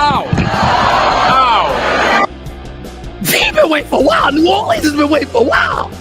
Ow! Ow! We've been waiting for a while. New Orleans has been waiting for a while.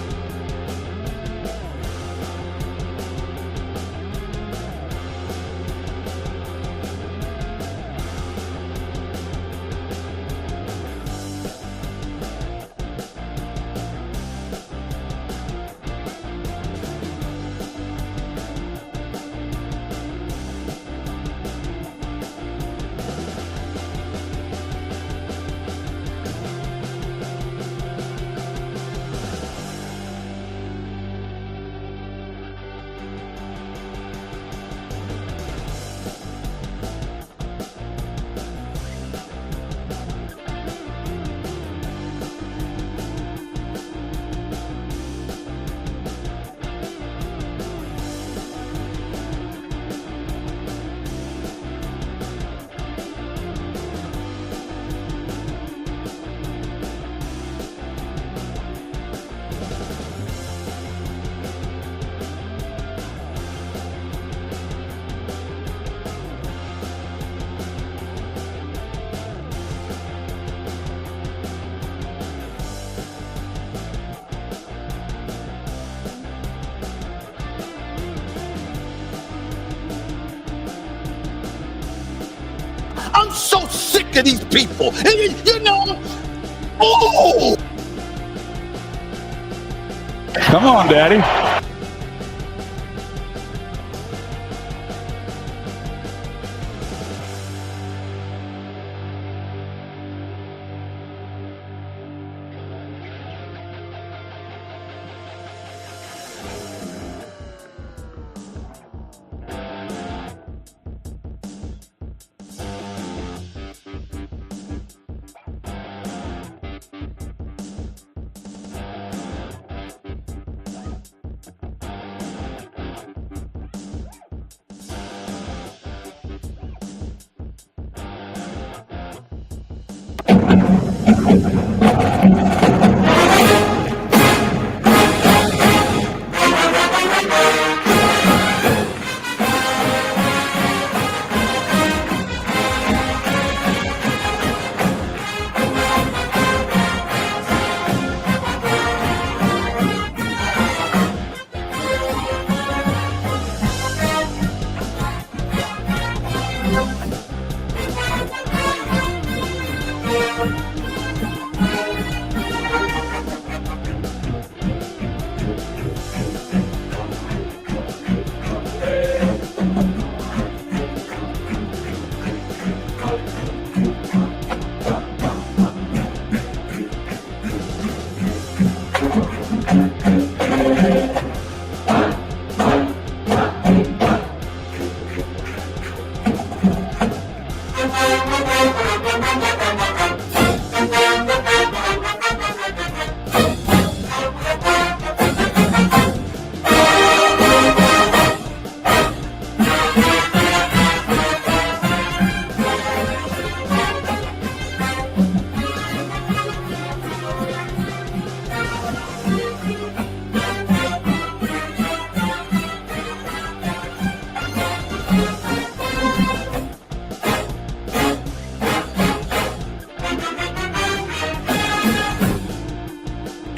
I'm so sick of these people. You know, oh! Come on, Daddy.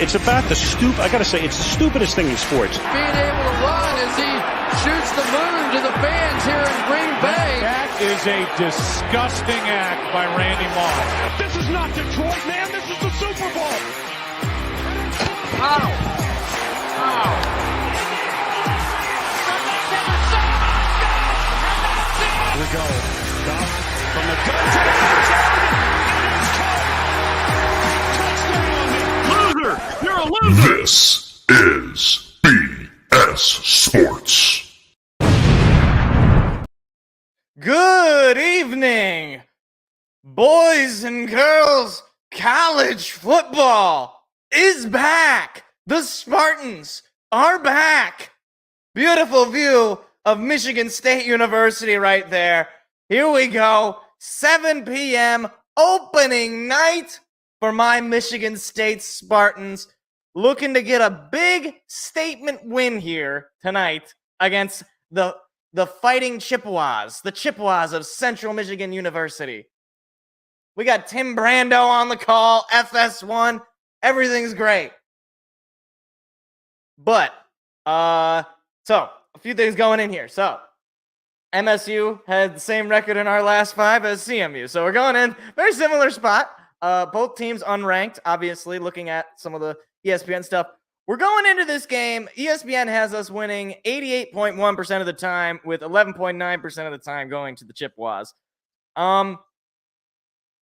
It's about I gotta say, it's the stupidest thing in sports. Being able to run as he shoots the moon to the fans here in Green Bay. That is a disgusting act by Randy Moss. This is not Detroit, man. This is the Super Bowl. Ow! Ow! Here we go. Down from the gun to the touchdown. It is caught. Touchdown. Loser! You're a loser! This is BS Sports. Good evening, boys and girls. College football is back. The Spartans are back. Beautiful view of Michigan State University right there. Here we go. 7 p.m. opening night for my Michigan State Spartans, looking to get a big statement win here tonight against the Fighting Chippewas, the Chippewas of Central Michigan University. We got Tim Brando on the call, FS1. Everything's great. But, so, a few things going in here. So, MSU had the same record in our last 5 as CMU. So, we're going in very similar spot. Both teams unranked, obviously, looking at some of the ESPN stuff. We're going into this game. ESPN has us winning 88.1% of the time, with 11.9% of the time going to the Chippewas.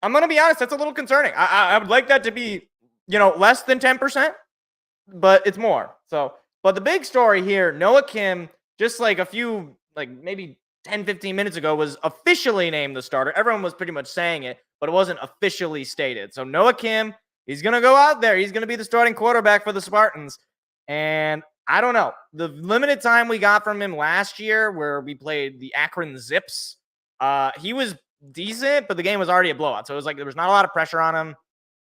I'm going to be honest, that's a little concerning. I would like that to be, less than 10%, but it's more. So, but the big story here, Noah Kim, just like a few, maybe 10, 15 minutes ago, was officially named the starter. Everyone was pretty much saying it, but it wasn't officially stated. So Noah Kim, he's going to go out there. He's going to be the starting quarterback for the Spartans. And I don't know. The limited time we got from him last year where we played the Akron Zips, he was decent, but the game was already a blowout. So it was like there was not a lot of pressure on him.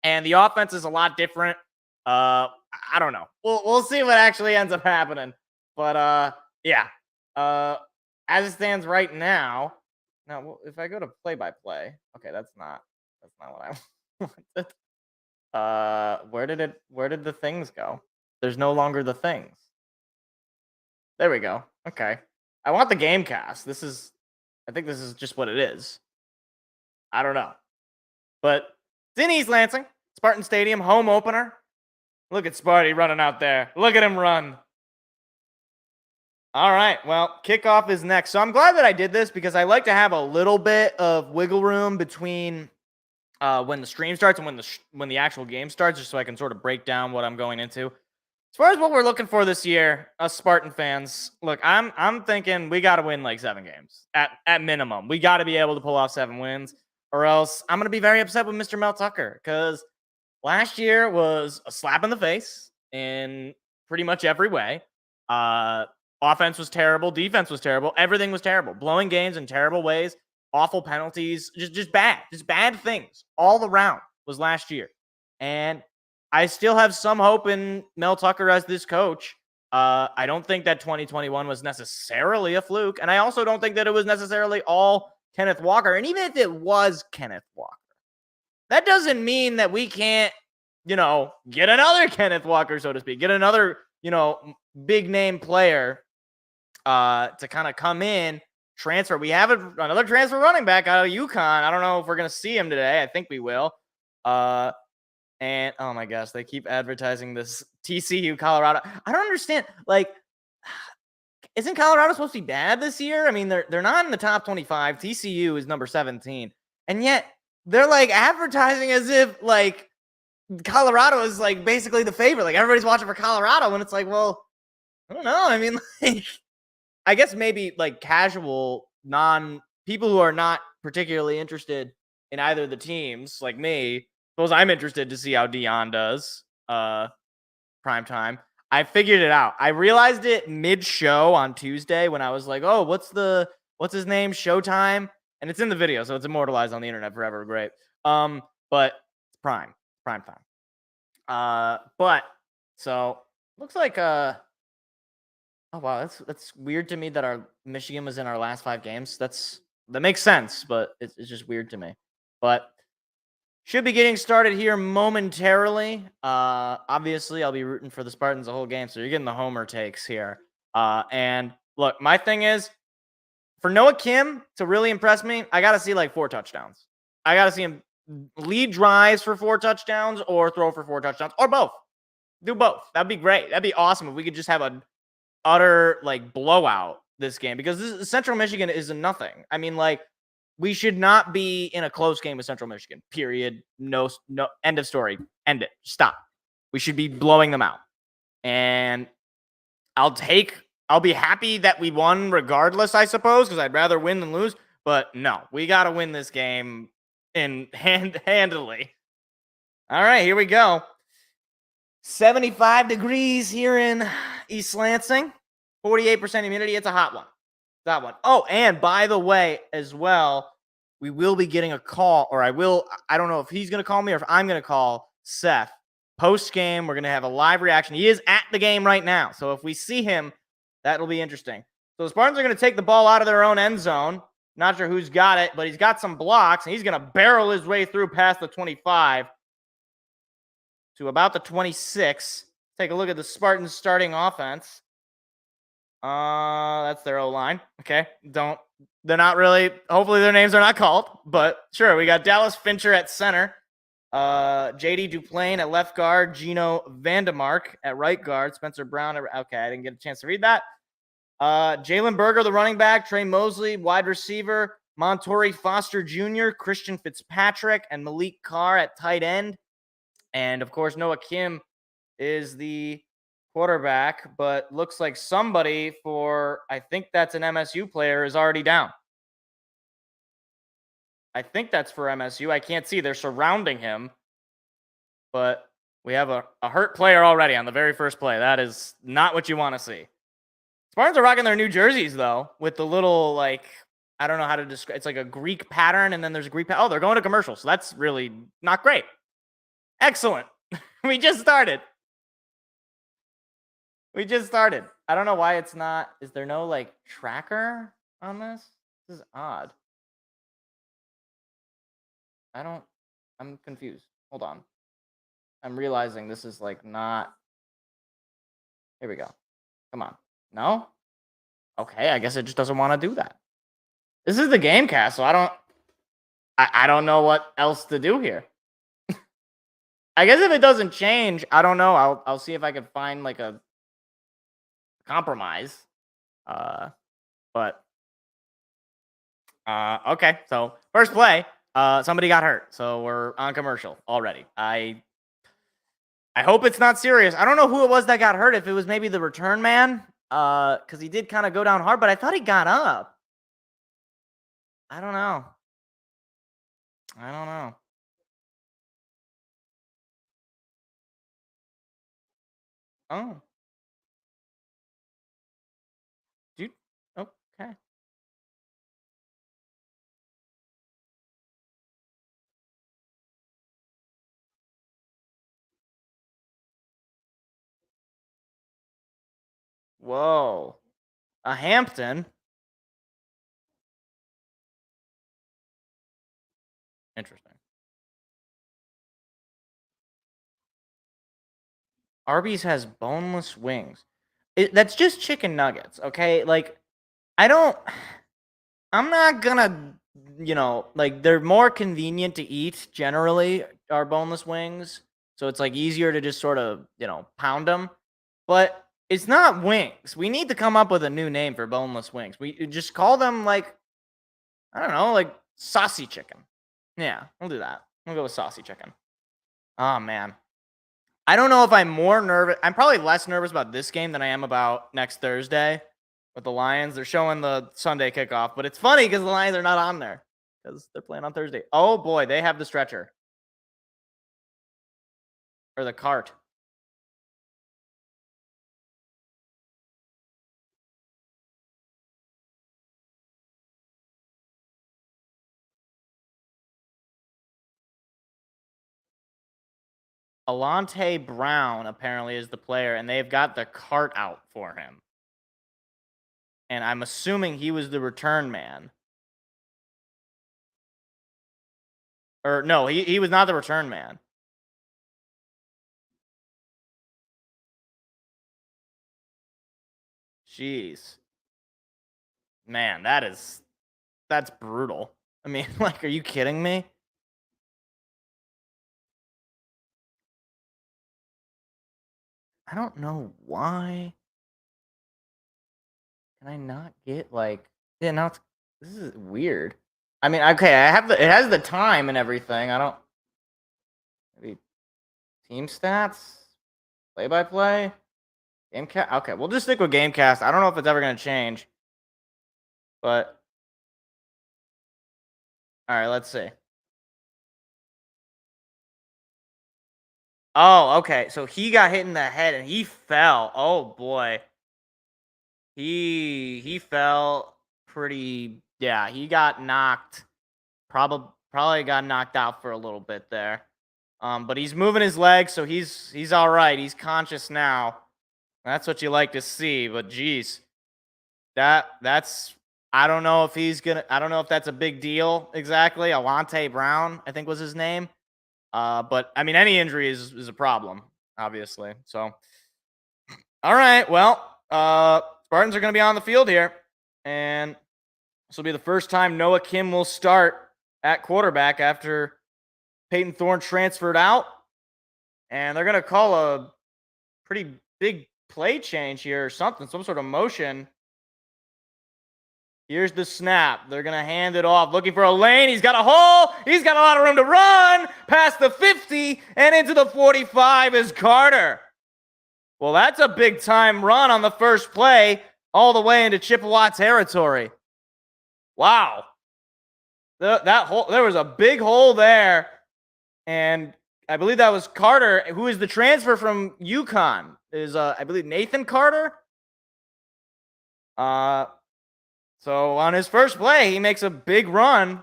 And the offense is a lot different. I don't know. We'll see what actually ends up happening. But yeah. As it stands right now, if I go to play-by-play, okay, that's not what I wanted. Where did the things go? There's no longer the things. There we go. Okay. I want the game cast. I think this is just what it is. I don't know. But it's in East Lansing, Spartan Stadium, home opener. Look at Sparty running out there. Look at him run. All right, well, kickoff is next. So I'm glad that I did this because I like to have a little bit of wiggle room between when the stream starts and when the actual game starts, just so I can sort of break down what I'm going into. As far as what we're looking for this year, us Spartan fans, look, I'm thinking we got to win like 7 games at minimum. We got to be able to pull off 7 wins, or else I'm going to be very upset with Mr. Mel Tucker because last year was a slap in the face in pretty much every way. Offense was terrible. Defense was terrible. Everything was terrible. Blowing games in terrible ways. Awful penalties. Just bad. Just bad things all around was last year. And I still have some hope in Mel Tucker as this coach. I don't think that 2021 was necessarily a fluke. And I also don't think that it was necessarily all Kenneth Walker. And even if it was Kenneth Walker, that doesn't mean that we can't, get another Kenneth Walker, so to speak. Get another, big name player to kind of come in, transfer. We have another transfer running back out of UConn. I don't know if we're going to see him today. I think we will. And oh my gosh, they keep advertising this TCU Colorado. I don't understand. Isn't Colorado supposed to be bad this year? I mean, they're not in the top 25. TCU is number 17. And yet they're advertising as if Colorado is basically the favorite. Everybody's watching for Colorado when it's well, I don't know. I mean, I guess maybe casual people who are not particularly interested in either of the teams, like me. Suppose I'm interested to see how Dion does. Prime time. I figured it out. I realized it mid-show on Tuesday when I was like, "Oh, what's his name? Showtime," and it's in the video, so it's immortalized on the internet forever. Great. But it's prime time. But so looks like oh wow, that's weird to me that our Michigan was in our last 5 games. That makes sense, but it's just weird to me. But should be getting started here momentarily. Obviously, I'll be rooting for the Spartans the whole game, so you're getting the homer takes here. And look, my thing is, for Noah Kim to really impress me, I got to see 4 touchdowns. I got to see him lead drives for 4 touchdowns or throw for 4 touchdowns or both. Do both. That'd be great. That'd be awesome if we could just have an utter blowout this game, because Central Michigan is a nothing. I mean, we should not be in a close game with Central Michigan. Period. No. End of story. End it. Stop. We should be blowing them out. And I'll be happy that we won regardless, I suppose, because I'd rather win than lose. But no, we got to win this game handily. All right, here we go. 75 degrees here in East Lansing. 48% humidity. It's a hot one. That one. Oh, and by the way, as well, we will be getting a call, or I don't know if he's going to call me or if I'm going to call Seth. Post-game, we're going to have a live reaction. He is at the game right now. So if we see him, that'll be interesting. So the Spartans are going to take the ball out of their own end zone. Not sure who's got it, but he's got some blocks, and he's going to barrel his way through past the 25 to about the 26. Take a look at the Spartans starting offense. That's their O-line. Okay. They're not really, hopefully their names are not called, but sure. We got Dallas Fincher at center. JD Duplain at left guard. Gino Vandemark at right guard. Spencer Brown. Okay. I didn't get a chance to read that. Jalen Berger, the running back. Trey Mosley, wide receiver. Montori Foster Jr., Christian Fitzpatrick, and Malik Carr at tight end. And of course, Noah Kim is the quarterback, but looks like somebody for, I think that's an MSU player, is already down. I think that's for MSU. I can't see. They're surrounding him. But we have a hurt player already on the very first play. That is not what you want to see. Spartans are rocking their new jerseys, though, with the little, like, I don't know how to describe. It's like a Greek pattern, and then there's a Greek pattern. Oh, they're going to commercial, so that's really not great. Excellent. We just started. I don't know why it's not. Is there no, like, tracker on this? This is odd. I'm confused. Hold on. I'm realizing this is, like, not. Here we go. Come on. No? Okay, I guess it just doesn't want to do that. This is the Gamecast, so I don't know what else to do here. I guess if it doesn't change, I don't know. I'll see if I can find like a compromise. But okay. So first play, somebody got hurt, so we're on commercial already. I hope it's not serious. I don't know who it was that got hurt. If it was maybe the return man, because he did kind of go down hard, but I thought he got up. I don't know. Oh. Dude. Okay. Whoa. A Hampton. Interesting. Arby's has boneless wings. That's just chicken nuggets, okay? Like, I'm not gonna, like, they're more convenient to eat generally, our boneless wings. So it's like easier to just sort of, pound them. But it's not wings. We need to come up with a new name for boneless wings. We just call them, like, I don't know, like saucy chicken. Yeah, we'll do that. We'll go with saucy chicken. Oh, man. I don't know if I'm more nervous. I'm probably less nervous about this game than I am about next Thursday with the Lions. They're showing the Sunday kickoff, but it's funny because the Lions are not on there because they're playing on Thursday. Oh, boy, they have the stretcher. Or the cart. Alante Brown apparently is the player, and they've got the cart out for him. And I'm assuming he was the return man. Or no, he was not the return man. Jeez. Man, that's brutal. I mean, like, are you kidding me? I don't know why. Can I not get, like, yeah, now this is weird. I mean, okay, it has the time and everything. Maybe team stats, play-by-play, Gamecast. Okay, we'll just stick with Gamecast. I don't know if it's ever going to change, but all right, let's see. Oh, okay. So he got hit in the head and he fell. Oh boy. He fell pretty. Yeah, he got knocked. Probably got knocked out for a little bit there. But he's moving his legs, so he's all right. He's conscious now. That's what you like to see. But geez, that's I don't know if that's a big deal exactly. Alante Brown, I think was his name. But I mean, any injury is a problem, obviously. So, all right. Well, Spartans are going to be on the field here, and this will be the first time Noah Kim will start at quarterback after Peyton Thorne transferred out, and they're going to call a pretty big play change here or something, some sort of motion. Here's the snap. They're going to hand it off. Looking for a lane. He's got a hole. He's got a lot of room to run. Past the 50 and into the 45 is Carter. Well, that's a big-time run on the first play all the way into Chippewa territory. Wow. That hole, there was a big hole there. And I believe that was Carter, who is the transfer from UConn. Is I believe Nathan Carter. So on his first play, he makes a big run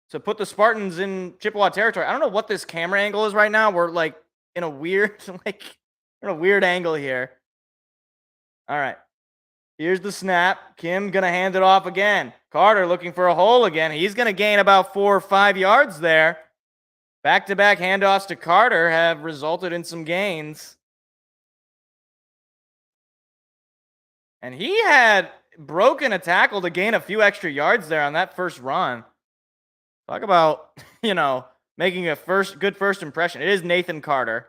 to put the Spartans in Chippewa territory. I don't know what this camera angle is right now. We're like in a weird angle here. All right. Here's the snap. Kim gonna hand it off again. Carter looking for a hole again. He's gonna gain about 4 or 5 yards there. Back-to-back handoffs to Carter have resulted in some gains. And he had broken a tackle to gain a few extra yards there on that first run. Talk about, making a good first impression. It is Nathan Carter.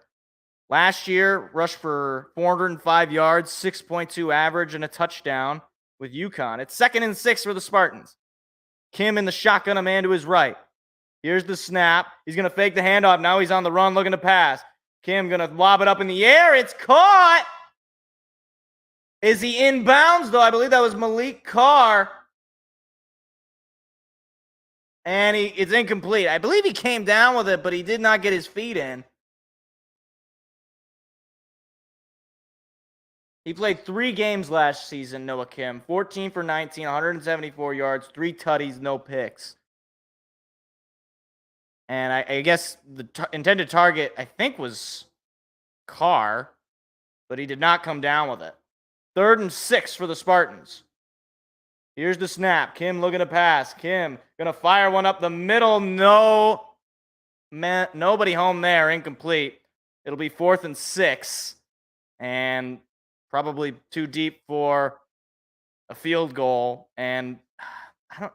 Last year, rushed for 405 yards, 6.2 average, and a touchdown with UConn. It's 2nd and 6 for the Spartans. Kim in the shotgun, a man to his right. Here's the snap. He's going to fake the handoff. Now he's on the run looking to pass. Kim going to lob it up in the air. It's caught. Is he inbounds, though? I believe that was Malik Carr. And it's incomplete. I believe he came down with it, but he did not get his feet in. He played 3 games last season, Noah Kim. 14 for 19, 174 yards, 3 tutties, no picks. And I guess the intended target, I think, was Carr, but he did not come down with it. 3rd and 6 for the Spartans. Here's the snap. Kim looking to pass. Kim going to fire one up the middle. Nobody home there. Incomplete. It'll be 4th and 6. And probably too deep for a field goal. And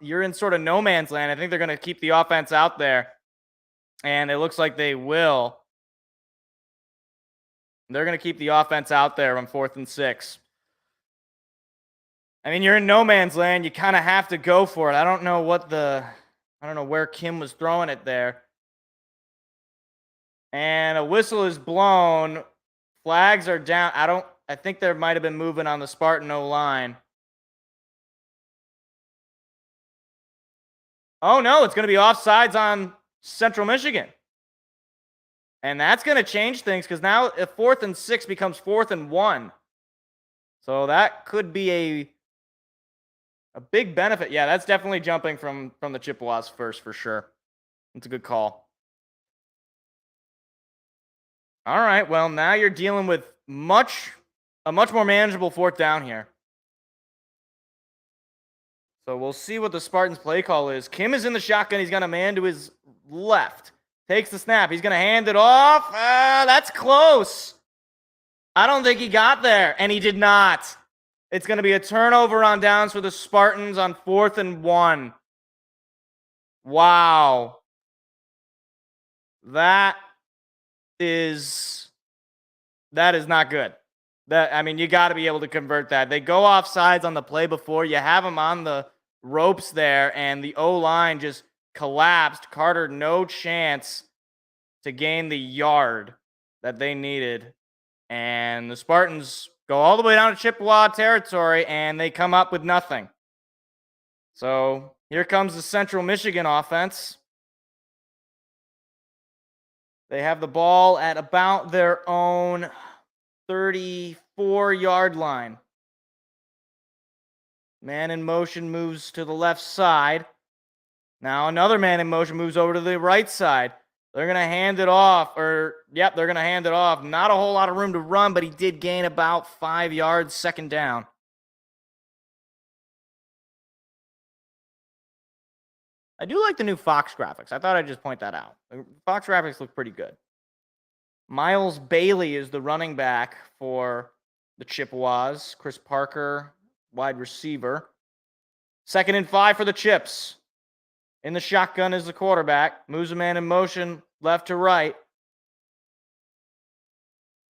you're in sort of no man's land. I think they're going to keep the offense out there. And it looks like they will. They're going to keep the offense out there on 4th and 6. I mean, you're in no man's land. You kind of have to go for it. I don't know where Kim was throwing it there. And a whistle is blown. Flags are down. I think there might have been movement on the Spartan O-line. Oh, no, it's going to be offsides on Central Michigan. And that's going to change things because now if 4th and 6 becomes 4th and 1. So that could be a big benefit. Yeah, that's definitely jumping from the Chippewas first for sure. It's a good call. All right, well, now you're dealing with a much more manageable 4th down here. So we'll see what the Spartans' play call is. Kim is in the shotgun. He's got a man to his left. Takes the snap. He's going to hand it off. That's close. I don't think he got there, and he did not. It's going to be a turnover on downs for the Spartans on 4th and 1. Wow. That is not good. You got to be able to convert that. They go off sides on the play before. You have them on the ropes there, and the O-line just collapsed. Carter, no chance to gain the yard that they needed. And the Spartans go all the way down to Chippewa territory, and they come up with nothing. So here comes the Central Michigan offense. They have the ball at about their own 34-yard line. Man in motion moves to the left side. Now another man in motion moves over to the right side. They're going to hand it off. They're going to hand it off. Not a whole lot of room to run, but he did gain about 5 yards, 2nd down. I do like the new Fox graphics. I thought I'd just point that out. The Fox graphics look pretty good. Miles Bailey is the running back for the Chippewas. Chris Parker, wide receiver. 2nd and 5 for the Chips. In the shotgun is the quarterback. Moves a man in motion, left to right.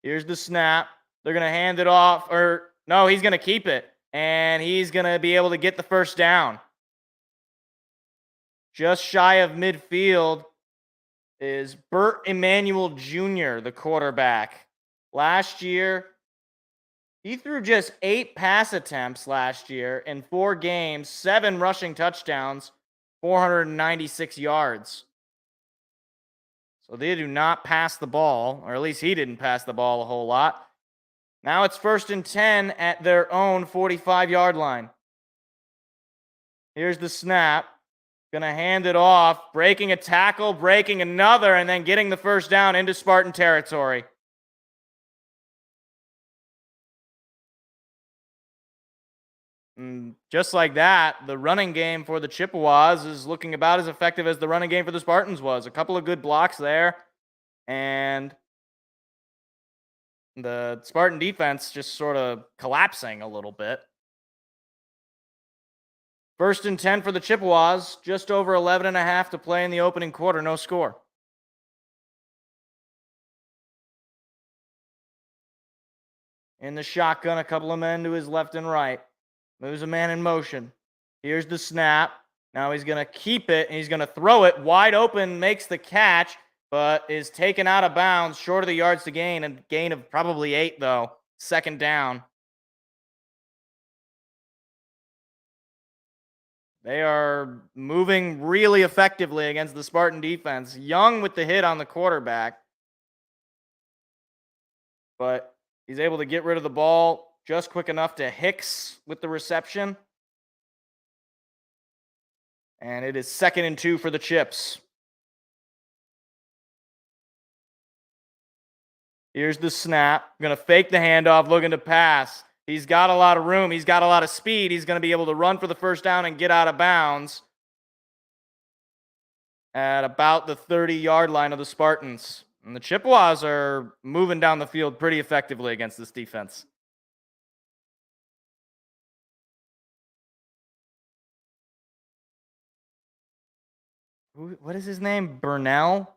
Here's the snap. They're going to hand it off. Or, no, he's going to keep it. And he's going to be able to get the first down. Just shy of midfield is Burt Emanuel Jr., the quarterback. Last year, he threw just 8 pass attempts last year in 4 games, 7 rushing touchdowns, 496 yards. So they do not pass the ball, or at least he didn't pass the ball a whole lot. Now it's 1st and 10 at their own 45-yard line. Here's the snap. Gonna hand it off, breaking a tackle, breaking another, and then getting the first down into Spartan territory. And just like that, the running game for the Chippewas is looking about as effective as the running game for the Spartans was. A couple of good blocks there, and the Spartan defense just sort of collapsing a little bit. 1st and 10 for the Chippewas, just over 11 and a half to play in the opening quarter, no score. In the shotgun, a couple of men to his left and right. Moves a man in motion. Here's the snap. Now he's going to keep it, and he's going to throw it. Wide open, makes the catch, but is taken out of bounds, short of the yards to gain, a gain of probably 8, though. 2nd down. They are moving really effectively against the Spartan defense. Young with the hit on the quarterback, but he's able to get rid of the ball just quick enough to Hicks with the reception. And it is 2nd and 2 for the Chips. Here's the snap. Going to fake the handoff, looking to pass. He's got a lot of room. He's got a lot of speed. He's going to be able to run for the first down and get out of bounds at about the 30-yard line of the Spartans. And the Chippewas are moving down the field pretty effectively against this defense. What is his name? Burnell?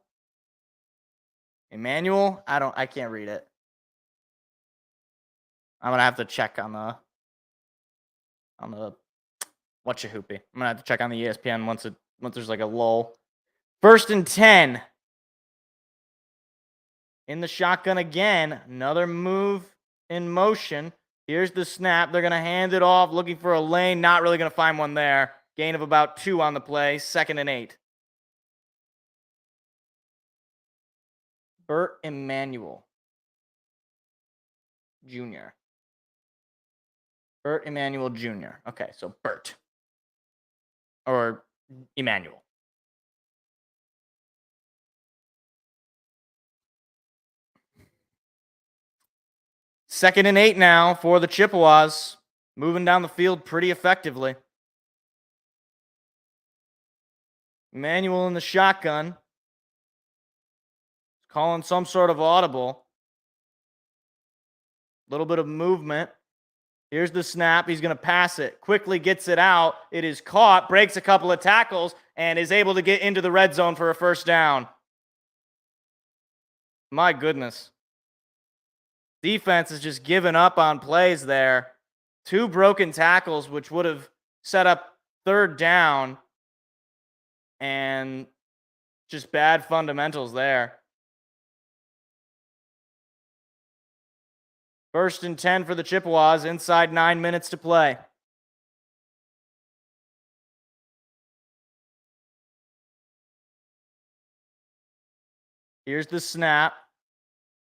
Emmanuel? I can't read it. I'm going to have to check on the whatchahoopie. I'm going to have to check on the ESPN once there's like a lull. 1st and 10. In the shotgun again. Another move in motion. Here's the snap. They're going to hand it off, looking for a lane. Not really going to find one there. Gain of about 2 on the play. 2nd and 8. Burt Emanuel Jr. Burt Emanuel Jr. Okay, so Burt. Or Emmanuel. Second and 8 now for the Chippewas. Moving down the field pretty effectively. Emmanuel in the shotgun. Calling some sort of audible. Little bit of movement. Here's the snap. He's going to pass it. Quickly gets it out. It is caught. Breaks a couple of tackles. And is able to get into the red zone for a first down. My goodness. Defense has just given up on plays there. 2 broken tackles, which would have set up 3rd down. And just bad fundamentals there. 1st and 10 for the Chippewas, inside 9 minutes to play. Here's the snap.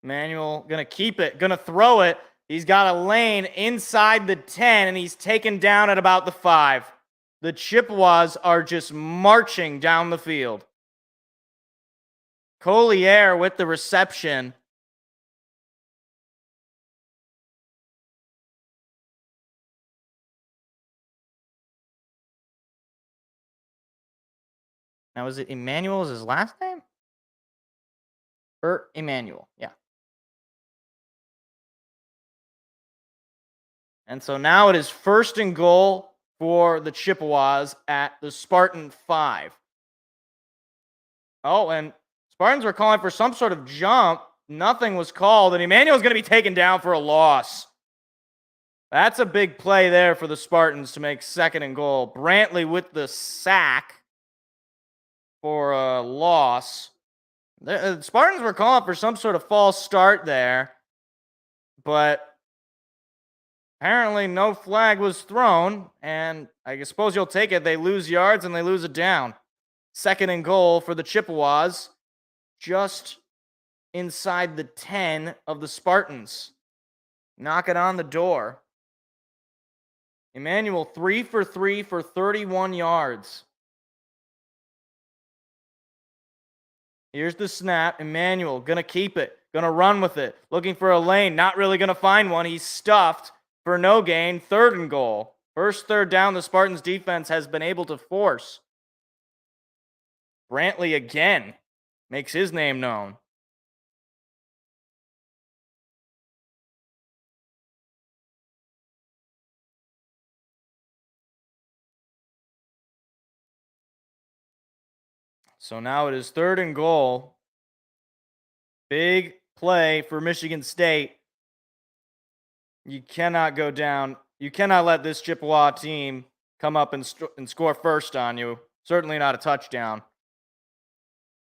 Manuel going to keep it, going to throw it. He's got a lane inside the 10, and he's taken down at about the 5. The Chippewas are just marching down the field. Collier with the reception. Now, is it Emmanuel is his last name? Or Emmanuel, yeah. And so now it is 1st and goal for the Chippewas at the Spartan 5. Oh, and Spartans were calling for some sort of jump. Nothing was called, and Emmanuel's going to be taken down for a loss. That's a big play there for the Spartans to make 2nd and goal. Brantley with the sack for a loss. The Spartans were calling for some sort of false start there, but apparently no flag was thrown, and I suppose you'll take it. They lose yards and they lose it down. 2nd and goal for the Chippewas, just inside the 10 of the Spartans. Knocking on the door. Emmanuel 3 for 3 for 31 yards. Here's the snap. Emmanuel gonna keep it, gonna run with it, looking for a lane, not really gonna find one. He's stuffed for no gain. 3rd and goal. First 3rd down the Spartans defense has been able to force. Brantley again makes his name known. So now it is 3rd and goal. Big play for Michigan State. You cannot go down. You cannot let this Chippewa team come up and score first on you. Certainly not a touchdown.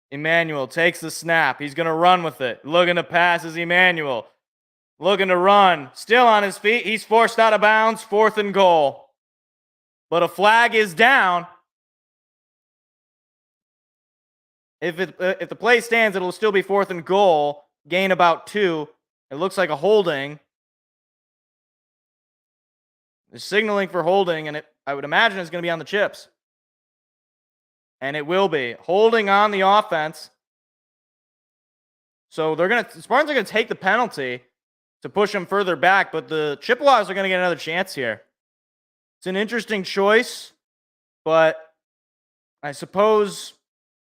Emmanuel takes the snap. He's going to run with it. Looking to pass is Emmanuel. Looking to run. Still on his feet. He's forced out of bounds. 4th and goal. But a flag is down. If the play stands, it'll still be 4th and goal. Gain about 2. It looks like a holding. They're signaling for holding, and I would imagine it's going to be on the Chips. And it will be. Holding on the offense. So Spartans are going to take the penalty to push them further back, but the Chippewas are going to get another chance here. It's an interesting choice, but I suppose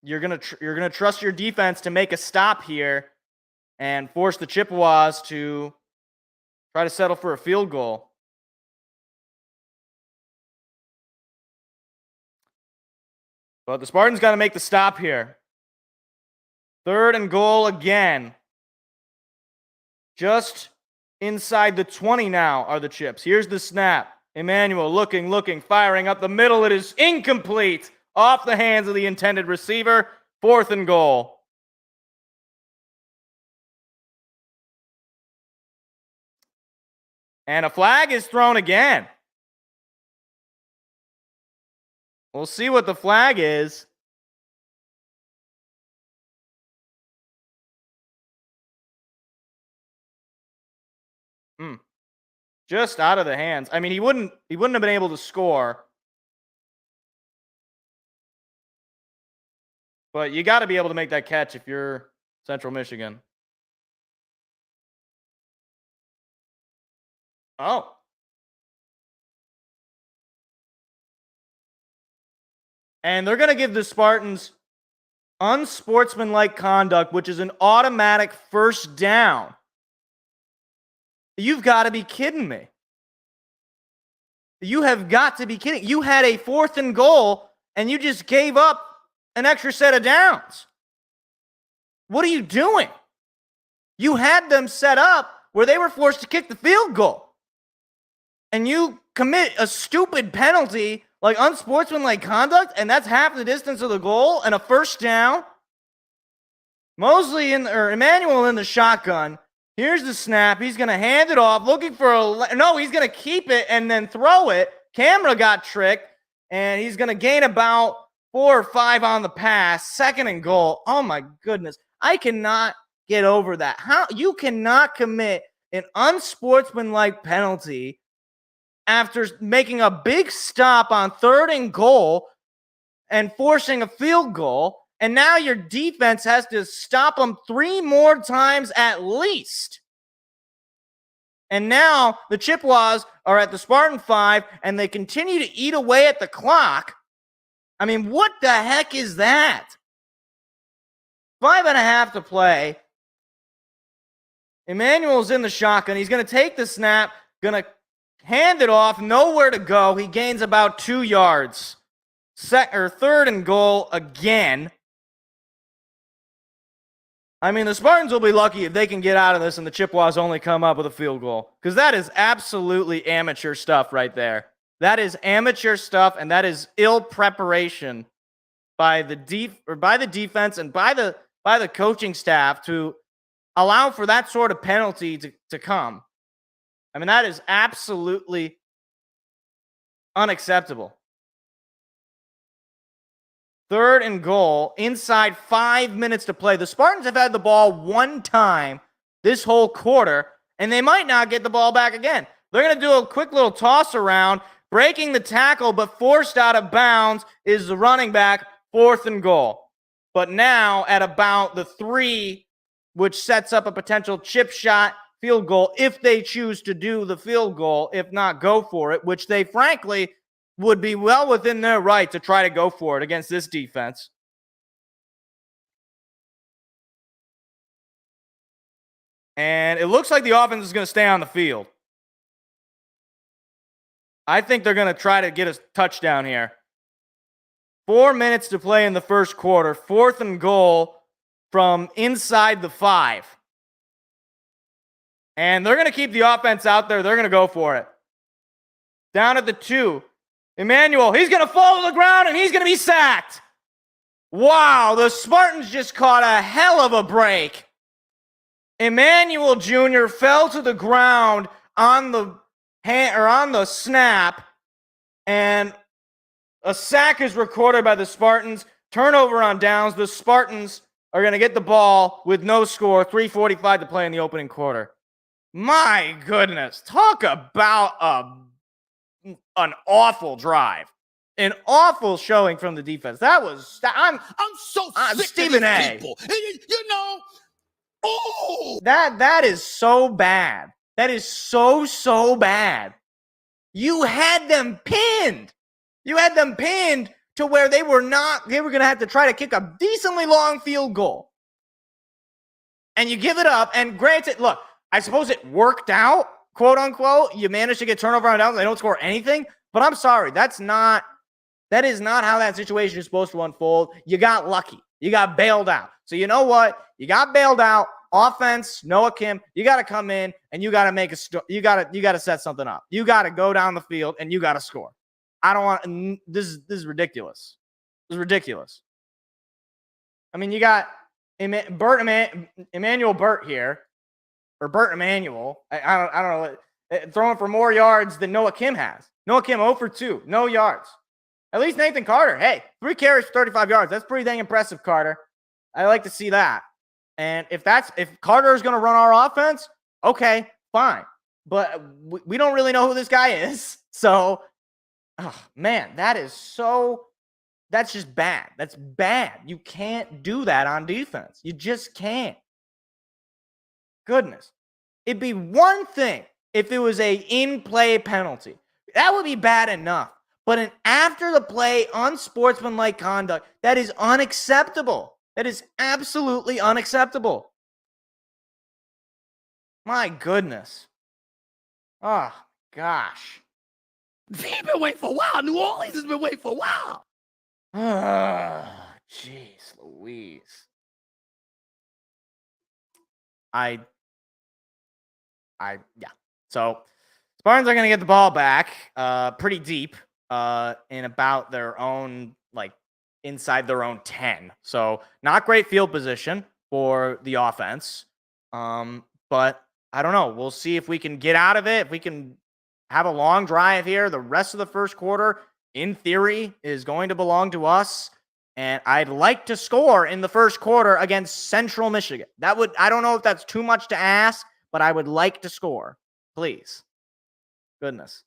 you're going to trust your defense to make a stop here and force the Chippewas to try to settle for a field goal. But the Spartans got to make the stop here. 3rd and goal again. Just inside the 20 now are the Chips. Here's the snap. Emmanuel looking, firing up the middle. It is incomplete. Off the hands of the intended receiver. 4th and goal. And a flag is thrown again. We'll see what the flag is. Just out of the hands. I mean, he wouldn't have been able to score. But you got to be able to make that catch if you're Central Michigan. Oh. And they're going to give the Spartans unsportsmanlike conduct, which is an automatic 1st down. You've got to be kidding me. You have got to be kidding. You had a 4th and goal, and you just gave up an extra set of downs. What are you doing? You had them set up where they were forced to kick the field goal. And you commit a stupid penalty like unsportsmanlike conduct, and that's half the distance of the goal and a 1st down. Emmanuel in the shotgun. Here's the snap. He's going to hand it off, looking for he's going to keep it and then throw it. Camera got tricked, and he's going to gain about 4 or 5 on the pass. 2nd and goal. Oh, my goodness. I cannot get over that. How you cannot commit an unsportsmanlike penalty after making a big stop on 3rd and goal and forcing a field goal, and now your defense has to stop them 3 more times at least. And now the Chippewas are at the Spartan 5, and they continue to eat away at the clock. I mean, what the heck is that? 5.5 to play. Emmanuel's in the shotgun. He's going to take the snap, going to hand it off, nowhere to go. He gains about 2 yards. Third and goal again. I mean, the Spartans will be lucky if they can get out of this and the Chippewas only come up with a field goal. Because that is absolutely amateur stuff right there. That is amateur stuff, and that is ill preparation by the defense and by the coaching staff to allow for that sort of penalty to come. I mean, that is absolutely unacceptable. Third and goal, inside 5 minutes to play. The Spartans have had the ball one time this whole quarter, and they might not get the ball back again. They're going to do a quick little toss around, breaking the tackle, but forced out of bounds is the running back, 4th and goal. But now at about the 3, which sets up a potential chip shot field goal if they choose to do the field goal, if not go for it, which they frankly would be well within their right to try to go for it against this defense. And it looks like the offense is going to stay on the field. I think they're going to try to get a touchdown here. 4 minutes to play in the first quarter. 4th and goal from inside the 5. And they're going to keep the offense out there. They're going to go for it. Down at the 2. Emmanuel, he's going to fall to the ground and he's going to be sacked. Wow, the Spartans just caught a hell of a break. Emmanuel Jr. fell to the ground on the snap, and a sack is recorded by the Spartans. Turnover on downs. The Spartans are going to get the ball with no score. 3:45 to play in the opening quarter. My goodness, talk about an awful drive. An awful showing from the defense. I'm so sick Stephen of these A. people. You know, oh, That is so bad. That is so bad. You had them pinned. You had them pinned to where they were going to have to try to kick a decently long field goal. And you give it up, and granted, look, I suppose it worked out, quote unquote. You managed to get turnover on downs, they don't score anything, but I'm sorry, that is not how that situation is supposed to unfold. You got lucky. You got bailed out. So you know what? You got bailed out. Offense, Noah Kim, you got to come in and you got to you got to set something up. You got to go down the field and you got to score. I don't want this is ridiculous. This is ridiculous. I mean, you got Emmanuel Burt here, or Burt Emmanuel. I don't know, throwing for more yards than Noah Kim has. Noah Kim 0 for 2, no yards. At least Nathan Carter, hey, 3 carries for 35 yards. That's pretty dang impressive, Carter. I like to see that. And if Carter is going to run our offense, okay, fine. But we don't really know who this guy is. So, man, that's just bad. That's bad. You can't do that on defense. You just can't. Goodness. It'd be one thing if it was a in-play penalty. That would be bad enough. But an after-the-play, unsportsmanlike conduct, that is unacceptable. That is absolutely unacceptable. My goodness. Oh, gosh. they've been waiting for a while. New Orleans has been waiting for a while. Jeez Louise. Yeah. So, Spartans are going to get the ball back pretty deep in about their own, inside their own 10. So, not great field position for the offense. But I don't know. We'll see if we can get out of it. If we can have a long drive here. The rest of the first quarter, in theory, is going to belong to us. And I'd like to score in the first quarter against Central Michigan. I don't know if that's too much to ask, but I would like to score. Please. Goodness.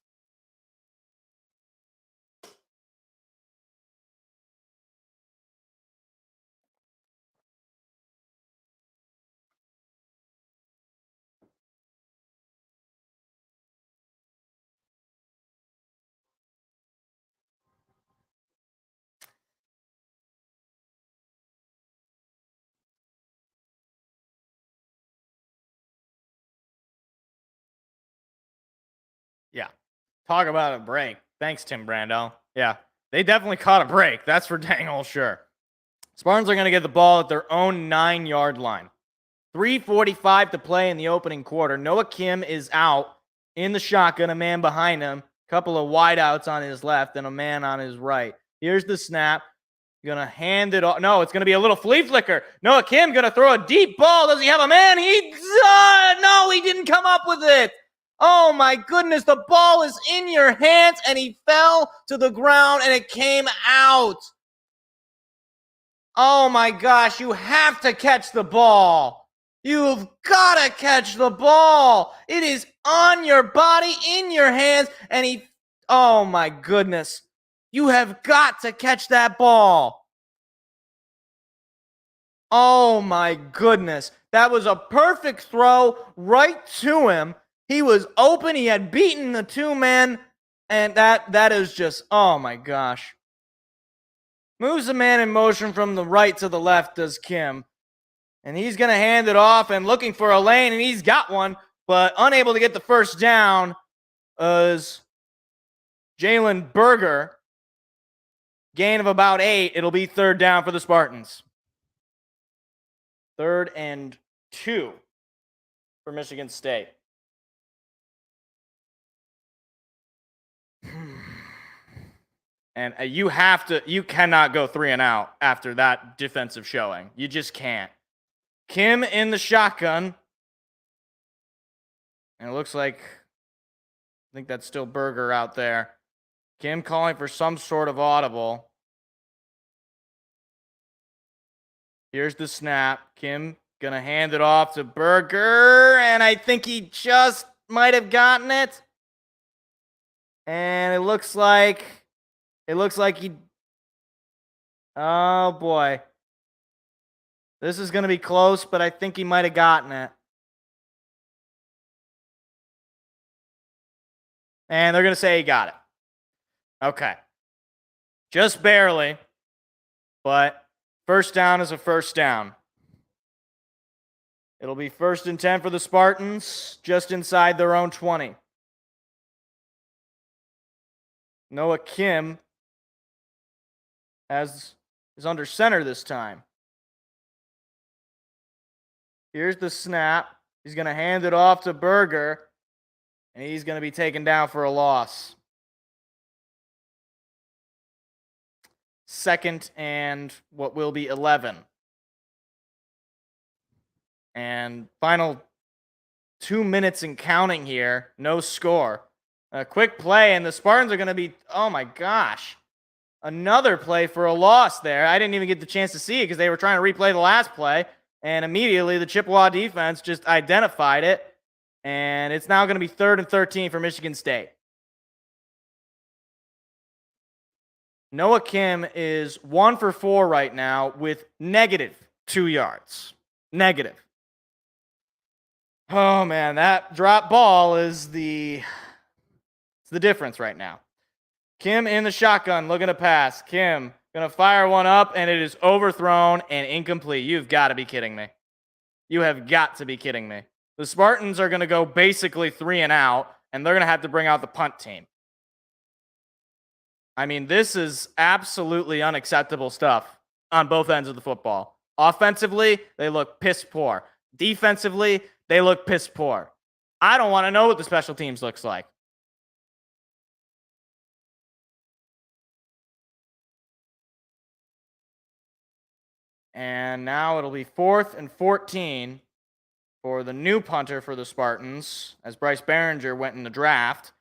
Yeah. Talk about a break. Thanks, Tim Brando. Yeah. They definitely caught a break. That's for dang old sure. Spartans are going to get the ball at their own 9-yard line. 3:45 to play in the opening quarter. Noah Kim is out in the shotgun, a man behind him, a couple of wideouts on his left, and a man on his right. Here's the snap. Gonna hand it off. No, it's gonna be a little flea flicker. Noah Kim gonna throw a deep ball. Does he have a man? No, he didn't come up with it. Oh my goodness, the ball is in your hands, and he fell to the ground, and it came out. Oh my gosh, you have to catch the ball. You've got to catch the ball. It is on your body, in your hands, and oh my goodness. You have got to catch that ball. Oh my goodness. That was a perfect throw right to him. He was open. He had beaten the two men. And that is just, oh my gosh. Moves the man in motion from the right to the left, does Kim. And he's going to hand it off and looking for a lane, and he's got one, but unable to get the first down is Jalen Berger. Gain of about 8. It'll be 3rd down for the Spartans. 3rd and 2 for Michigan State. And you cannot go 3 and out after that defensive showing. You just can't. Kim in the shotgun. And it looks like, I think that's still Berger out there. Kim calling for some sort of audible. Here's the snap. Kim gonna hand it off to Berger, and I think he just might have gotten it. And it looks like he, oh boy. This is gonna be close, but I think he might have gotten it. And they're gonna say he got it. Okay. Just barely, but first down is a first down. It'll be 1st and 10 for the Spartans, just inside their own 20. Noah Kim is under center this time. Here's the snap. He's going to hand it off to Berger, and he's going to be taken down for a loss. 2nd and what will be 11. And final 2 minutes and counting here. No score. A quick play, and the Spartans are going to be, oh my gosh. Another play for a loss there. I didn't even get the chance to see it because they were trying to replay the last play. And immediately the Chippewa defense just identified it. And it's now going to be 3rd and 13 for Michigan State. Noah Kim is 1 for 4 right now with -2 yards. Negative. Oh, man, that drop ball is the difference right now. Kim in the shotgun looking to pass. Kim going to fire one up, and it is overthrown and incomplete. You've got to be kidding me. You have got to be kidding me. The Spartans are going to go basically 3 and out, and they're going to have to bring out the punt team. I mean, this is absolutely unacceptable stuff on both ends of the football. Offensively, they look piss poor. Defensively, they look piss poor. I don't want to know what the special teams looks like. And now it'll be 4th and 14 for the new punter for the Spartans, as Bryce Behringer went in the draft.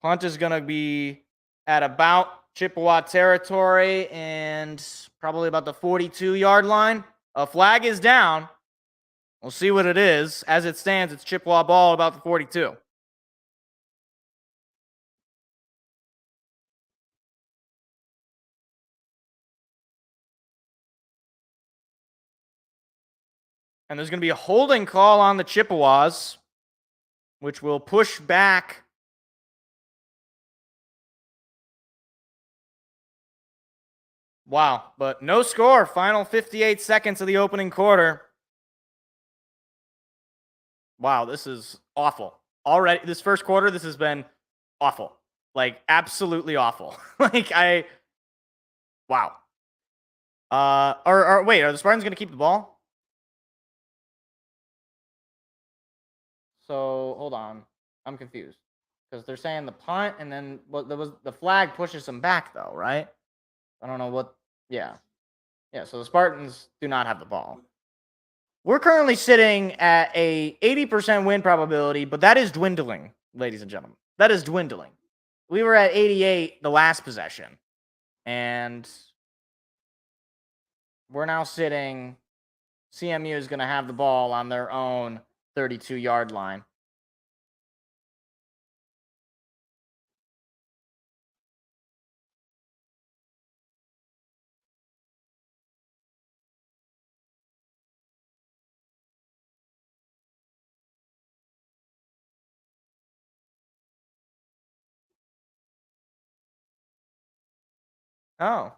Punt is going to be at about Chippewa territory and probably about the 42-yard line. A flag is down. We'll see what it is. As it stands, it's Chippewa ball about the 42. And there's going to be a holding call on the Chippewas, which will push back wow, but no score. Final 58 seconds of the opening quarter. Wow, this is awful. Already, this first quarter, this has been awful. Like, absolutely awful. Wow. Wait, are the Spartans going to keep the ball? So, hold on. I'm confused. Because they're saying the punt, and then the flag pushes them back, though, right? I don't know what. Yeah. Yeah, so the Spartans do not have the ball. We're currently sitting at a 80% win probability, but that is dwindling, ladies and gentlemen. That is dwindling. We were at 88 the last possession, and we're now sitting. CMU is going to have the ball on their own 32-yard line. Oh.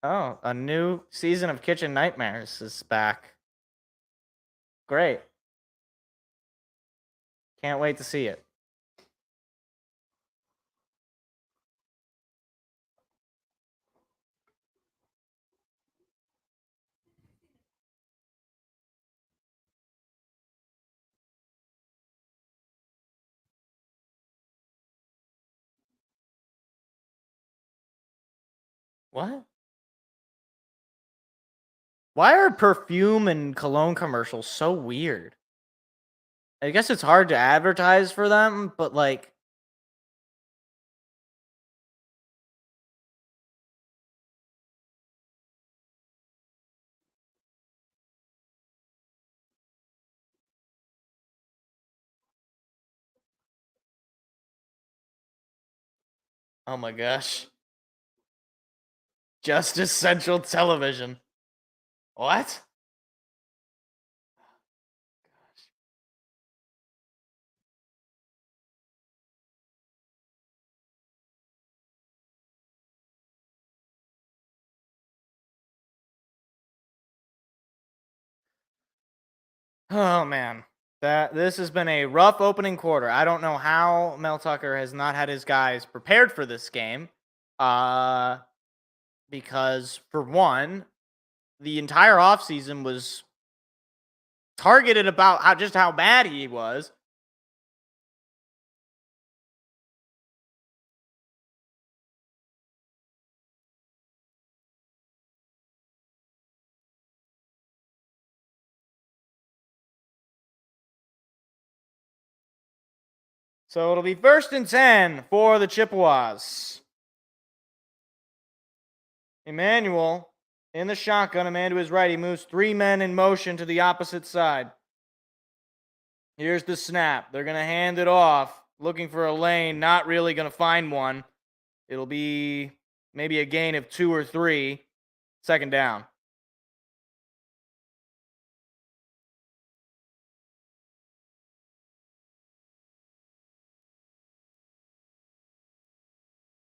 Oh, a new season of Kitchen Nightmares is back. Great. Can't wait to see it. What? Why are perfume and cologne commercials so weird? I guess it's hard to advertise for them, but like, oh my gosh. Justice Central Television. What? Oh man. This has been a rough opening quarter. I don't know how Mel Tucker has not had his guys prepared for this game. Because for one, the entire offseason was targeted about how bad he was. So it'll be 1st and 10 for the Chippewas. Emmanuel in the shotgun. A man to his right. He moves 3 men in motion to the opposite side. Here's the snap. They're going to hand it off. Looking for a lane. Not really going to find one. It'll be maybe a gain of 2 or 3. 2nd down.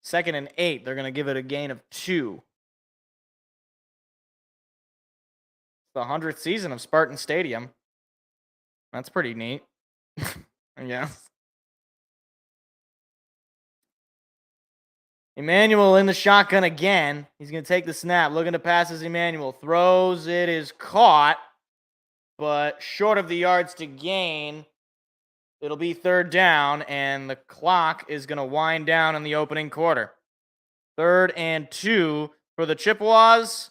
Second and 8. They're going to give it a gain of 2. The 100th season of Spartan Stadium. That's pretty neat. Yeah. Emmanuel in the shotgun again. He's going to take the snap. Looking to pass as Emmanuel. Throws. It is caught. But short of the yards to gain. It'll be 3rd down. And the clock is going to wind down in the opening quarter. 3rd and 2 for the Chippewas.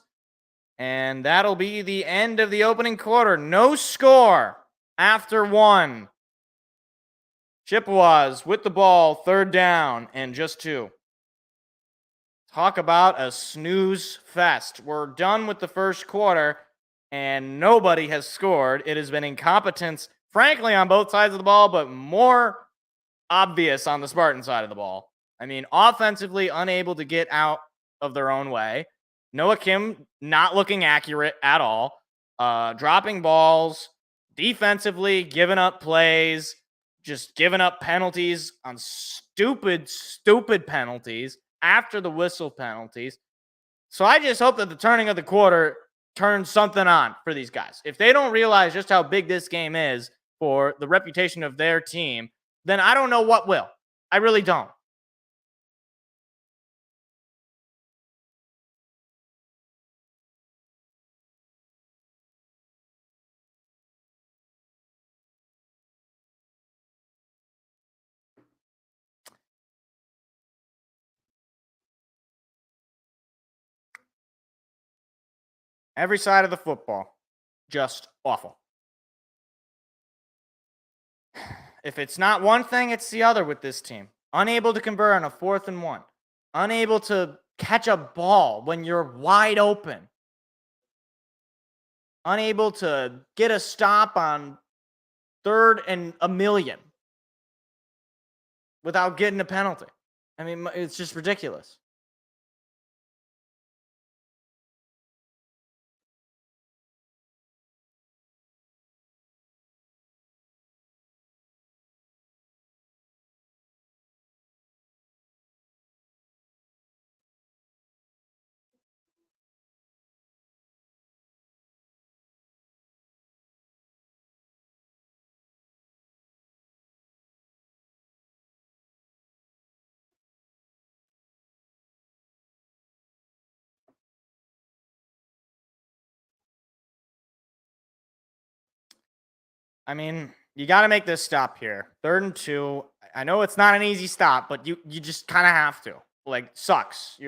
And that'll be the end of the opening quarter. No score after 1. Chippewas with the ball, 3rd down and just 2. Talk about a snooze fest. We're done with the first quarter, and nobody has scored. It has been incompetence, frankly, on both sides of the ball, but more obvious on the Spartan side of the ball. I mean, offensively, unable to get out of their own way. Noah Kim not looking accurate at all. Dropping balls. Defensively, giving up plays. Just giving up penalties on stupid penalties after the whistle penalties. So I just hope that the turning of the quarter turn something on for these guys. If they don't realize just how big this game is for the reputation of their team, then I don't know what will. I really don't. Every side of the football, just awful. If it's not one thing, it's the other with this team. Unable to convert on a 4th and 1. Unable to catch a ball when you're wide open. Unable to get a stop on 3rd and 1,000,000 without getting a penalty. I mean, it's just ridiculous. I mean, you got to make this stop here. 3rd and 2. I know it's not an easy stop, but you just kind of have to. Like, sucks.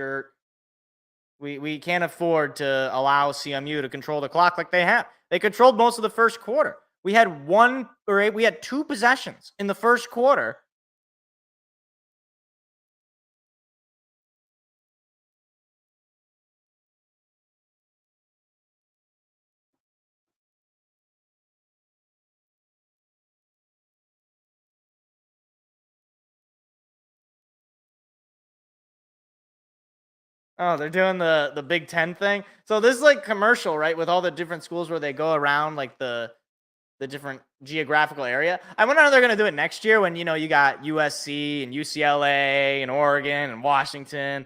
We can't afford to allow CMU to control the clock like they have. They controlled most of the first quarter. We had 2 possessions in the first quarter. Oh, they're doing the Big Ten thing. So this is like commercial, right? With all the different schools where they go around like the different geographical area. I wonder how they're going to do it next year when, you got USC and UCLA and Oregon and Washington.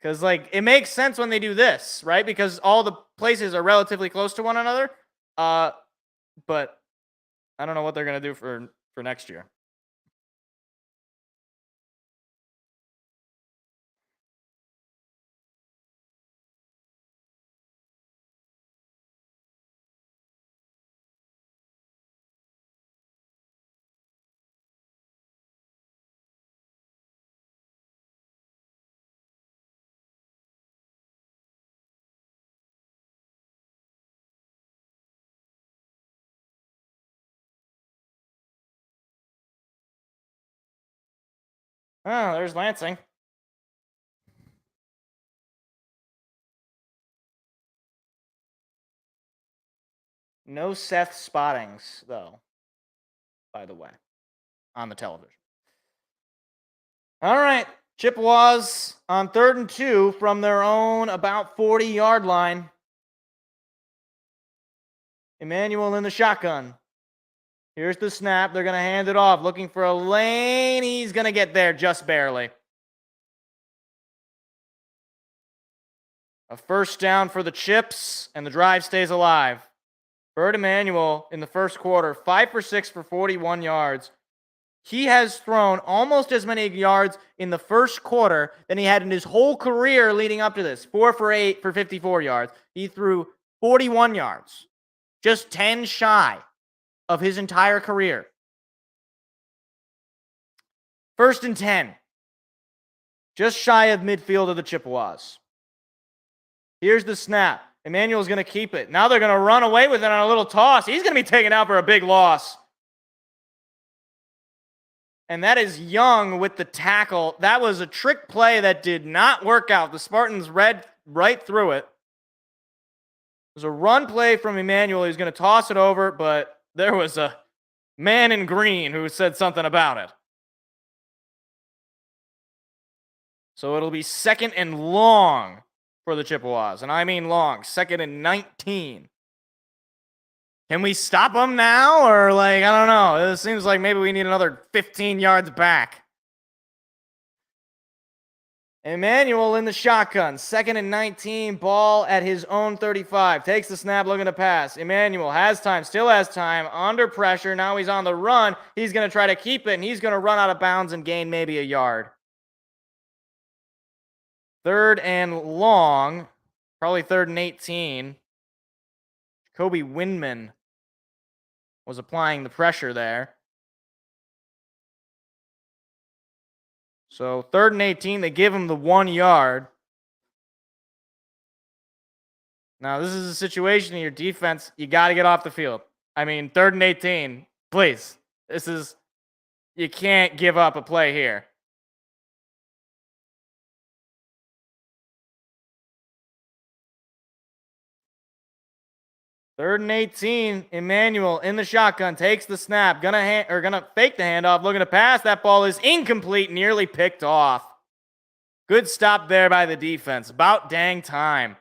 Because, like, it makes sense when they do this, right? Because all the places are relatively close to one another. But I don't know what they're going to do for next year. Oh, there's Lansing. No Seth spottings, though, by the way, on the television. All right. Chippewas on 3rd and 2 from their own about 40-yard line. Emmanuel in the shotgun. Here's the snap. They're going to hand it off. Looking for a lane. He's going to get there just barely. A first down for the Chips, and the drive stays alive. Bird Emmanuel in the first quarter, 5 for 6 for 41 yards. He has thrown almost as many yards in the first quarter than he had in his whole career leading up to this. 4 for 8 for 54 yards. He threw 41 yards. Just 10 shy of his entire career. 1st and 10. Just shy of midfield of the Chippewas. Here's the snap. Emmanuel's going to keep it. Now they're going to run away with it on a little toss. He's going to be taken out for a big loss. And that is Young with the tackle. That was a trick play that did not work out. The Spartans read right through it. It was a run play from Emmanuel. He's going to toss it over, but there was a man in green who said something about it. So it'll be 2nd and long for the Chippewas. And I mean long. 2nd and 19. Can we stop them now? Or, I don't know. It seems like maybe we need another 15 yards back. Emmanuel in the shotgun. 2nd and 19. Ball at his own 35. Takes the snap, looking to pass. Emmanuel has time, still has time. Under pressure. Now he's on the run. He's going to try to keep it, and he's going to run out of bounds and gain maybe a yard. 3rd and long. Probably 3rd and 18. Kobe Windman was applying the pressure there. So 3rd and 18, they give him the 1 yard. Now, this is a situation in your defense, you got to get off the field. I mean, 3rd and 18, please. You can't give up a play here. Third and 18, Emmanuel in the shotgun, takes the snap, gonna fake the handoff, looking to pass. That ball is incomplete, nearly picked off. Good stop there by the defense. About dang time.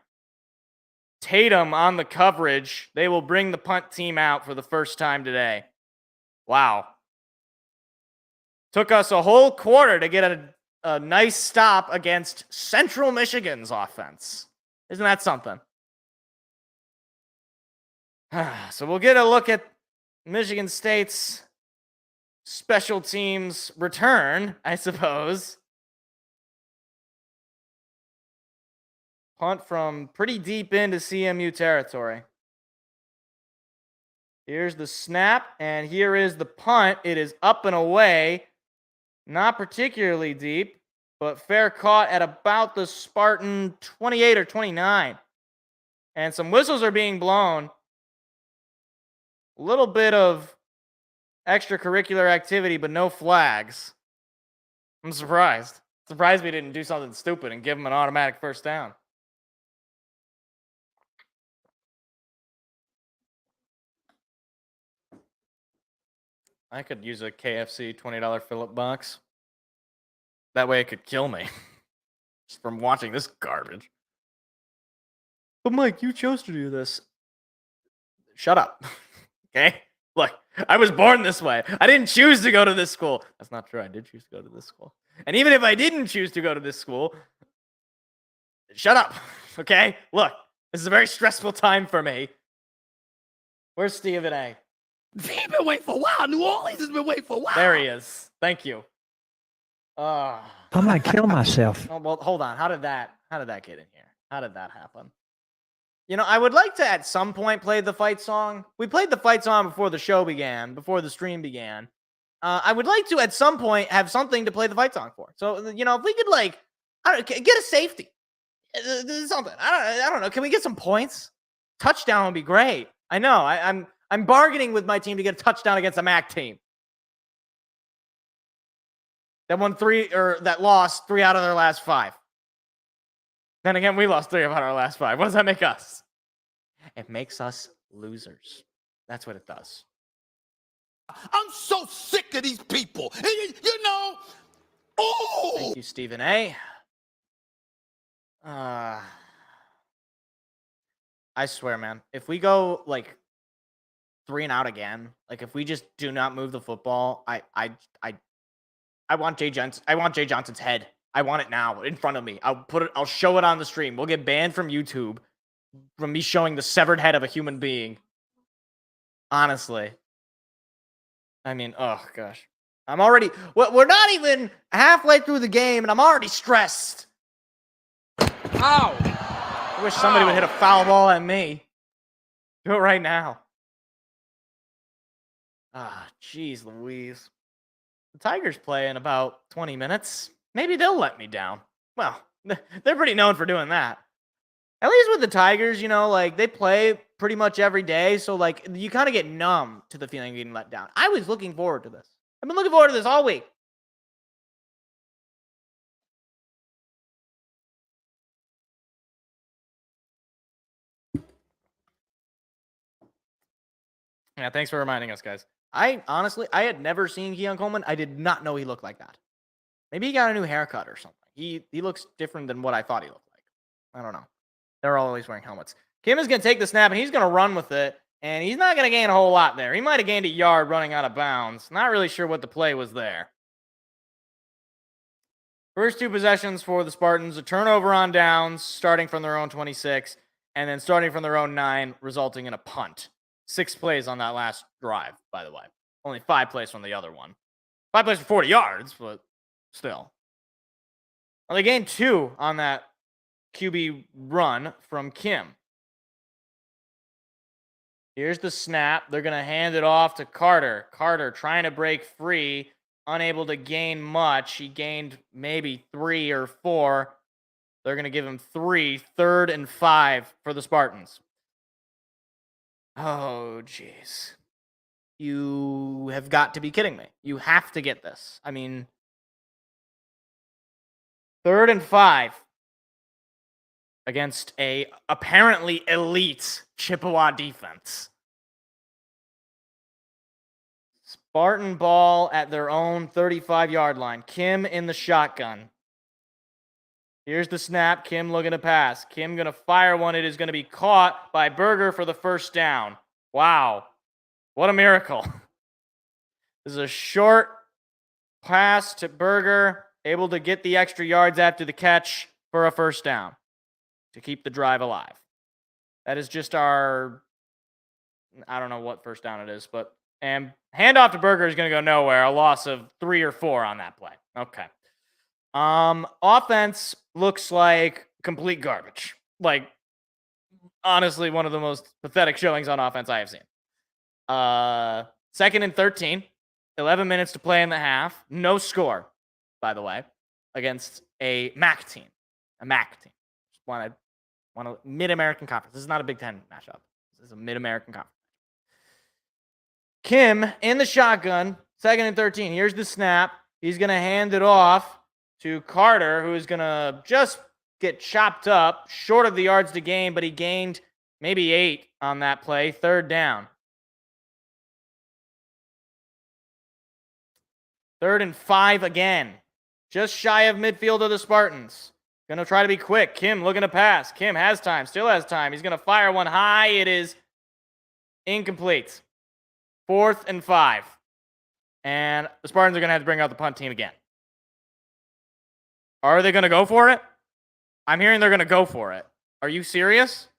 Tatum on the coverage. They will bring the punt team out for the first time today. Wow. Took us a whole quarter to get a nice stop against Central Michigan's offense. Isn't that something? So we'll get a look at Michigan State's special teams return, I suppose. Punt from pretty deep into CMU territory. Here's the snap, and here is the punt. It is up and away. Not particularly deep, but fair caught at about the Spartan 28 or 29. And some whistles are being blown. A little bit of extracurricular activity, but no flags. I'm surprised. Surprised we didn't do something stupid and give them an automatic first down. I could use a KFC $20 fill-up box. That way it could kill me just from watching this garbage. But Mike, you chose to do this. Shut up. Okay? Look, I was born this way. I didn't choose to go to this school. That's not true. I did choose to go to this school. And even if I didn't choose to go to this school, shut up. Okay? Look, this is a very stressful time for me. Where's Stephen A? He's been waiting for a while. New Orleans has been waiting for a while. There he is. Thank you. I might kill myself. Oh, well, hold on. How did that get in here? How did that happen? You know, I would like to at some point play the fight song. We played the fight song before the show began, before the stream began. I would like to at some point have something to play the fight song for. So, you know, if we could get a safety, something. I don't know. Can we get some points? Touchdown would be great. I know. I'm bargaining with my team to get a touchdown against a MAC team that lost 3 out of their last 5. Then again, we lost 3 out of our last 5. What does that make us? It makes us losers. That's what it does. I'm so sick of these people. You know, oh! Thank you, Stephen A. I swear, man, if we go like 3 and out again, like if we just do not move the football, I want Jay Johnson's head. I want it now in front of me. I'll show it on the stream. We'll get banned from YouTube from me showing the severed head of a human being. Honestly. I mean, oh gosh. We're not even halfway through the game and I'm already stressed. Ow! I wish somebody would hit a foul ball at me. Do it right now. Jeez Louise. The Tigers play in about 20 minutes. Maybe they'll let me down. Well, they're pretty known for doing that. At least with the Tigers, you know, like they play pretty much every day. So like you kind of get numb to the feeling of getting let down. I was looking forward to this. I've been looking forward to this all week. Yeah, thanks for reminding us, guys. I had never seen Keon Coleman. I did not know he looked like that. Maybe he got a new haircut or something. He looks different than what I thought he looked like. I don't know. They're always wearing helmets. Kim is going to take the snap, and he's going to run with it. And he's not going to gain a whole lot there. He might have gained a yard running out of bounds. Not really sure what the play was there. First two possessions for the Spartans, a turnover on downs, starting from their own 26, and then starting from their own 9, resulting in a punt. 6 plays on that last drive, by the way. Only 5 plays from the other one. 5 plays for 40 yards, but still. Well, they gained 2 on that QB run from Kim. Here's the snap. They're going to hand it off to Carter. Carter trying to break free, unable to gain much. He gained maybe 3 or 4. They're going to give him 3, 3rd and 5 for the Spartans. Oh, jeez. You have got to be kidding me. You have to get this. I mean, 3rd and 5 against a apparently elite Chippewa defense. Spartan ball at their own 35-yard line. Kim in the shotgun. Here's the snap. Kim looking to pass. Kim going to fire one. It is going to be caught by Berger for the first down. Wow. What a miracle. This is a short pass to Berger, able to get the extra yards after the catch for a first down to keep the drive alive. That is just our, I don't know what first down it is, but, and handoff to Berger is going to go nowhere. A loss of 3 or 4 on that play. Okay. Offense looks like complete garbage. Like, honestly, one of the most pathetic showings on offense I have seen. 2nd and 13, 11 minutes to play in the half. No score, by the way, against a MAC team. A MAC team. Just want a Mid-American Conference. This is not a Big Ten matchup. This is a Mid-American Conference. Kim in the shotgun, 2nd and 13. Here's the snap. He's going to hand it off to Carter, who is going to just get chopped up, short of the yards to gain, but he gained maybe 8 on that play. 3rd down. 3rd and 5 again. Just shy of midfield of the Spartans. Going to try to be quick. Kim looking to pass. Kim has time, still has time. He's going to fire one high. It is incomplete. 4th and 5. And the Spartans are going to have to bring out the punt team again. Are they going to go for it? I'm hearing they're going to go for it. Are you serious?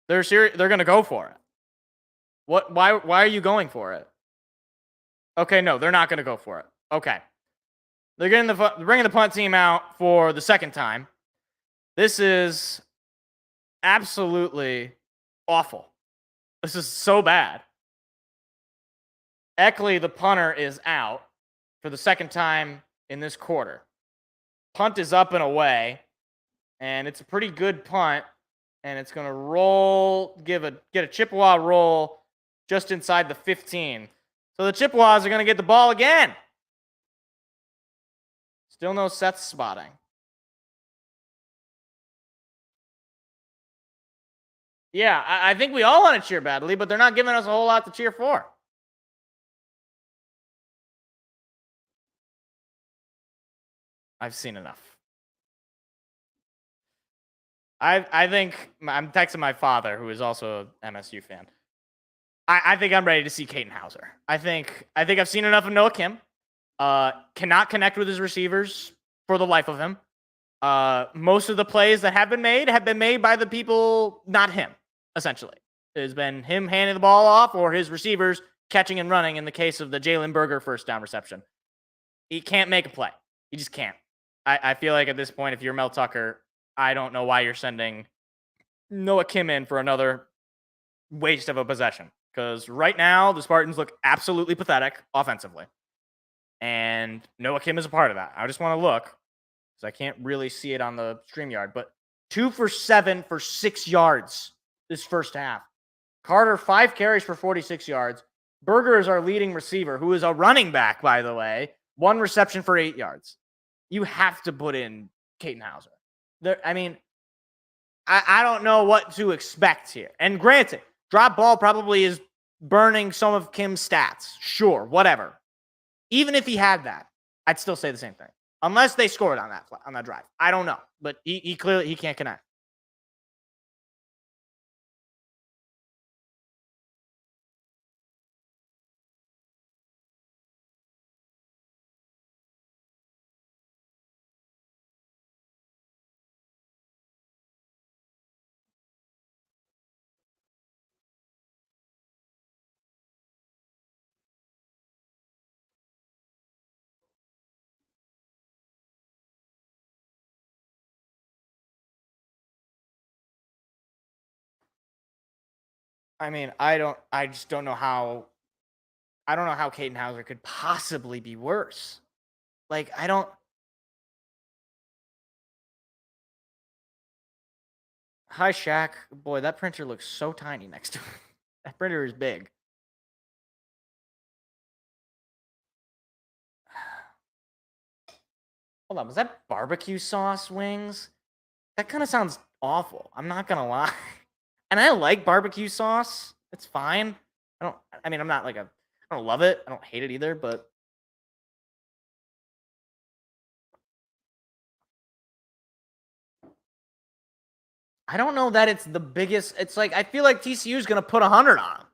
They're serious. They're going to go for it. What? Why are you going for it? Okay, no, they're not going to go for it. Okay. They're bringing the punt team out for the 2nd time. This is absolutely awful. This is so bad. Eckley, the punter, is out for the 2nd time in this quarter. Punt is up and away, and it's a pretty good punt, and it's going to roll, get a Chippewa roll just inside the 15. So the Chippewas are going to get the ball again. Still no Seth spotting. Yeah, I think we all want to cheer badly, but they're not giving us a whole lot to cheer for. I've seen enough. I think I'm texting my father, who is also an MSU fan. I think I'm ready to see Caden Hauser. I think I've seen enough of Noah Kim. Cannot connect with his receivers for the life of him. Most of the plays that have been made by the people, not him, essentially. It has been him handing the ball off or his receivers catching and running in the case of the Jalen Berger first down reception. He can't make a play. He just can't. I feel like at this point, if you're Mel Tucker, I don't know why you're sending Noah Kim in for another waste of a possession. Because right now, the Spartans look absolutely pathetic offensively. And Noah Kim is a part of that. I just want to look, because I can't really see it on the StreamYard. But 2 for 7 for 6 yards this first half. Carter, 5 carries for 46 yards. Berger is our leading receiver, who is a running back, by the way. 1 reception for 8 yards. You have to put in Caden Hauser. I don't know what to expect here. And granted, drop ball probably is burning some of Kim's stats. Sure, whatever. Even if he had that, I'd still say the same thing. Unless they scored on that drive. I don't know. But he clearly can't connect. I mean, I just don't know how. I don't know how Caden Hauser could possibly be worse. Like, I don't. Hi, Shaq. Boy, that printer looks so tiny next to it. That printer is big. Hold on, was that barbecue sauce wings? That kind of sounds awful. I'm not gonna lie. And I like barbecue sauce. It's fine. I mean, I'm not like I don't love it. I don't hate it either, but I don't know that it's the biggest. It's like I feel like TCU is gonna put 100 on 'em.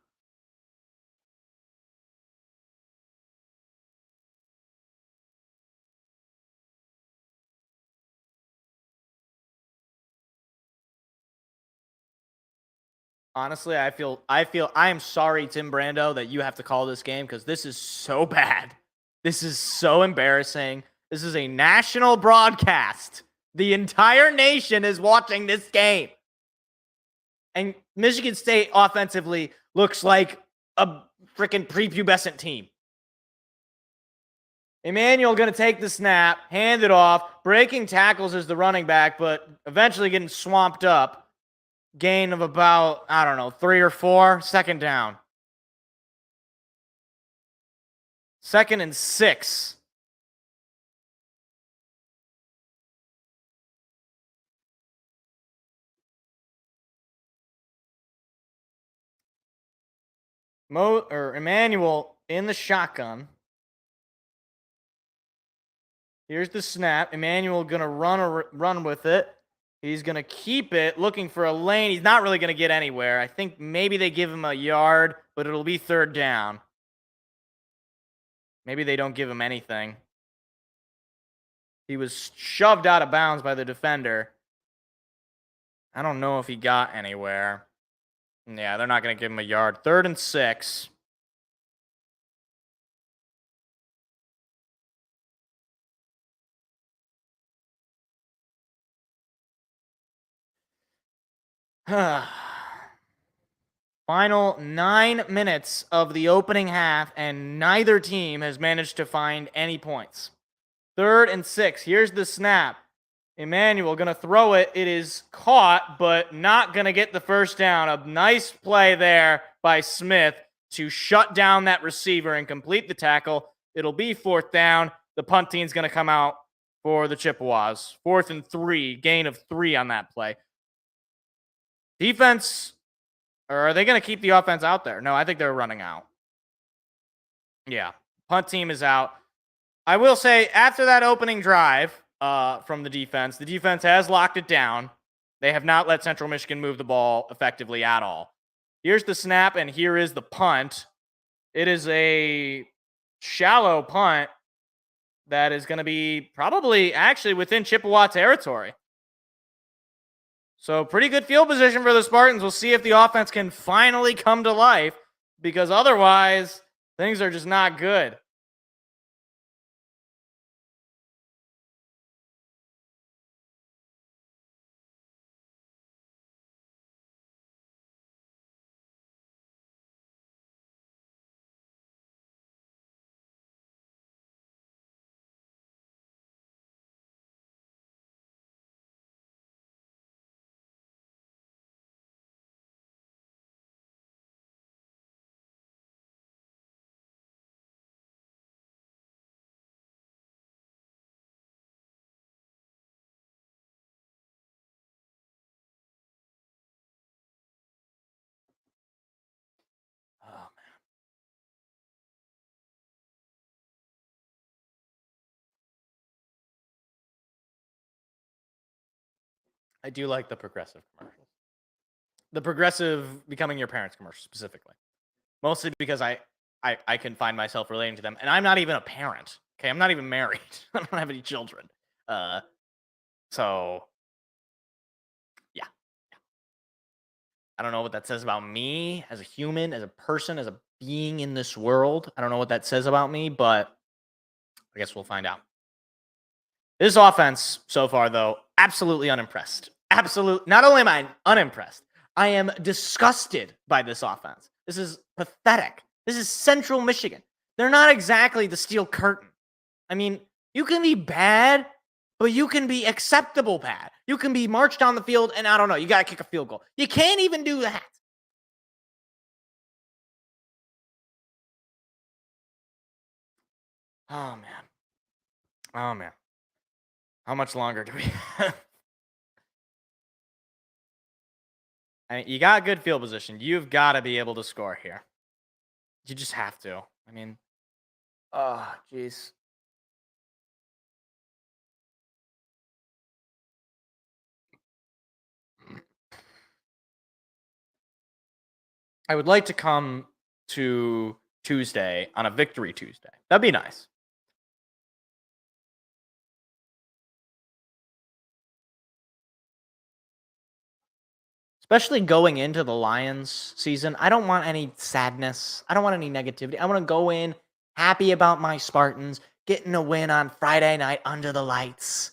Honestly, I am sorry, Tim Brando, that you have to call this game because this is so bad. This is so embarrassing. This is a national broadcast. The entire nation is watching this game. And Michigan State offensively looks like a freaking prepubescent team. Emmanuel going to take the snap, hand it off, breaking tackles as the running back, but eventually getting swamped up. Gain of about, 3 or 4. Second down. 2nd and 6. Emmanuel in the shotgun. Here's the snap. Emmanuel going to run with it. He's going to keep it, looking for a lane. He's not really going to get anywhere. I think maybe they give him a yard, but it'll be 3rd down. Maybe they don't give him anything. He was shoved out of bounds by the defender. I don't know if he got anywhere. Yeah, they're not going to give him a yard. 3rd and 6. Final 9 minutes of the opening half, and neither team has managed to find any points. 3rd and 6. Here's the snap. Emmanuel going to throw it. It is caught, but not going to get the first down. A nice play there by Smith to shut down that receiver and complete the tackle. It'll be 4th down. The punt team's going to come out for the Chippewas. 4th and 3. Gain of 3 on that play. Defense, or are they going to keep the offense out there? No, I think they're running out. Yeah, punt team is out. I will say, after that opening drive from the defense has locked it down. They have not let Central Michigan move the ball effectively at all. Here's the snap, and here is the punt. It is a shallow punt that is going to be probably actually within Chippewa territory. So pretty good field position for the Spartans. We'll see if the offense can finally come to life, because otherwise things are just not good. Oh, man. I do like the progressive commercials. The progressive becoming your parents commercial specifically. Mostly because I can find myself relating to them. And I'm not even a parent. Okay, I'm not even married. I don't have any children. So yeah. I don't know what that says about me as a human, as a person, as a being in this world. I don't know what that says about me, but I guess we'll find out. This offense so far, though, absolutely unimpressed. Not only am I unimpressed, I am disgusted by this offense. This is pathetic. This is Central Michigan. They're not exactly the Steel Curtain. I mean, you can be bad, but you can be acceptable bad. You can be marched down the field, and I don't know, you got to kick a field goal. You can't even do that. Oh, man. Oh, man. How much longer do we have? I mean, you got good field position. You've got to be able to score here. You just have to. I mean, oh, jeez. I would like to come to Tuesday on a victory Tuesday. That'd be nice. Especially going into the Lions season, I don't want any sadness. I don't want any negativity. I want to go in happy about my Spartans, getting a win on Friday night under the lights.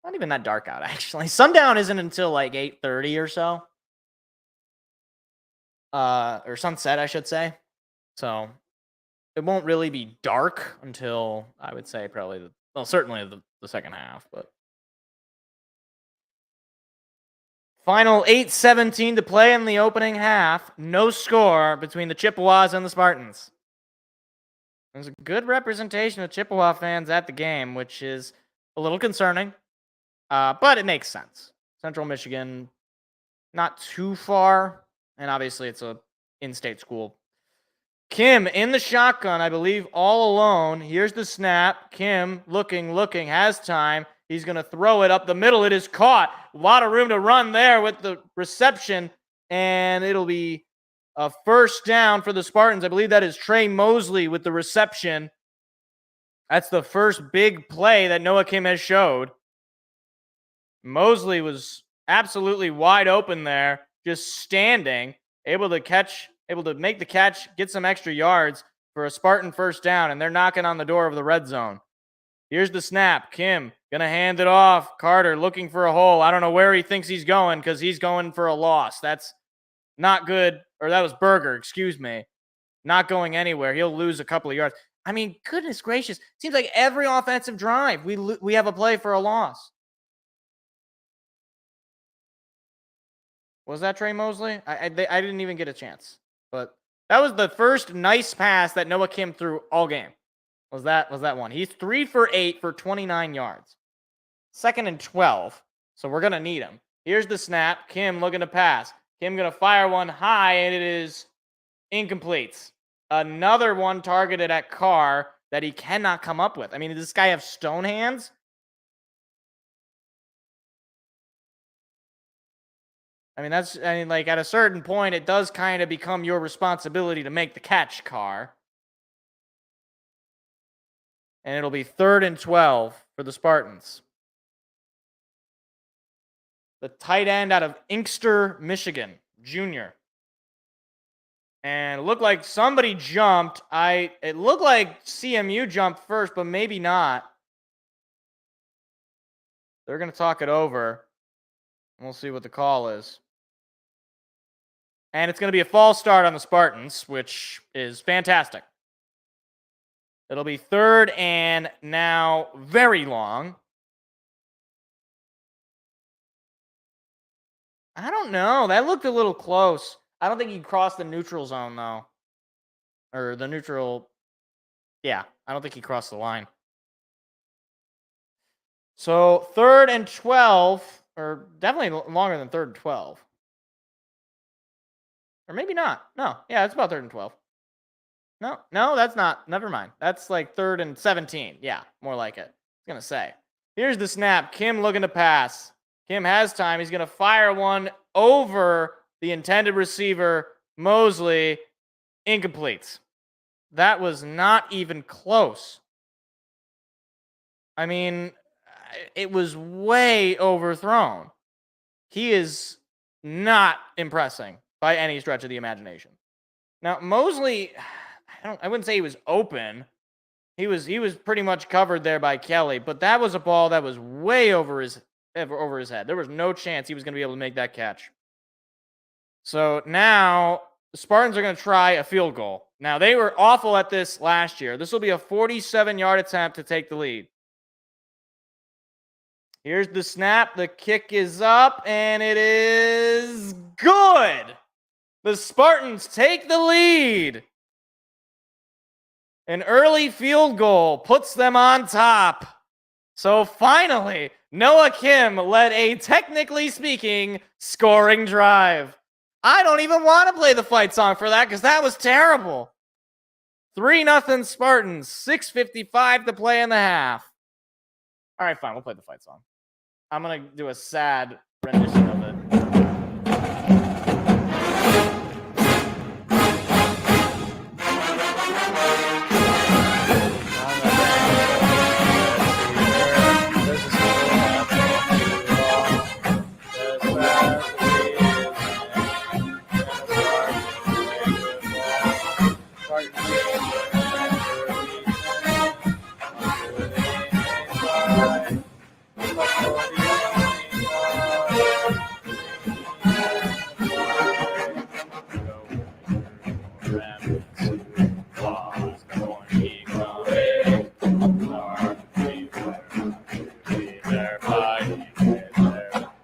Not even that dark out, actually. Sundown isn't until like 8:30 or so. Or sunset, I should say. So it won't really be dark until, I would say, probably, certainly the second half, but. Final 8:17 to play in the opening half. No score between the Chippewas and the Spartans. There's a good representation of Chippewa fans at the game, which is a little concerning, but it makes sense. Central Michigan, not too far, and obviously it's a in-state school. Kim in the shotgun, I believe, all alone. Here's the snap. Kim looking, has time. He's going to throw it up the middle. It is caught. A lot of room to run there with the reception, and it'll be a first down for the Spartans. I believe that is Trey Mosley with the reception. That's the first big play that Noah Kim has showed. Mosley was absolutely wide open there, just standing, able to make the catch, get some extra yards for a Spartan first down, and they're knocking on the door of the red zone. Here's the snap. Kim gonna hand it off. Carter looking for a hole. I don't know where he thinks he's going because he's going for a loss. That's not good. Or that was Berger, excuse me. Not going anywhere. He'll lose a couple of yards. I mean, goodness gracious. Seems like every offensive drive we have a play for a loss. Was that Trey Mosley? I didn't even get a chance. But that was the first nice pass that Noah Kim threw all game. Was that one. He's 3 for 8 for 29 yards. 2nd and 12. So we're going to need him. Here's the snap. Kim looking to pass. Kim going to fire one high, and it is incomplete. Another one targeted at Carr that he cannot come up with. I mean, does this guy have stone hands? I mean, like at a certain point, it does kind of become your responsibility to make the catch, Carr. And it'll be 3rd and 12 for the Spartans. The tight end out of Inkster, Michigan, junior. And it looked like somebody jumped. It looked like CMU jumped first, but maybe not. They're going to talk it over. We'll see what the call is. And it's going to be a false start on the Spartans, which is fantastic. It'll be 3rd and now very long. I don't know. That looked a little close. I don't think he crossed the neutral zone, though. Or the neutral. Yeah, I don't think he crossed the line. So 3rd and 12, or definitely longer than 3rd and 12. Or maybe not. No, yeah, it's about 3rd and 12. No, that's not. Never mind. That's like 3rd and 17. Yeah, more like it. I was going to say. Here's the snap. Kim looking to pass. Kim has time. He's going to fire one over the intended receiver, Mosley. Incomplete. That was not even close. I mean, it was way overthrown. He is not impressing by any stretch of the imagination. Now, Mosley, I wouldn't say he was open. He was pretty much covered there by Kelly, but that was a ball that was way over his head. There was no chance he was going to be able to make that catch. So now the Spartans are going to try a field goal. Now, they were awful at this last year. This will be a 47-yard attempt to take the lead. Here's the snap. The kick is up, and it is good. The Spartans take the lead. An early field goal puts them on top. So finally, Noah Kim led a, technically speaking, scoring drive. I don't even want to play the fight song for that because that was terrible. 3-0 Spartans, 6:55 to play in the half. All right, fine, we'll play the fight song. I'm going to do a sad rendition of it.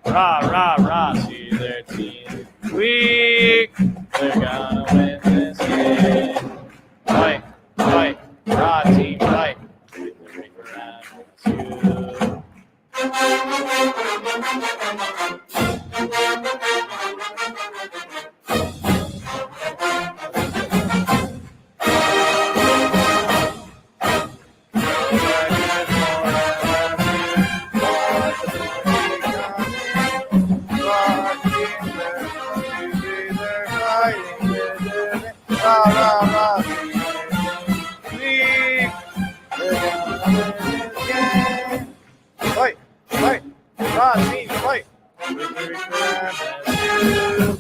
Rah, rah, rah, see their team weak. They're gonna win this game. Fight, fight, rah, team, fight. Victory for you. Fight, fight, rah, team, fight. Victory for you.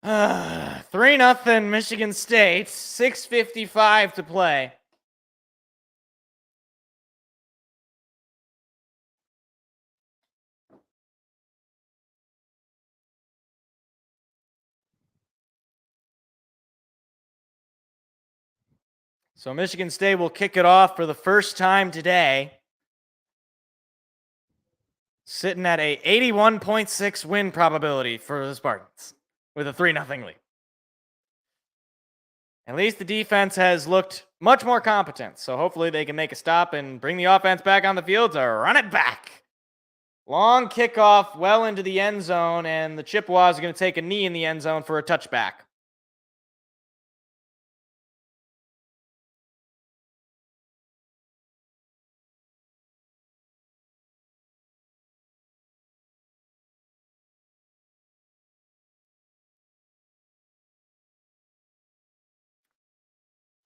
Ah, 3-0 Michigan State, 6:55 to play. So Michigan State will kick it off for the first time today. Sitting at a 81.6 win probability for the Spartans with a 3-0 lead. At least the defense has looked much more competent, so hopefully they can make a stop and bring the offense back on the field to run it back. Long kickoff well into the end zone, and the Chippewas are going to take a knee in the end zone for a touchback.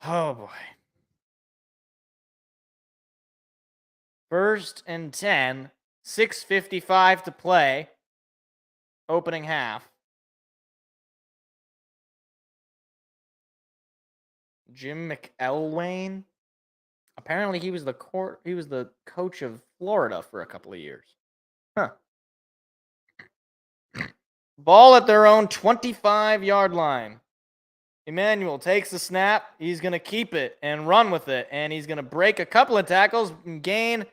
Oh boy. 1st and 10, 6:55 to play. Opening half. Jim McElwain. Apparently he was the coach of Florida for a couple of years. Huh. Ball at their own 25-yard line. Emmanuel takes the snap. He's going to keep it and run with it. And he's going to break a couple of tackles and gain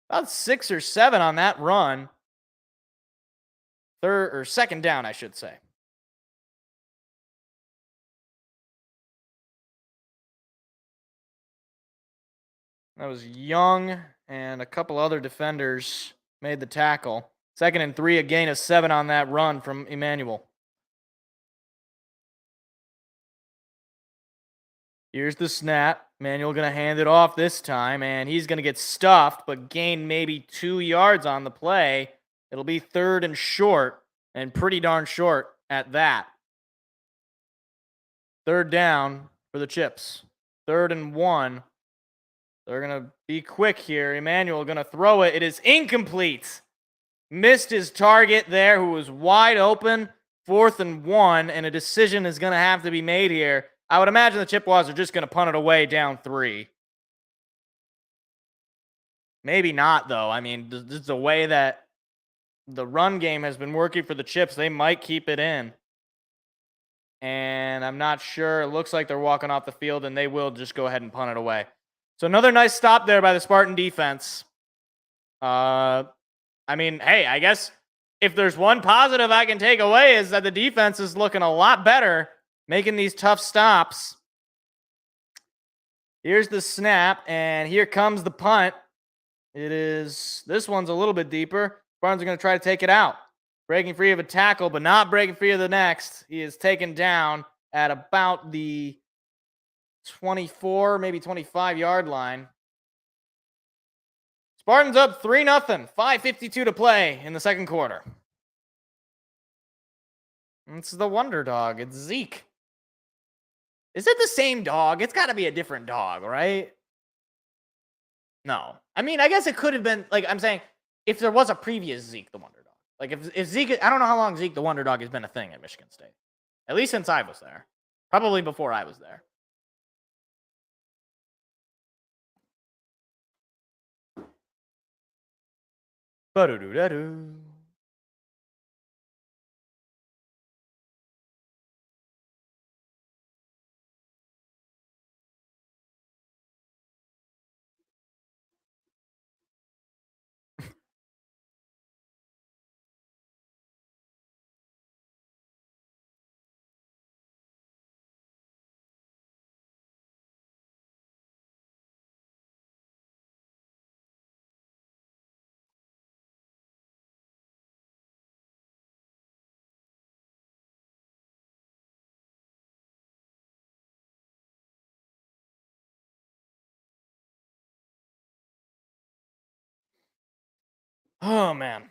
about 6 or 7 on that run. Second down, I should say. That was Young and a couple other defenders made the tackle. 2nd and 3, a gain of 7 on that run from Emmanuel. Here's the snap. Emmanuel going to hand it off this time, and he's going to get stuffed, but gain maybe 2 yards on the play. It'll be 3rd and short, and pretty darn short at that. 3rd down for the Chips. 3rd and 1. They're going to be quick here. Emmanuel going to throw it. It is incomplete. Missed his target there, who was wide open. 4th and 1, and a decision is going to have to be made here. I would imagine the Chippewas are just going to punt it away down 3. Maybe not, though. I mean, this is the way that the run game has been working for the Chips. They might keep it in. And I'm not sure. It looks like they're walking off the field, and they will just go ahead and punt it away. So another nice stop there by the Spartan defense. I mean, hey, I guess if there's one positive I can take away is that the defense is looking a lot better, making these tough stops. Here's the snap, and here comes the punt. This one's a little bit deeper. Spartans are going to try to take it out. Breaking free of a tackle, but not breaking free of the next. He is taken down at about the 24, maybe 25-yard line. Spartans up 3-0. 5:52 to play in the second quarter. It's the wonder dog. It's Zeke. Is it the same dog? It's got to be a different dog, right? No. I mean, I guess it could have been, like, I'm saying, if there was a previous Zeke the wonder dog. Like, if Zeke, I don't know how long Zeke the wonder dog has been a thing at Michigan State. At least since I was there. Probably before I was there. Ba-do-do-da-do. Oh, man.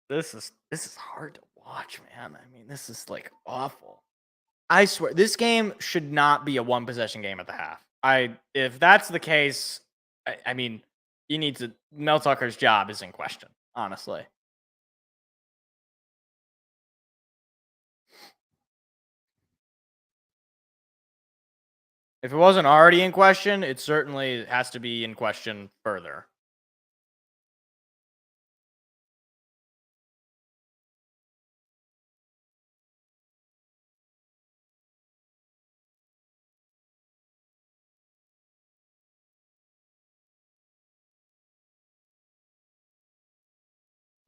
This is hard to watch, man. I mean, this is, like, awful. I swear, this game should not be a one-possession game at the half. If that's the case, I mean, you need to... Mel Tucker's job is in question, honestly. If it wasn't already in question, it certainly has to be in question further.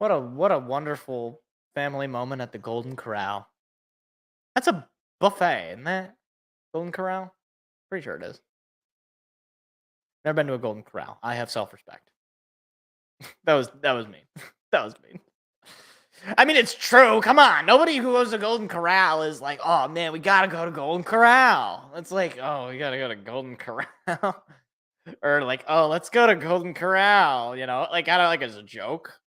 What a wonderful family moment at the Golden Corral. That's a buffet, isn't that? Golden Corral? Pretty sure it is. Never been to a Golden Corral. I have self-respect. that was mean. That was mean. I mean, it's true. Come on. Nobody who goes to Golden Corral is like, oh, man, we got to go to Golden Corral. It's like, oh, we got to go to Golden Corral. Or like, oh, let's go to Golden Corral. You know, like, kind of like as a joke.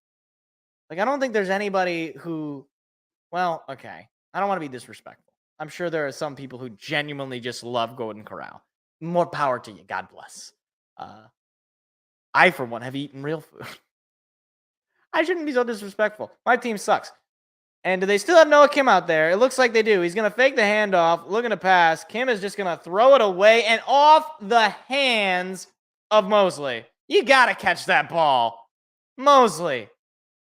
Like, I don't think there's anybody who, well, okay. I don't want to be disrespectful. I'm sure there are some people who genuinely just love Golden Corral. More power to you. God bless. I, for one, have eaten real food. I shouldn't be so disrespectful. My team sucks. And do they still have Noah Kim out there? It looks like they do. He's going to fake the handoff, looking to pass. Kim is just going to throw it away and off the hands of Mosley. You got to catch that ball. Mosley.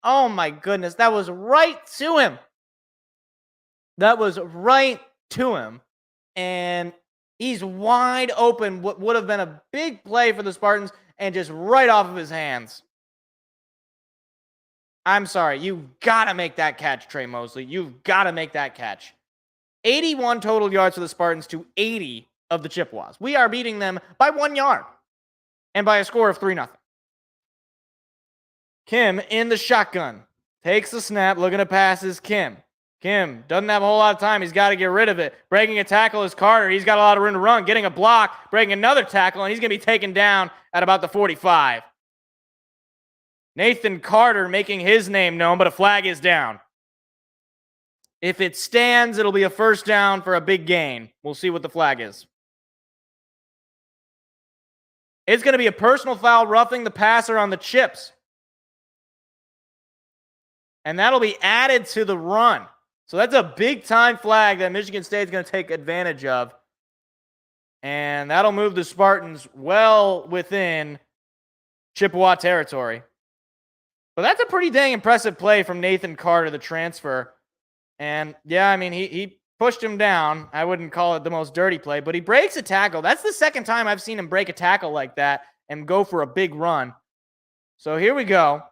Oh, my goodness. That was right to him. That was right to him. And he's wide open. What would have been a big play for the Spartans and just right off of his hands. I'm sorry. You've got to make that catch, Trey Mosley. You've got to make that catch. 81 total yards for the Spartans to 80 of the Chippewas. We are beating them by 1 yard. and by a score of 3-0. Kim in the shotgun. Takes the snap, looking to pass is Kim. Kim doesn't have a whole lot of time. He's got to get rid of it. Breaking a tackle is Carter. He's got a lot of room to run. Getting a block, breaking another tackle, and he's going to be taken down at about the 45. Nathan Carter making his name known, but a flag is down. If it stands, it'll be a first down for a big gain. We'll see what the flag is. It's going to be a personal foul roughing the passer on the chips. And that'll be added to the run. So that's a big-time flag that Michigan State's going to take advantage of. And that'll move the Spartans well within Chippewa territory. But that's a pretty dang impressive play from Nathan Carter, the transfer. And, yeah, I mean, he pushed him down. I wouldn't call it the most dirty play, but he breaks a tackle. That's the second time I've seen him break a tackle like that and go for a big run. So here we go.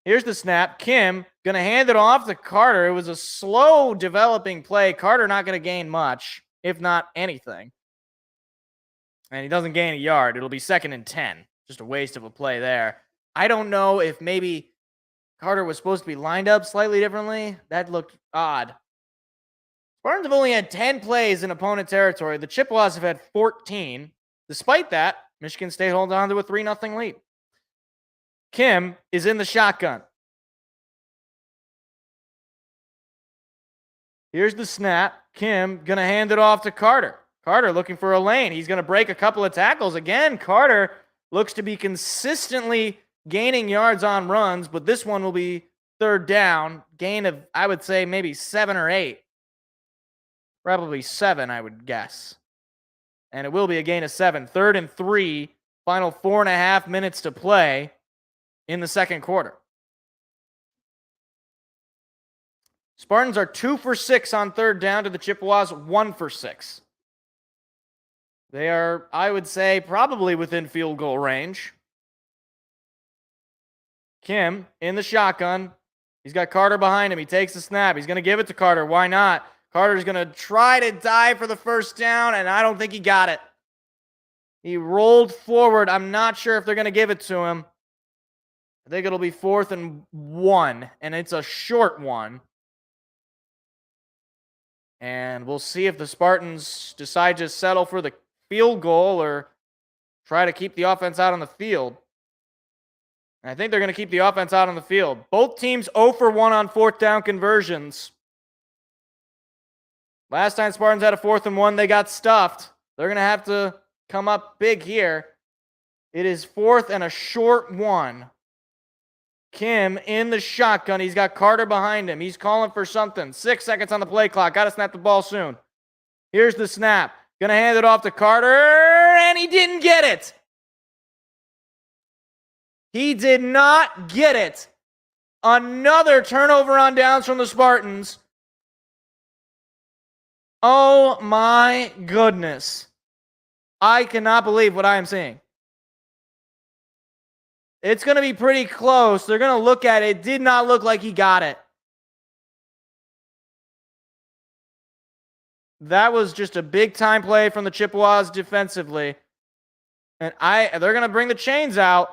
Here's the snap. Kim going to hand it off to Carter. It was a slow developing play. Carter not going to gain much, if not anything. And he doesn't gain a yard. It'll be 2nd and 10. Just a waste of a play there. I don't know if maybe Carter was supposed to be lined up slightly differently. That looked odd. Spartans have only had 10 plays in opponent territory. The Chippewas have had 14. Despite that, Michigan State holds on to a 3-0 lead. Kim is in the shotgun. Here's the snap. Kim going to hand it off to Carter. Carter looking for a lane. He's going to break a couple of tackles. Again, Carter looks to be consistently gaining yards on runs, but this one will be 3rd down. Gain of, I would say, maybe 7 or 8. Probably 7, I would guess. And it will be a gain of 7. 3rd and 3. Final 4.5 minutes to play in the second quarter. Spartans are 2 for 6 on 3rd down to the Chippewas 1 for 6. They are, I would say, probably within field goal range. Kim in the shotgun. He's got Carter behind him. He takes the snap. He's going to give it to Carter. Why not? Carter's going to try to dive for the first down, and I don't think he got it. He rolled forward. I'm not sure if they're going to give it to him. I think it'll be 4th and 1, and it's a short one. And we'll see if the Spartans decide to settle for the field goal or try to keep the offense out on the field. And I think they're going to keep the offense out on the field. Both teams 0 for 1 on 4th down conversions. Last time Spartans had a 4th and 1, they got stuffed. They're going to have to come up big here. It is 4th and a short 1. Kim in the shotgun. He's got Carter behind him. He's calling for something. 6 seconds on the play clock. Got to snap the ball soon. Here's the snap. Going to hand it off to Carter, and he didn't get it. He did not get it. Another turnover on downs from the Spartans. Oh my goodness. I cannot believe what I am seeing. It's going to be pretty close. They're going to look at it. It did not look like he got it. That was just a big-time play from the Chippewas defensively. And they're going to bring the chains out.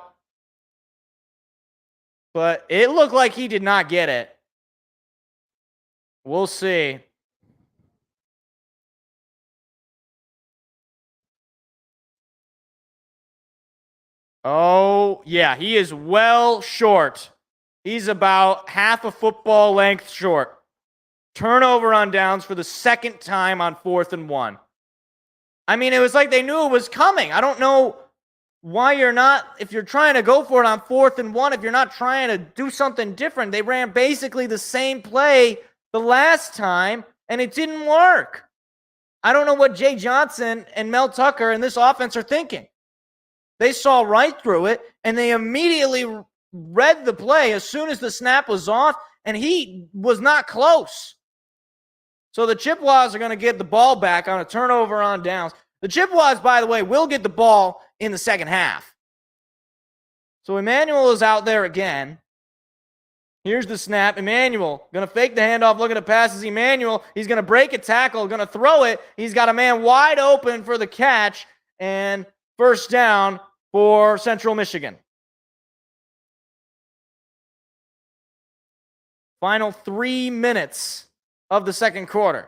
But it looked like he did not get it. We'll see. Oh, yeah, he is well short. He's about half a football length short. Turnover on downs for the second time on 4th and 1. I mean, it was like they knew it was coming. I don't know why you're not, if you're trying to go for it on 4th and 1, if you're not trying to do something different. They ran basically the same play the last time, and it didn't work. I don't know what Jay Johnson and Mel Tucker and this offense are thinking. They saw right through it, and they immediately read the play as soon as the snap was off, and he was not close. So the Chippewas are going to get the ball back on a turnover on downs. The Chippewas, by the way, will get the ball in the second half. So Emmanuel is out there again. Here's the snap. Emmanuel going to fake the handoff, looking to pass as Emmanuel. He's going to break a tackle, going to throw it. He's got a man wide open for the catch, and first down for Central Michigan. Final 3 minutes of the second quarter.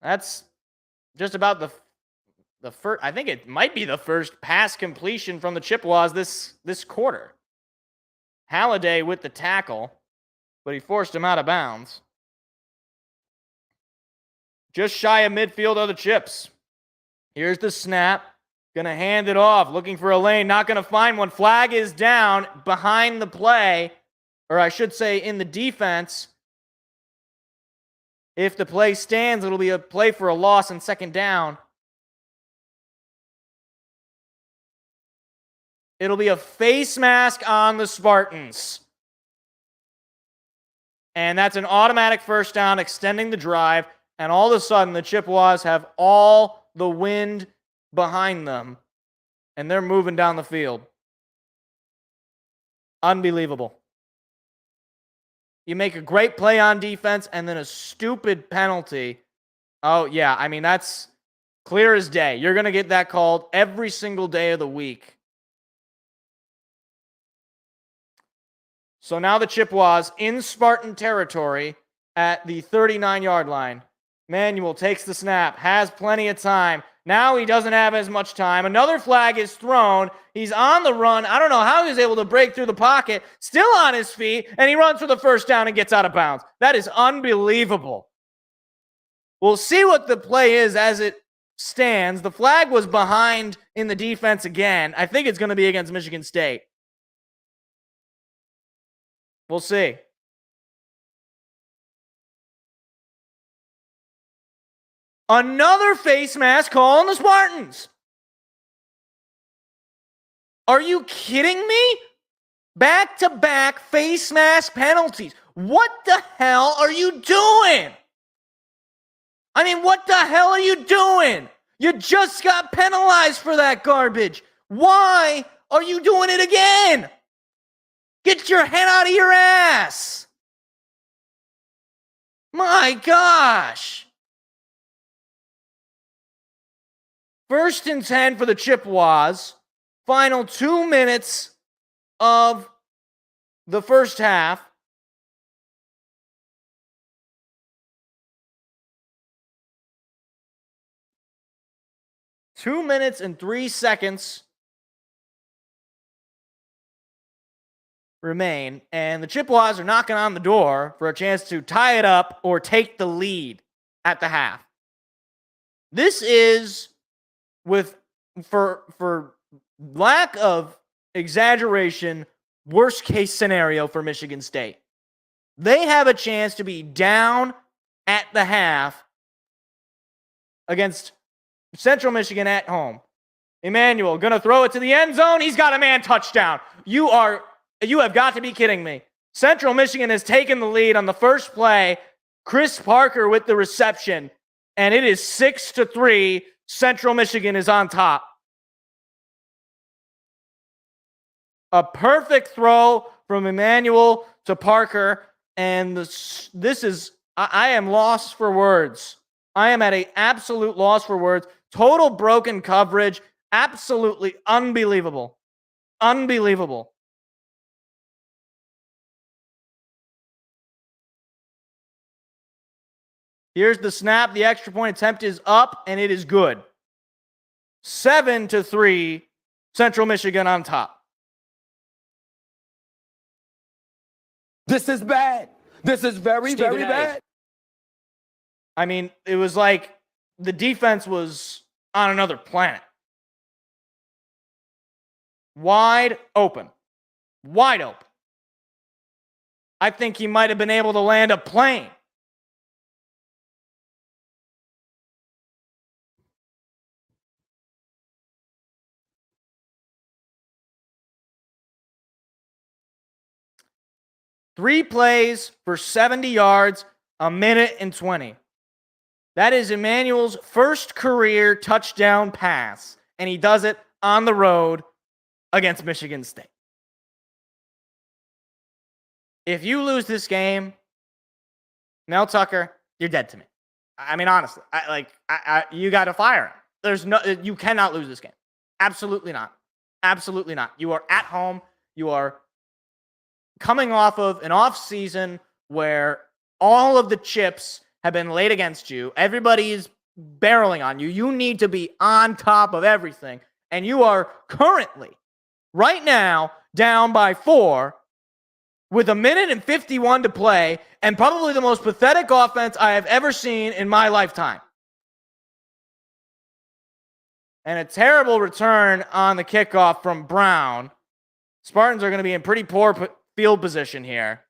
That's just about the first. I think it might be the first pass completion from the Chippewas this quarter. Halliday with the tackle, but he forced him out of bounds. Just shy of midfield are the Chips. Here's the snap. Gonna hand it off. Looking for a lane. Not gonna find one. Flag is down behind the play. Or I should say in the defense. If the play stands, it'll be a play for a loss and second down. It'll be a face mask on the Spartans. And that's an automatic first down, extending the drive. And all of a sudden, the Chippewas have all the wind behind them. And they're moving down the field. Unbelievable. You make a great play on defense and then a stupid penalty. Oh, yeah. I mean, that's clear as day. You're going to get that called every single day of the week. So now the Chippewas in Spartan territory at the 39-yard line. Manuel takes the snap, has plenty of time. Now he doesn't have as much time. Another flag is thrown. He's on the run. I don't know how he was able to break through the pocket, still on his feet, and he runs for the first down and gets out of bounds. That is unbelievable. We'll see what the play is as it stands. The flag was behind in the defense again. I think it's going to be against Michigan State. We'll see. Another face mask call on the Spartans. Are you kidding me? Back-to-back face mask penalties. What the hell are you doing? I mean, what the hell are you doing? You just got penalized for that garbage. Why are you doing it again? Get your head out of your ass. My gosh. 1st and 10 for the Chippewas. Final 2 minutes of the first half. Two minutes and 3 seconds remain, and the Chippewas are knocking on the door for a chance to tie it up or take the lead at the half. This is, for lack of exaggeration, worst case scenario for Michigan State. They have a chance to be down at the half against Central Michigan at home. Emmanuel gonna throw it to the end zone. He's got a man touchdown. You have got to be kidding me. Central Michigan has taken the lead on the first play. Chris Parker with the reception, and it is 6-3. Central Michigan is on top. A perfect throw from Emmanuel to Parker, and this is, I am lost for words. I am at an absolute loss for words. Total broken coverage. Absolutely unbelievable. Unbelievable. Here's the snap. The extra point attempt is up, and it is good. 7-3, Central Michigan on top. This is bad. This is very, very bad. I mean, it was like the defense was on another planet. Wide open. Wide open. I think he might have been able to land a plane. Three plays for 70 yards, a minute and 20. That is Emmanuel's first career touchdown pass, and he does it on the road against Michigan State. If you lose this game, Mel Tucker, you're dead to me. I mean, honestly, you got to fire him. You cannot lose this game. Absolutely not. Absolutely not. You are at home. You are coming off of an off season where all of the chips have been laid against you. Everybody is barreling on you. You need to be on top of everything. And you are currently, right now, down by 4 with 1:51 to play and probably the most pathetic offense I have ever seen in my lifetime. And a terrible return on the kickoff from Brown. Spartans are going to be in pretty poor field position here.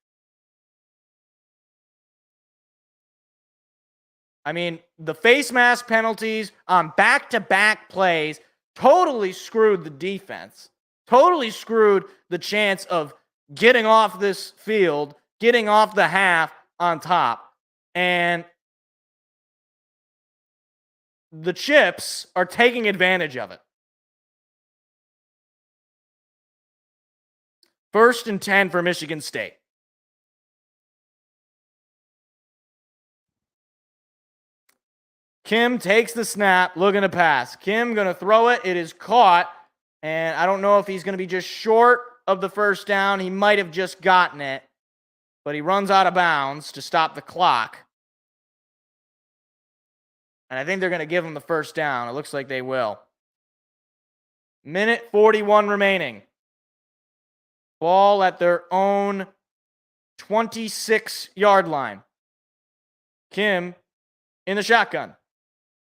I mean, the face mask penalties on back-to-back plays totally screwed the defense. Totally screwed the chance of getting off this field, getting off the half on top. And the Chips are taking advantage of it. 1st and 10 for Michigan State. Kim takes the snap, looking to pass. Kim going to throw it. It is caught. And I don't know if he's going to be just short of the first down. He might have just gotten it. But he runs out of bounds to stop the clock. And I think they're going to give him the first down. It looks like they will. 1:41 remaining. Ball at their own 26-yard line. Kim in the shotgun.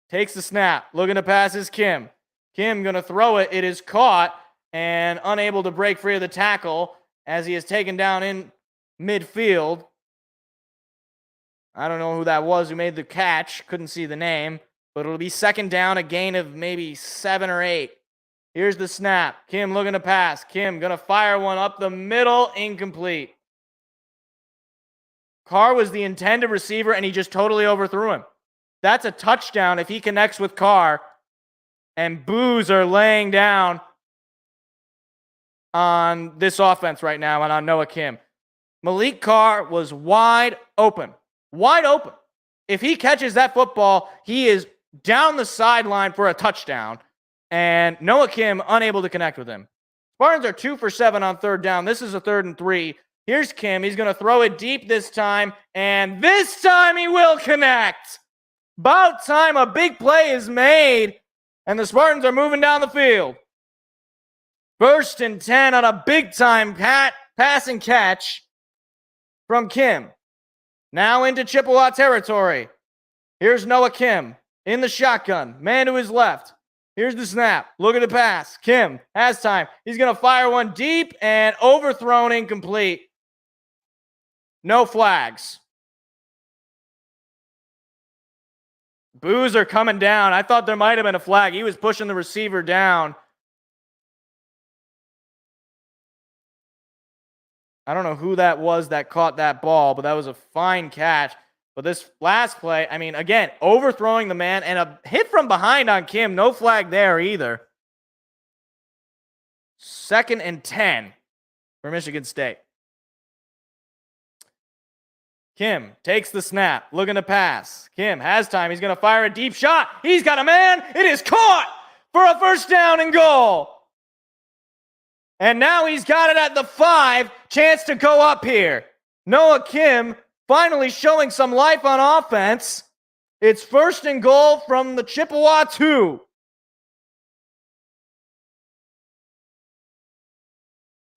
Takes the snap. Looking to pass is Kim. Kim going to throw it. It is caught and unable to break free of the tackle as he is taken down in midfield. I don't know who that was who made the catch. Couldn't see the name. But it'll be 2nd down, a gain of maybe 7 or 8. Here's the snap. Kim looking to pass. Kim going to fire one up the middle. Incomplete. Carr was the intended receiver, and he just totally overthrew him. That's a touchdown if he connects with Carr. And boos are laying down on this offense right now and on Noah Kim. Malik Carr was wide open. Wide open. If he catches that football, he is down the sideline for a touchdown. And Noah Kim unable to connect with him. Spartans are 2 for 7 on 3rd down. This is a 3rd and 3. Here's Kim. He's going to throw it deep this time. And this time he will connect. About time a big play is made. And the Spartans are moving down the field. 1st and 10 on a big-time pass and catch from Kim. Now into Chippewa territory. Here's Noah Kim in the shotgun. Man to his left. Here's the snap. Looking to pass. Kim has time. He's going to fire one deep and overthrown, incomplete. No flags. Boos are coming down. I thought there might have been a flag. He was pushing the receiver down. I don't know who that was that caught that ball, but that was a fine catch. But this last play, I mean, again, overthrowing the man and a hit from behind on Kim. No flag there either. 2nd and 10 for Michigan State. Kim takes the snap, looking to pass. Kim has time. He's going to fire a deep shot. He's got a man. It is caught for a 1st down and goal. And now he's got it at the 5. Chance to go up here. Noah Kim finally showing some life on offense. It's 1st and goal from the Chippewa 2.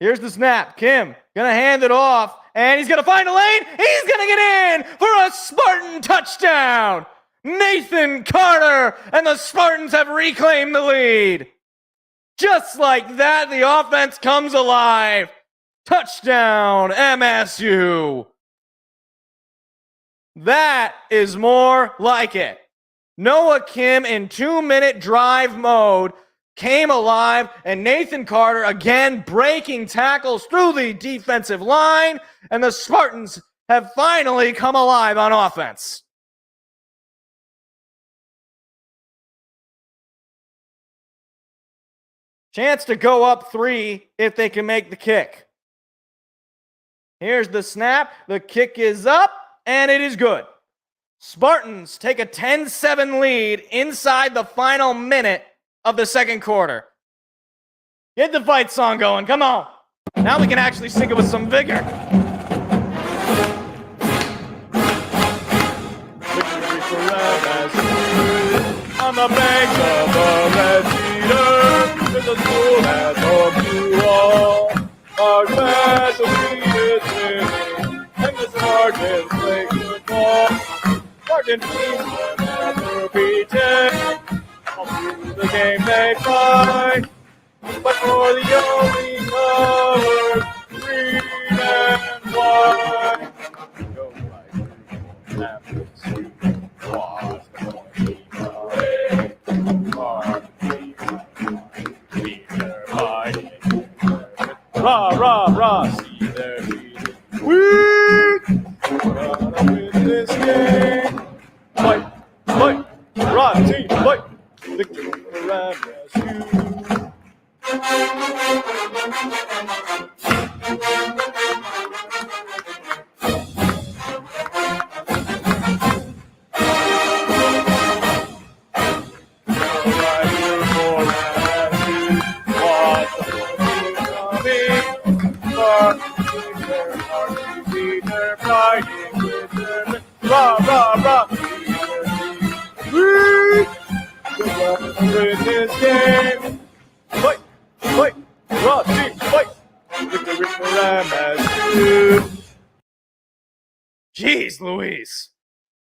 Here's the snap. Kim gonna hand it off. And he's gonna find a lane. He's gonna get in for a Spartan touchdown. Nathan Carter and the Spartans have reclaimed the lead. Just like that, the offense comes alive. Touchdown, MSU. That is more like it. Noah Kim in 2-minute drive mode came alive, and Nathan Carter again breaking tackles through the defensive line, and the Spartans have finally come alive on offense. Chance to go up 3 if they can make the kick. Here's the snap. The kick is up, and it is good. Spartans take a 10-7 lead inside the final minute of the 2nd quarter. Get the fight song going. Come on. Now we can actually sing it with some vigor. Victory for MSU. On the banks of the Red Cedar, with the school has home you all. Our specialty is winning, and the Spartans play football. Spartan teams are never beaten. All through the game they fight, but for the only colors, green and white. Go right through African watch the point rah, rah, rah, see their feet. We gonna win this game. Fight, fight, rah, team, fight. Victory for MSU. Rah, rah, rah. Win this game. Fight, fight, raw team, fight. Victory for MSU. Jeez Louise.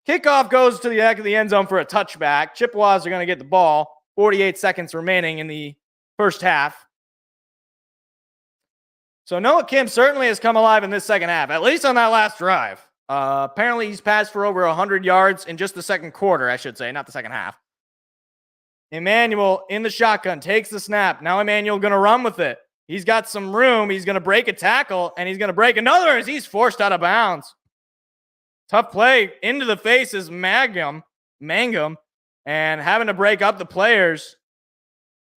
Kickoff goes to the back of the end zone for a touchback. Chippewas are going to get the ball. 48 seconds remaining in the first half. So Noah Kim certainly has come alive in this second half, at least on that last drive. Apparently he's passed for over 100 yards in just the second quarter, I should say, not the second half. Emmanuel in the shotgun takes the snap. Now Emmanuel going to run with it. He's got some room. He's going to break a tackle, and he's going to break another as he's forced out of bounds. Tough play into the face is Mangum, and having to break up the players.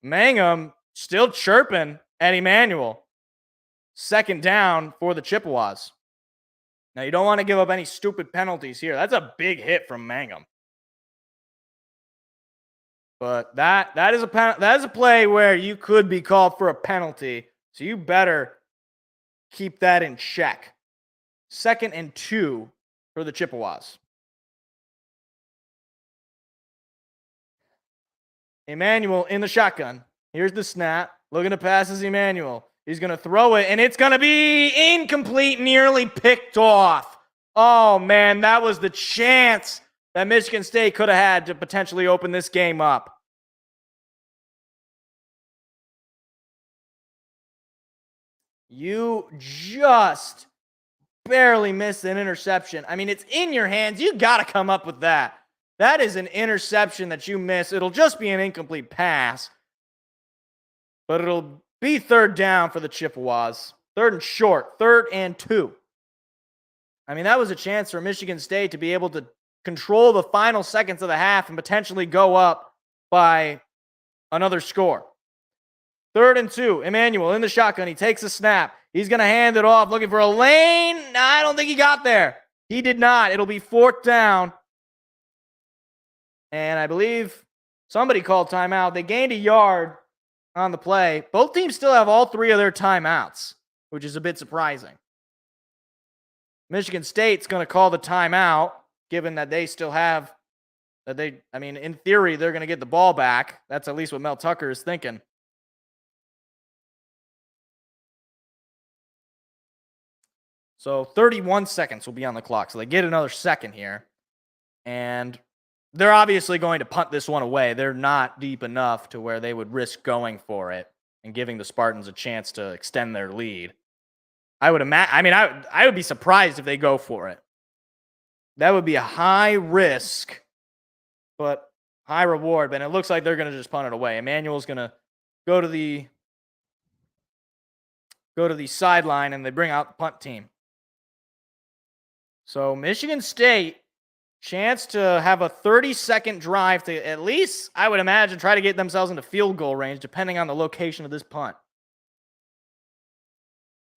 Mangum still chirping at Emmanuel. Second down for the Chippewas. Now, you don't want to give up any stupid penalties here. That's a big hit from Mangum. But that is a play where you could be called for a penalty. So you better keep that in check. 2nd and 2 for the Chippewas. Emmanuel in the shotgun. Here's the snap. Looking to pass is Emmanuel. He's going to throw it, and it's going to be incomplete, nearly picked off. Oh, man, that was the chance that Michigan State could have had to potentially open this game up. You just barely missed an interception. I mean, it's in your hands. You got to come up with that. That is an interception that you miss. It'll just be an incomplete pass, but it'll be 3rd down for the Chippewas. 3rd and short, 3rd and 2. I mean, that was a chance for Michigan State to be able to control the final seconds of the half and potentially go up by another score. 3rd and 2, Emmanuel in the shotgun. He takes a snap. He's going to hand it off, looking for a lane. I don't think he got there. He did not. It'll be 4th down. And I believe somebody called timeout. They gained a yard on the play. Both teams still have all 3 of their timeouts, which is a bit surprising. Michigan State's going to call the timeout, given that they still have, in theory, they're going to get the ball back. That's at least what Mel Tucker is thinking. So 31 seconds will be on the clock. So they get another second here. And they're obviously going to punt this one away. They're not deep enough to where they would risk going for it and giving the Spartans a chance to extend their lead. I would imagine. I would be surprised if they go for it. That would be a high risk, but high reward. But it looks like they're going to just punt it away. Emmanuel's going to go to the sideline, and they bring out the punt team. So Michigan State, chance to have a 30-second drive to at least, I would imagine, try to get themselves into field goal range, depending on the location of this punt.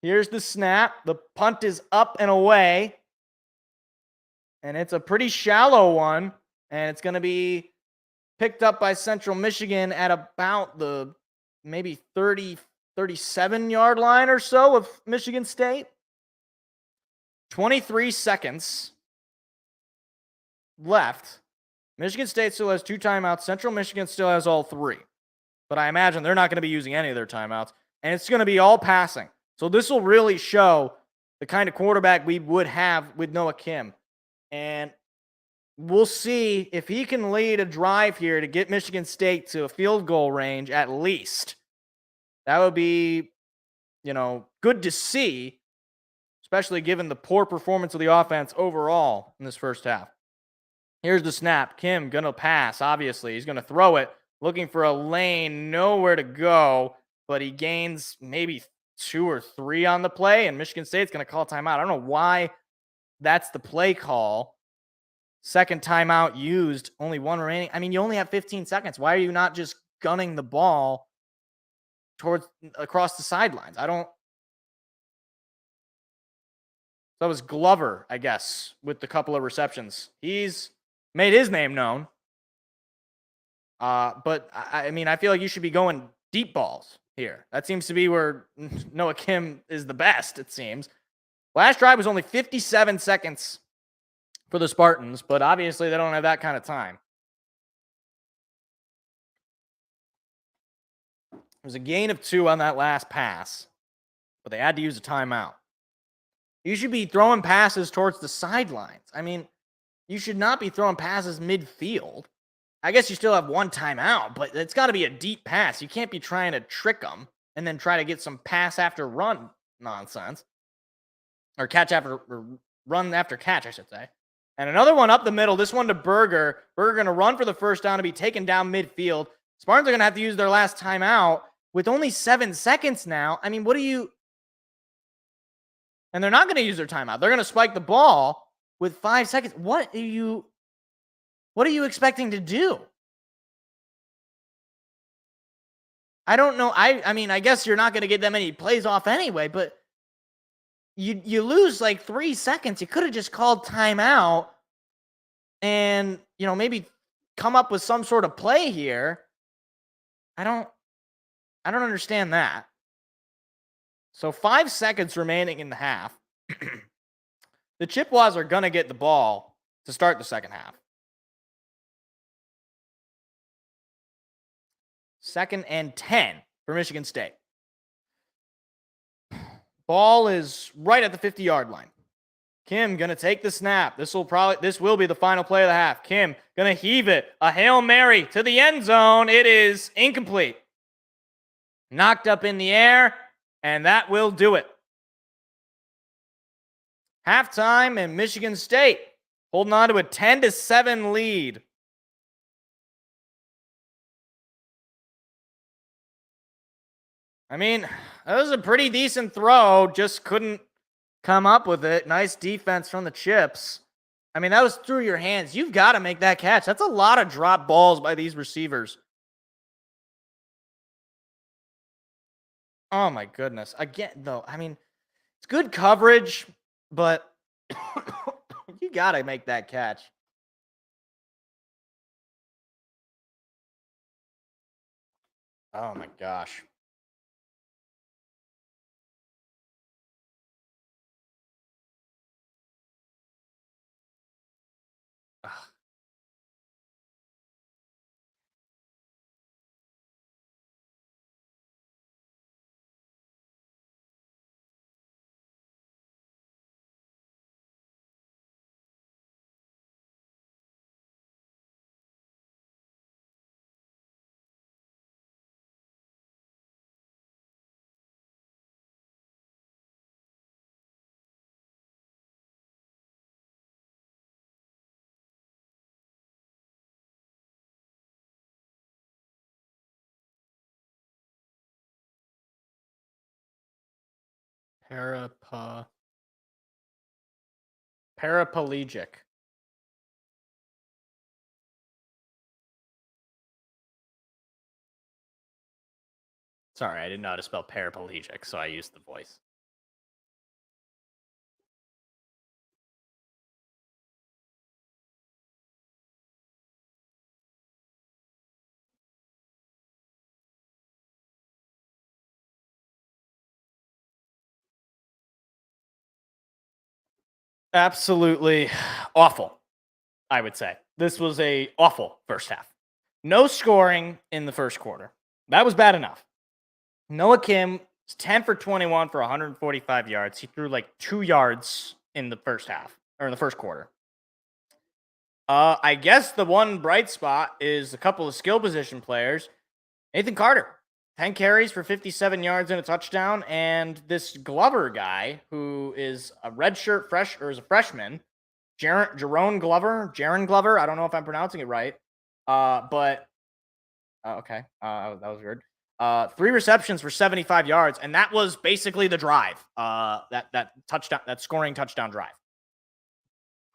Here's the snap. The punt is up and away. And it's a pretty shallow one. And it's going to be picked up by Central Michigan at about the maybe 35 37-yard line or so of Michigan State. 23 seconds left. Michigan State still has 2 timeouts. Central Michigan still has all 3. But I imagine they're not going to be using any of their timeouts. And it's going to be all passing. So this will really show the kind of quarterback we would have with Noah Kim. And we'll see if he can lead a drive here to get Michigan State to a field goal range at least. That would be, good to see, especially given the poor performance of the offense overall in this first half. Here's the snap. Kim going to pass, obviously. He's going to throw it, looking for a lane, nowhere to go, but he gains maybe 2 or 3 on the play, and Michigan State's going to call timeout. I don't know why that's the play call. Second timeout used, only 1 remaining. I mean, you only have 15 seconds. Why are you not just gunning the ball across the sidelines? That was Glover, I guess, with the couple of receptions. He's made his name known. But I feel like you should be going deep balls here. That seems to be where Noah Kim is the best, it seems. Last drive was only 57 seconds for the Spartans, but obviously they don't have that kind of time. There was a gain of 2 on that last pass, but they had to use a timeout. You should be throwing passes towards the sidelines. I mean, you should not be throwing passes midfield. I guess you still have 1 timeout, but it's got to be a deep pass. You can't be trying to trick them and then try to get some pass after run nonsense. Or run after catch, I should say. And another one up the middle, this one to Berger. Berger going to run for the first down to be taken down midfield. Spartans are going to have to use their last timeout with only 7 seconds now. I mean, and they're not going to use their timeout. They're going to spike the ball with 5 seconds. What are you expecting to do? I don't know. I mean, I guess you're not going to get that many plays off anyway, but you lose like 3 seconds. You could have just called timeout and, maybe come up with some sort of play here. I don't understand that. So 5 seconds remaining in the half. The Chippewas are going to get the ball to start the second half. 2nd and 10 for Michigan State. Ball is right at the 50-yard line. Kim going to take the snap. This will be the final play of the half. Kim going to heave it. A Hail Mary to the end zone. It is incomplete. Knocked up in the air, and that will do it. Halftime, and Michigan State holding on to a 10-7 lead. I mean, that was a pretty decent throw, just couldn't come up with it. Nice defense from the Chips. I mean, that was through your hands. You've got to make that catch. That's a lot of drop balls by these receivers. Oh, my goodness. Again, though, I mean, it's good coverage, but you got to make that catch. Oh, my gosh. Paraplegic. Sorry, I didn't know how to spell paraplegic, so I used the voice. Absolutely awful, I would say. This was a awful first half. No scoring in the first quarter. That was bad enough. Noah Kim was 10 for 21 for 145 yards. He threw like 2 yards in the first half, or in the first quarter. I guess the one bright spot is a couple of skill position players. Nathan Carter, 10 carries for 57 yards and a touchdown. And this Glover guy, who is a redshirt is a freshman, Jaron Glover. I don't know if I'm pronouncing it right. But okay. That was weird. 3 receptions for 75 yards, and that was basically the drive. That touchdown, that scoring touchdown drive.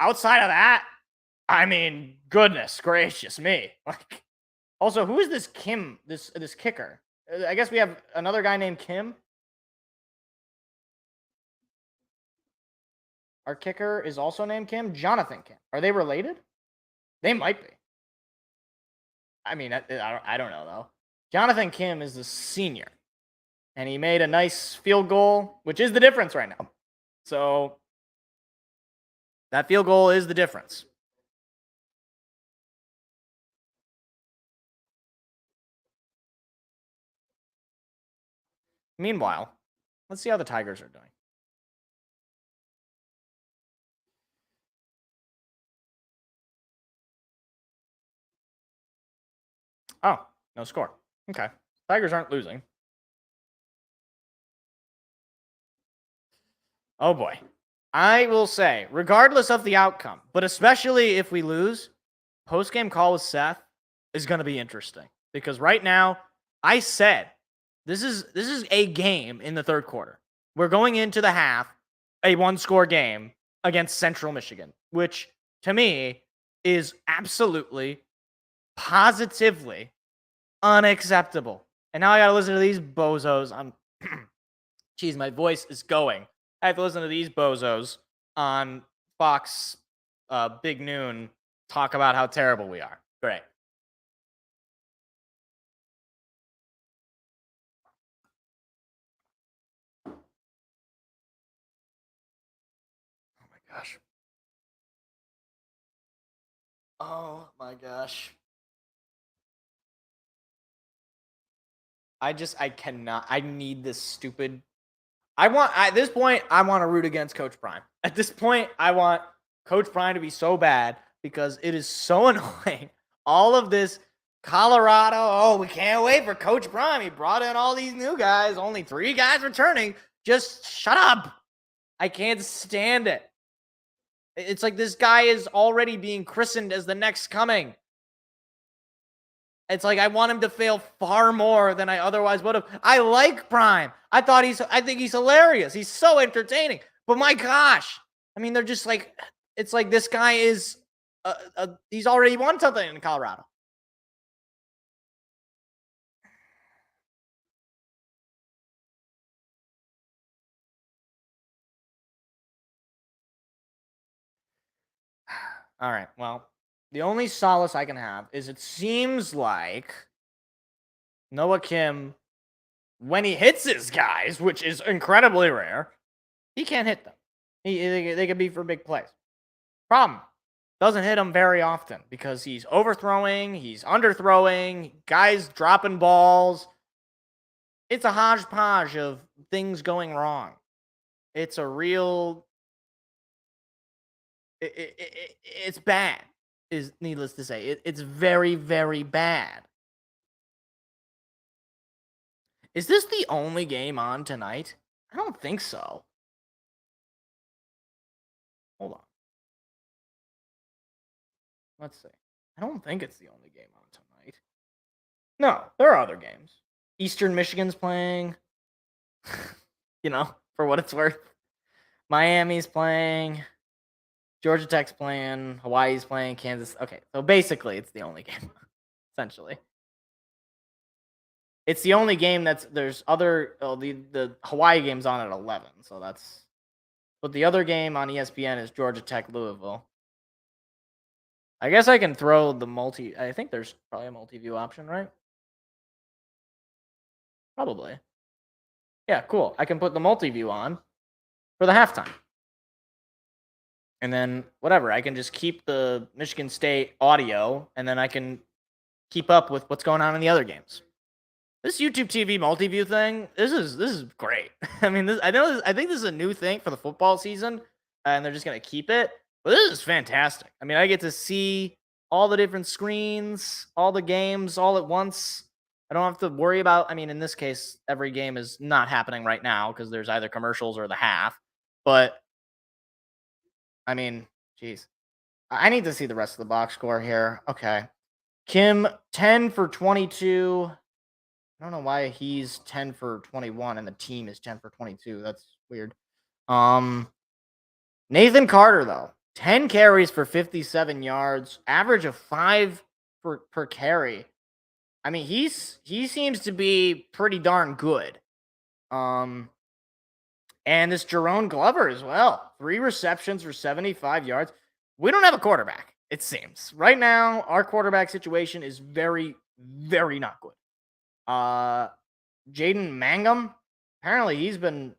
Outside of that, I mean, goodness gracious me. Like, also, who is this Kim? This kicker? I guess we have another guy named Kim. Our kicker is also named Kim. Jonathan Kim. Are they related? They might be. I mean, I don't know though. Jonathan Kim is a senior, and he made a nice field goal, which is the difference right now. So that field goal is the difference. Meanwhile, let's see how the Tigers are doing. Oh, no score. Okay. Tigers aren't losing. Oh boy. I will say, regardless of the outcome, but especially if we lose, post-game call with Seth is going to be interesting. Because right now, I said, this is a game in the third quarter. We're going into the half, a one-score game against Central Michigan, which to me is absolutely, positively unacceptable. And now I got to listen to these bozos. Jeez, my voice is going. I have to listen to these bozos on Fox Big Noon talk about how terrible we are. Great. Oh my gosh. Oh my gosh. I cannot. I need this stupid. At this point, I want to root against Coach Prime. At this point, I want Coach Prime to be so bad because it is so annoying. All of this Colorado, oh, we can't wait for Coach Prime. He brought in all these new guys, only 3 guys returning. Just shut up. I can't stand it. It's like this guy is already being christened as the next coming. It's like I want him to fail far more than I otherwise would have. I like Prime. I think he's hilarious. He's so entertaining. But my gosh, I mean, they're just like, it's like this guy is, he's already won something in Colorado. All right. Well, the only solace I can have is it seems like Noah Kim, when he hits his guys, which is incredibly rare, he can't hit them. They could be for big plays. Problem, doesn't hit them very often because he's overthrowing, he's underthrowing, guys dropping balls. It's a hodgepodge of things going wrong. It's a real... It's bad, is needless to say. It's very, very bad. Is this the only game on tonight? I don't think so. Hold on. Let's see. I don't think it's the only game on tonight. No, there are other games. Eastern Michigan's playing. You know, for what it's worth. Miami's playing. Georgia Tech's playing. Hawaii's playing. Kansas. Okay, so basically it's the only game, essentially. It's the only game there's other, the Hawaii game's on at 11, so that's, but the other game on ESPN is Georgia Tech Louisville. I guess I can throw the I think there's probably a multi-view option, right? Probably. Yeah, cool. I can put the multi-view on for the halftime. And then whatever, I can just keep the Michigan State audio, and then I can keep up with what's going on in the other games. This YouTube TV multi-view thing, this is great. I mean, I think this is a new thing for the football season, and they're just gonna keep it. But this is fantastic. I mean, I get to see all the different screens, all the games, all at once. I don't have to worry about. I mean, in this case, every game is not happening right now because there's either commercials or the half. But I mean, geez, I need to see the rest of the box score here. Okay, Kim 10 for 22. I don't know why he's 10 for 21 and the team is 10 for 22. That's weird. Nathan Carter, though, 10 carries for 57 yards, average of 5 per carry. I mean, he seems to be pretty darn good. And this Jerome Glover as well, 3 receptions for 75 yards. We don't have a quarterback, it seems. Right now, our quarterback situation is very, very not good. Jaden Mangum, apparently he's been,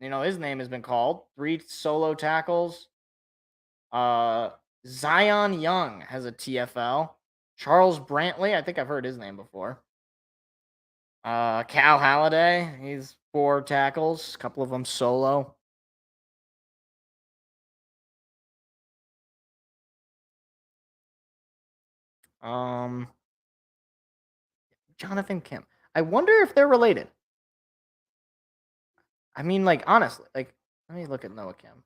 his name has been called. 3 solo tackles. Zion Young has a TFL. Charles Brantley, I think I've heard his name before. Cal Halliday, he's 4 tackles, a couple of them solo. Jonathan Kim. I wonder if they're related. I mean, like, honestly, like, let me look at Noah Kim.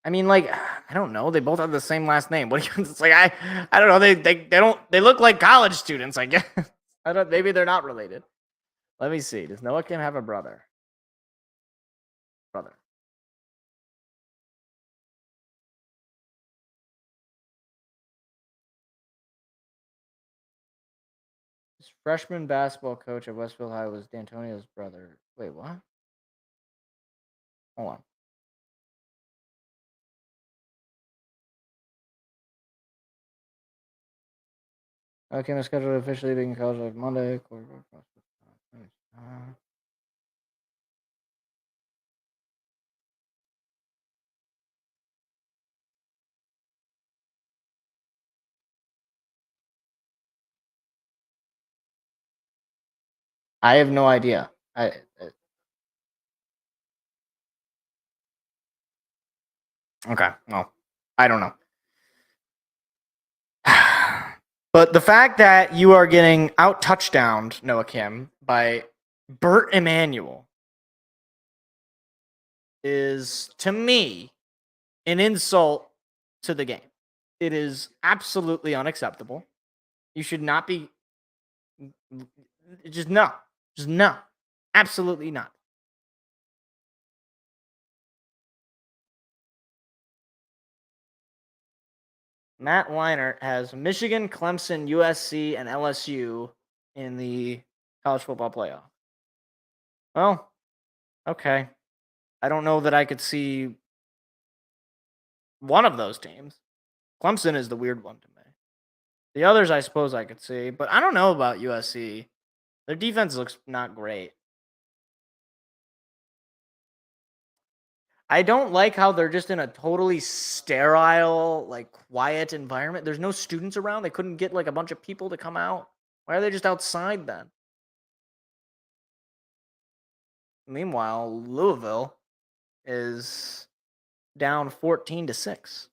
I mean, like, I don't know. They both have the same last name. What do you? It's like I don't know. They look like college students. I guess. Maybe they're not related. Let me see. Does Noah Kim have a brother? His freshman basketball coach at Westfield High was D'Antonio's brother. Wait, what? Hold on. Okay, my schedule officially being college like Monday. I have no idea. Okay, well, I don't know. But the fact that you are getting out touchdowned, Noah Kim, by Burt Emanuel is, to me, an insult to the game. It is absolutely unacceptable. You should not be. Just no. Just no. Absolutely not. Matt Leinart has Michigan, Clemson, USC, and LSU in the college football playoff. Well, okay. I don't know that I could see one of those teams. Clemson is the weird one to me. The others, I suppose I could see, but I don't know about USC. Their defense looks not great. I don't like how they're just in a totally sterile, like, quiet environment. There's no students around. They couldn't get, like, a bunch of people to come out. Why are they just outside then? Meanwhile, Louisville is down 14-6.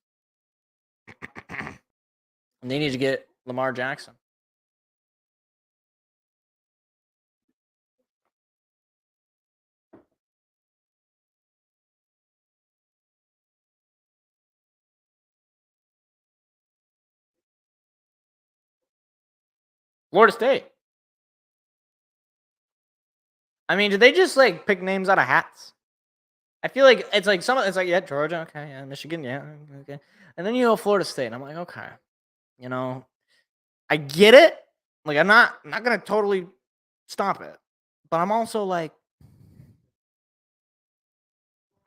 And they need to get Lamar Jackson. Florida State. I mean, did they just, like, pick names out of hats? I feel like it's like yeah, Georgia, okay, yeah, Michigan, yeah, okay. And then Florida State. And I'm like, okay. I get it. Like, I'm not gonna totally stop it. But I'm also like,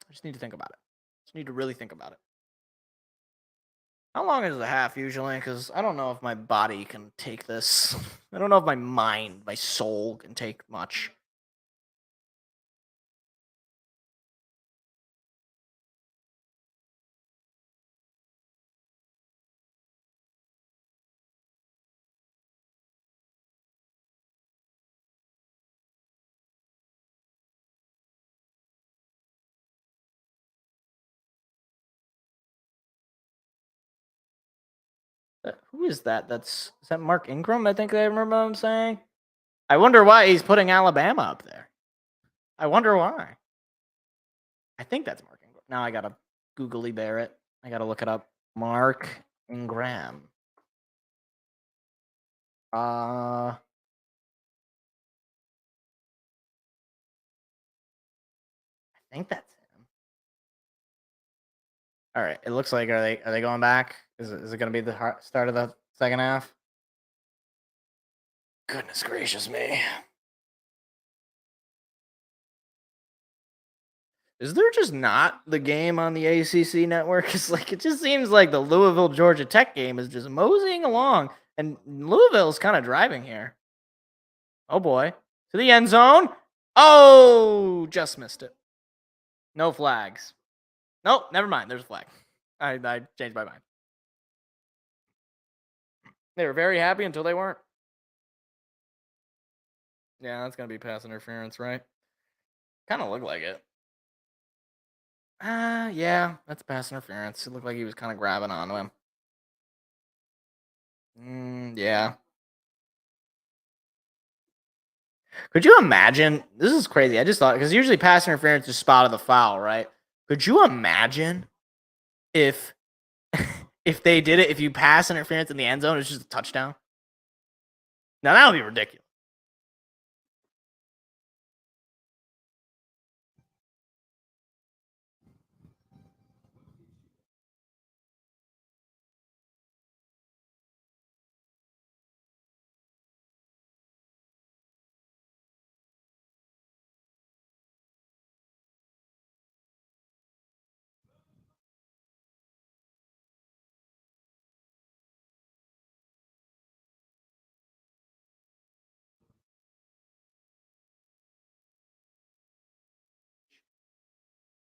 I just need to think about it. Just need to really think about it. How long is the half usually? Because I don't know if my body can take this. I don't know if my mind, my soul can take much. Who is that? Is that Mark Ingram? I think I remember what I'm saying. I wonder why he's putting Alabama up there. I wonder why. I think that's Mark Ingram. Now I gotta googly bear it. I gotta look it up. Mark Ingram. I think that's him. All right. It looks like are they going back? Is it going to be the start of the second half? Goodness gracious me. Is there just not the game on the ACC network? It's like it just seems like the Louisville Georgia Tech game is just moseying along, and Louisville's kind of driving here. Oh boy, to the end zone. Oh, just missed it. No flags. Nope, never mind. There's a flag. I changed my mind. They were very happy until they weren't. Yeah, that's gonna be pass interference, right? Kind of looked like it. Yeah, that's pass interference. It looked like he was kind of grabbing onto him. Yeah. Could you imagine? This is crazy. I just thought, because usually pass interference is spot of the foul, right? Could you imagine if if they did it, if you pass interference in the end zone, it's just a touchdown? Now that would be ridiculous.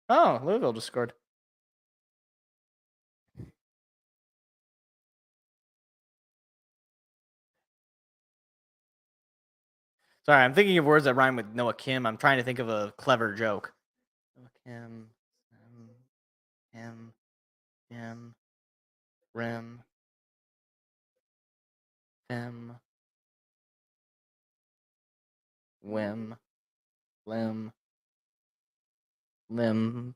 Oh, Louisville just scored. Sorry, I'm thinking of words that rhyme with Noah Kim. I'm trying to think of a clever joke. Noah Kim, Rim, Fem, Whim, Lim, Lim.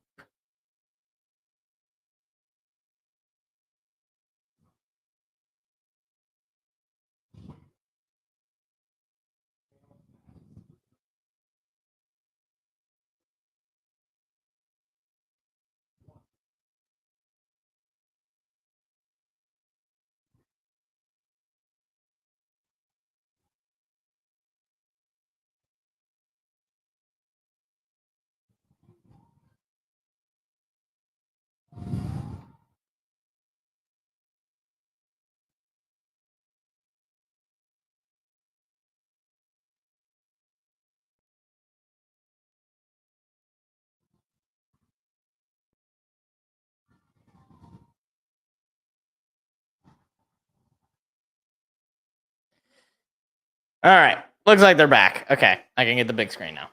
All right. Looks like they're back. Okay. I can get the big screen now.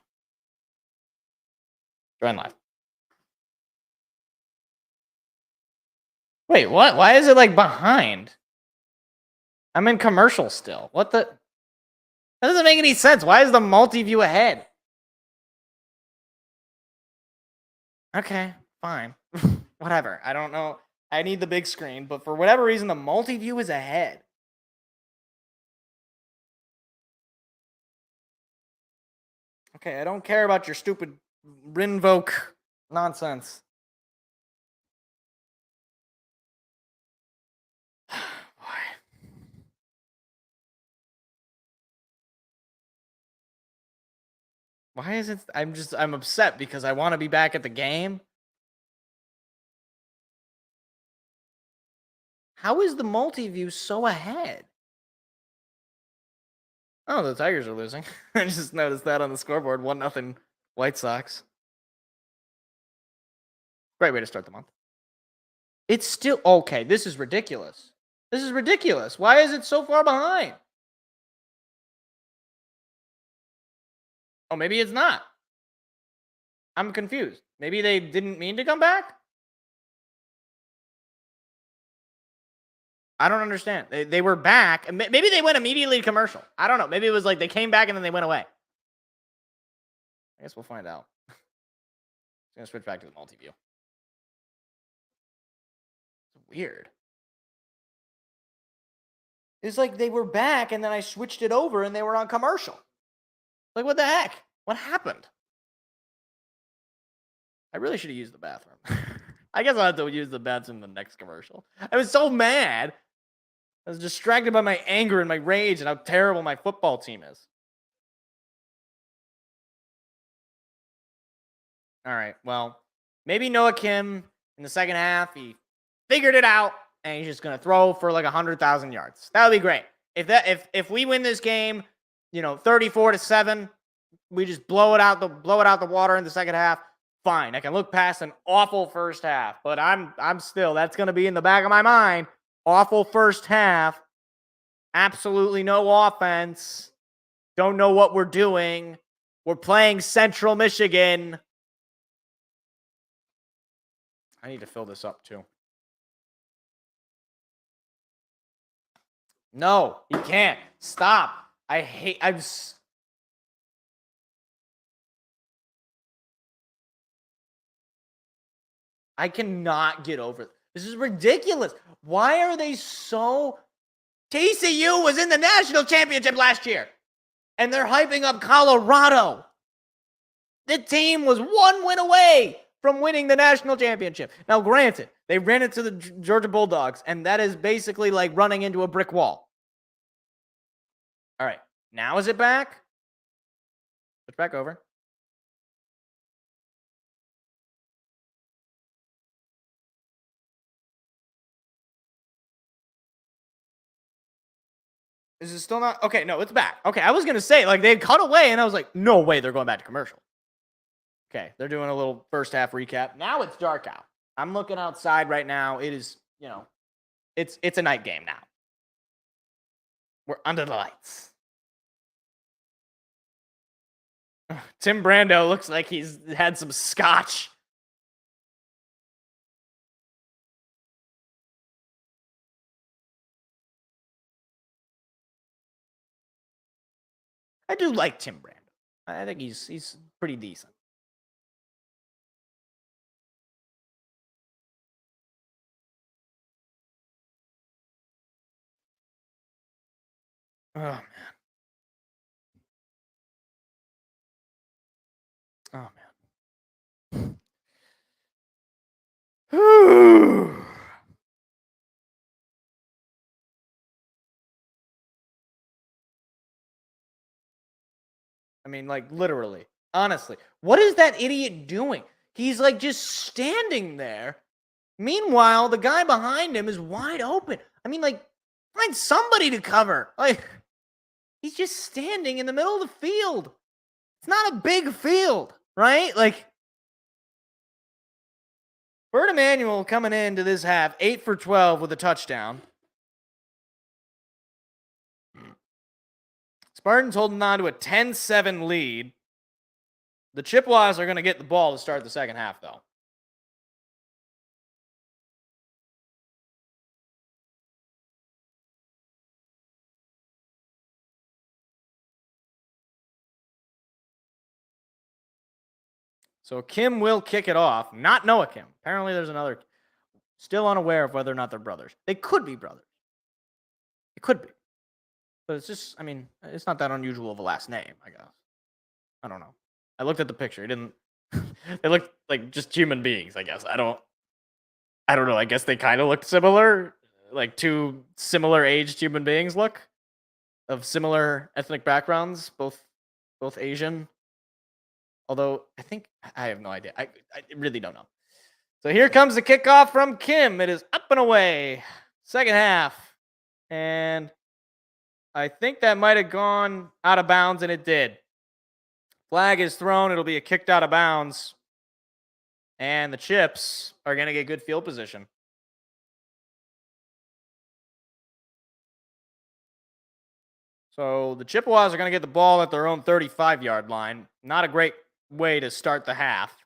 Join live. Wait, what? Why is it like behind? I'm in commercial still. What the? That doesn't make any sense. Why is the multi-view ahead? Okay, fine. Whatever. I don't know. I need the big screen, but for whatever reason, the multi-view is ahead. Okay, I don't care about your stupid Rinvoke nonsense. Why is it? I'm upset because I want to be back at the game. How is the multi-view so ahead? Oh, the Tigers are losing. I just noticed that on the scoreboard. 1-0 White Sox. Great way to start the month. It's still okay. This is ridiculous. This is ridiculous. Why is it so far behind? Oh, maybe it's not. I'm confused. Maybe they didn't mean to come back? I don't understand. They were back. Maybe they went immediately to commercial. I don't know. Maybe it was like they came back and then they went away. I guess we'll find out. I'm going to switch back to the multi-view. It's weird. It's like they were back and then I switched it over and they were on commercial. Like, what the heck? What happened? I really should have used the bathroom. I guess I'll have to use the bathroom in the next commercial. I was so mad. I was distracted by my anger and my rage and how terrible my football team is. All right, well, maybe Noah Kim in the second half, he figured it out and he's just gonna throw for like 100,000 yards. That would be great. If we win this game, 34-7, we just blow it out the water in the second half. Fine, I can look past an awful first half, but I'm still, that's gonna be in the back of my mind. Awful first half. Absolutely no offense. Don't know what we're doing. We're playing Central Michigan. I need to fill this up too. No, you can't. Stop. I cannot get over it. This is ridiculous. Why are they so... TCU was in the national championship last year, and they're hyping up Colorado. The team was one win away from winning the national championship. Now, granted, they ran into the Georgia Bulldogs, and that is basically like running into a brick wall. All right, now is it back? It's back over. Is it still not? Okay, no, it's back. Okay, I was going to say, like, they cut away, and I was like, no way, they're going back to commercial. Okay, they're doing a little first half recap. Now it's dark out. I'm looking outside right now. It is, it's a night game now. We're under the lights. Tim Brando looks like he's had some scotch. I do like Tim Brando. I think he's pretty decent. Oh, man. Oh, man. I mean, like, literally. Honestly. What is that idiot doing? He's, like, just standing there. Meanwhile, the guy behind him is wide open. I mean, like, find somebody to cover. Like, he's just standing in the middle of the field. It's not a big field, right? Like, Bert Emanuel coming into this half, 8 for 12 with a touchdown. Spartans holding on to a 10-7 lead. The Chippewas are going to get the ball to start the second half, though. So Kim will kick it off. Not Noah Kim. Apparently there's another. Still unaware of whether or not they're brothers. They could be brothers. It could be. But it's just, I mean, it's not that unusual of a last name, I guess. I don't know. I looked at the picture. It didn't. They looked like just human beings, I guess. I don't know. I guess they kind of looked similar. Like two similar aged human beings look. Of similar ethnic backgrounds, both Asian. Although, I have no idea. I really don't know. So here comes the kickoff from Kim. It is up and away. Second half. And I think that might have gone out of bounds, and it did. Flag is thrown. It'll be a kicked out of bounds. And the Chips are going to get good field position. So the Chippewas are going to get the ball at their own 35-yard line. Not a great way to start the half.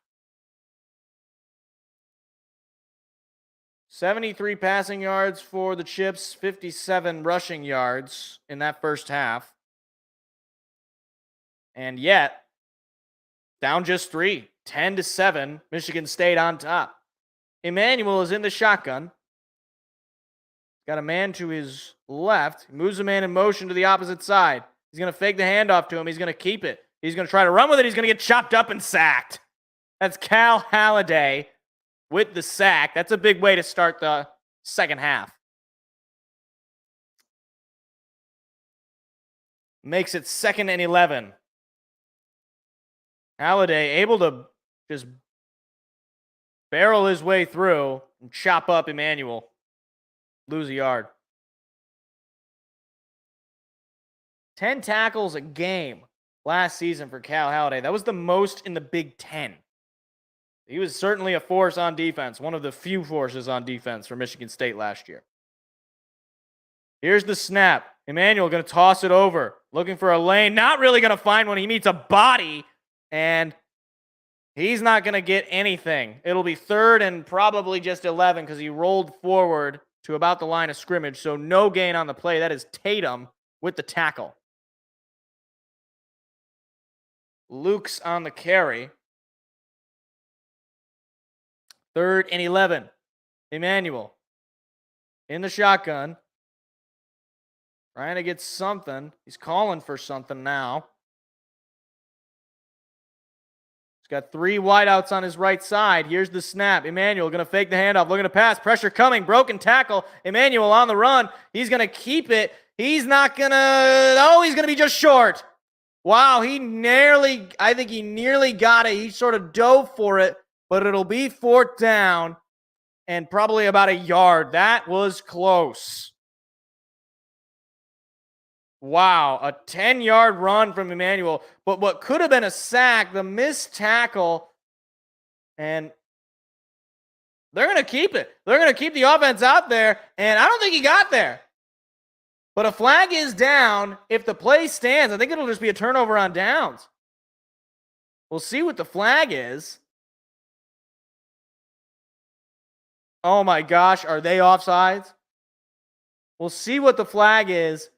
73 passing yards for the Chips, 57 rushing yards in that first half. And yet, down just 3, 10-7, Michigan State on top. Emmanuel is in the shotgun. Got a man to his left. He moves the man in motion to the opposite side. He's going to fake the handoff to him. He's going to keep it. He's going to try to run with it. He's going to get chopped up and sacked. That's Cal Halliday with the sack. That's a big way to start the second half. Makes it 2nd and 11. Halliday able to just barrel his way through and chop up Emmanuel. Lose a yard. 10 tackles a game last season for Cal Halliday. That was the most in the Big Ten. He was certainly a force on defense, one of the few forces on defense for Michigan State last year. Here's the snap. Emmanuel going to toss it over, looking for a lane. Not really going to find one. He meets a body, and he's not going to get anything. It'll be 3rd and probably just 11 because he rolled forward to about the line of scrimmage, so no gain on the play. That is Tatum with the tackle. Luke's on the carry. 3rd and 11. Emmanuel in the shotgun. Trying to get something. He's calling for something now. He's got 3 wideouts on his right side. Here's the snap. Emmanuel going to fake the handoff. Looking to pass. Pressure coming. Broken tackle. Emmanuel on the run. He's going to keep it. He's not going to... Oh, he's going to be just short. Wow, I think he nearly got it. He sort of dove for it, but it'll be 4th down and probably about a yard. That was close. Wow, a 10-yard run from Emmanuel, but what could have been a sack, the missed tackle, and they're going to keep it. They're going to keep the offense out there, and I don't think he got there. But a flag is down. If the play stands, I think it'll just be a turnover on downs. We'll see what the flag is. Oh my gosh, are they offsides? We'll see what the flag is.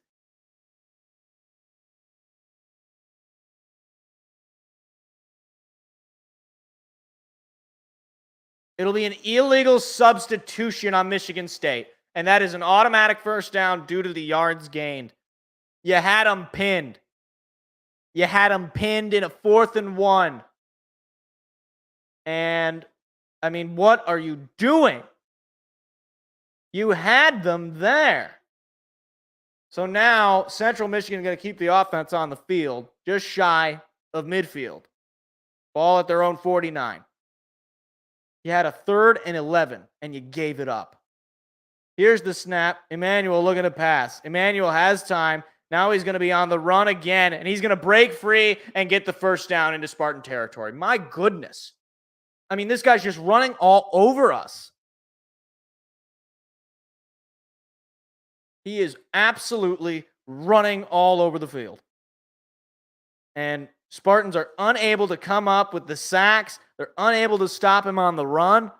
It'll be an illegal substitution on Michigan State. And that is an automatic first down due to the yards gained. You had them pinned. You had them pinned in a 4th and 1. And, I mean, what are you doing? You had them there. So now, Central Michigan is going to keep the offense on the field, just shy of midfield. Ball at their own 49. You had a 3rd and 11, and you gave it up. Here's the snap. Emmanuel looking to pass. Emmanuel has time. Now he's going to be on the run again, and he's going to break free and get the first down into Spartan territory. My goodness. I mean, this guy's just running all over us. He is absolutely running all over the field. And Spartans are unable to come up with the sacks. They're unable to stop him on the run.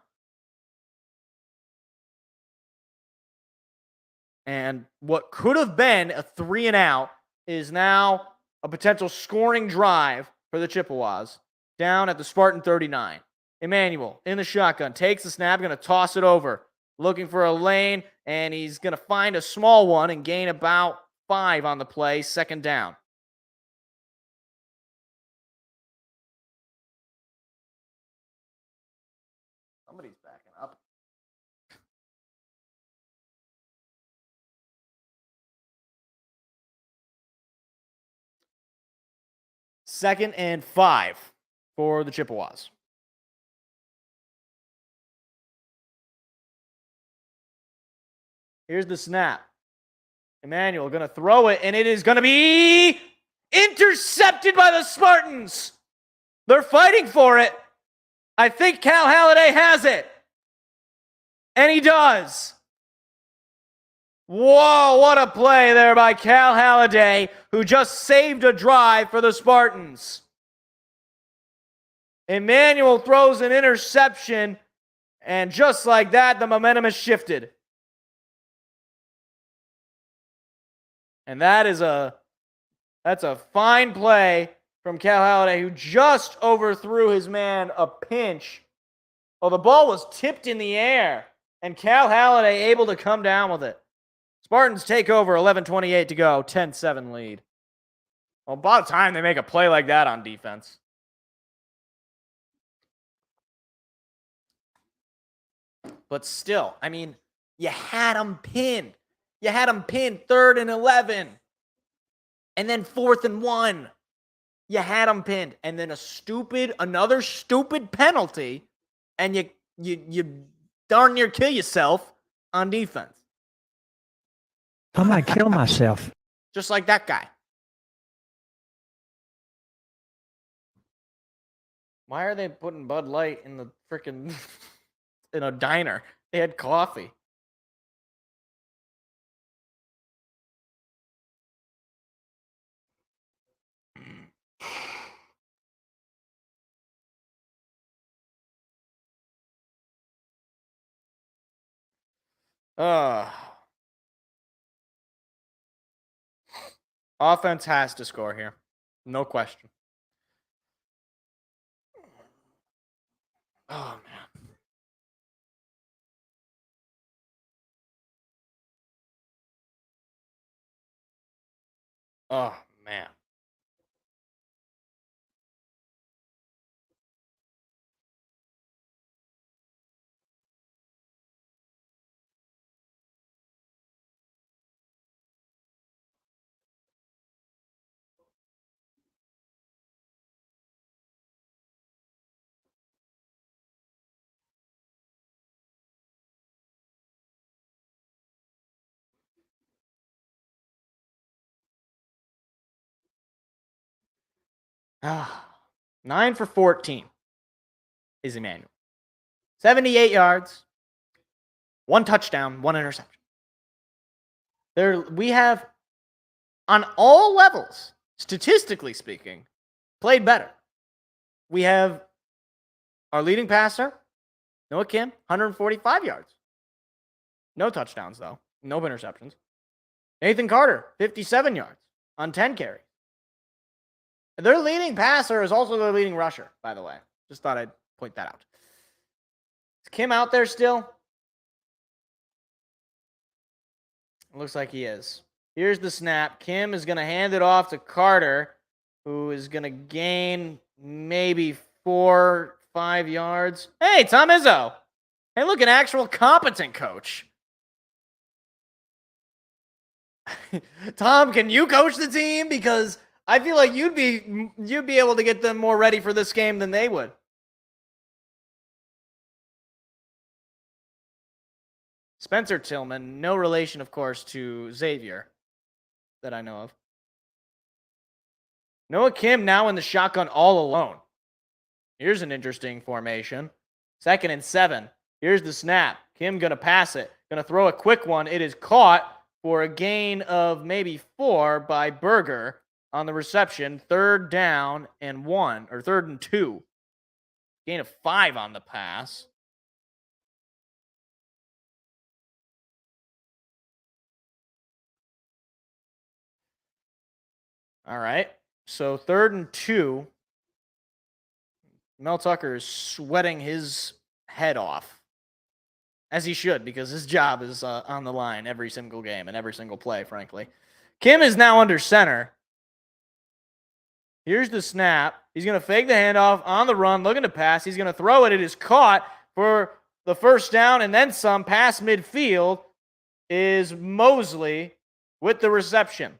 And what could have been a 3 and out is now a potential scoring drive for the Chippewas down at the Spartan 39. Emmanuel in the shotgun, takes the snap, going to toss it over, looking for a lane, and he's going to find a small one and gain about 5 on the play, 2nd down. Somebody's backing up. Second and 5 for the Chippewas. Here's the snap. Emmanuel going to throw it, and it is going to be intercepted by the Spartans. They're fighting for it. I think Cal Halliday has it. And he does. Whoa, what a play there by Cal Halliday, who just saved a drive for the Spartans. Emmanuel throws an interception, And just like that, the momentum has shifted. And that's a fine play from Cal Halliday, who just overthrew his man a pinch. Oh, the ball was tipped in the air, and Cal Halliday able to come down with it. Spartans take over, 11:28 to go, 10-7 lead. Well, about time they make a play like that on defense. But still, I mean, you had them pinned. You had them pinned 3rd and 11. And then 4th and 1. You had them pinned. And then another stupid penalty. And you darn near kill yourself on defense. I might kill myself. Just like that guy. Why are they putting Bud Light in the freaking in a diner? They had coffee. Offense has to score here. No question. Oh, man. Oh, man. Ah, 9 for 14 is Emmanuel. 78 yards, 1 touchdown, 1 interception. We have, on all levels, statistically speaking, played better. We have our leading passer, Noah Kim, 145 yards. No touchdowns, though. No interceptions. Nathan Carter, 57 yards on 10 carries. Their leading passer is also their leading rusher, by the way. Just thought I'd point that out. Is Kim out there still? It looks like he is. Here's the snap. Kim is going to hand it off to Carter, who is going to gain maybe 4, 5 yards. Hey, Tom Izzo. Hey, look, an actual competent coach. Tom, can you coach the team? Because I feel like you'd be able to get them more ready for this game than they would. Spencer Tillman, no relation, of course, to Xavier that I know of. Noah Kim now in the shotgun all alone. Here's an interesting formation. 2nd and 7. Here's the snap. Kim going to pass it. Going to throw a quick one. It is caught for a gain of maybe 4 by Berger on the reception. 3rd down and 1, or 3rd and 2. Gain of 5 on the pass. All right. So 3rd and 2. Mel Tucker is sweating his head off. As he should, because his job is on the line every single game and every single play, frankly. Kim is now under center. Here's the snap. He's going to fake the handoff on the run, looking to pass. He's going to throw it. It is caught for the 1st down and then some. Past midfield is Mosley with the reception.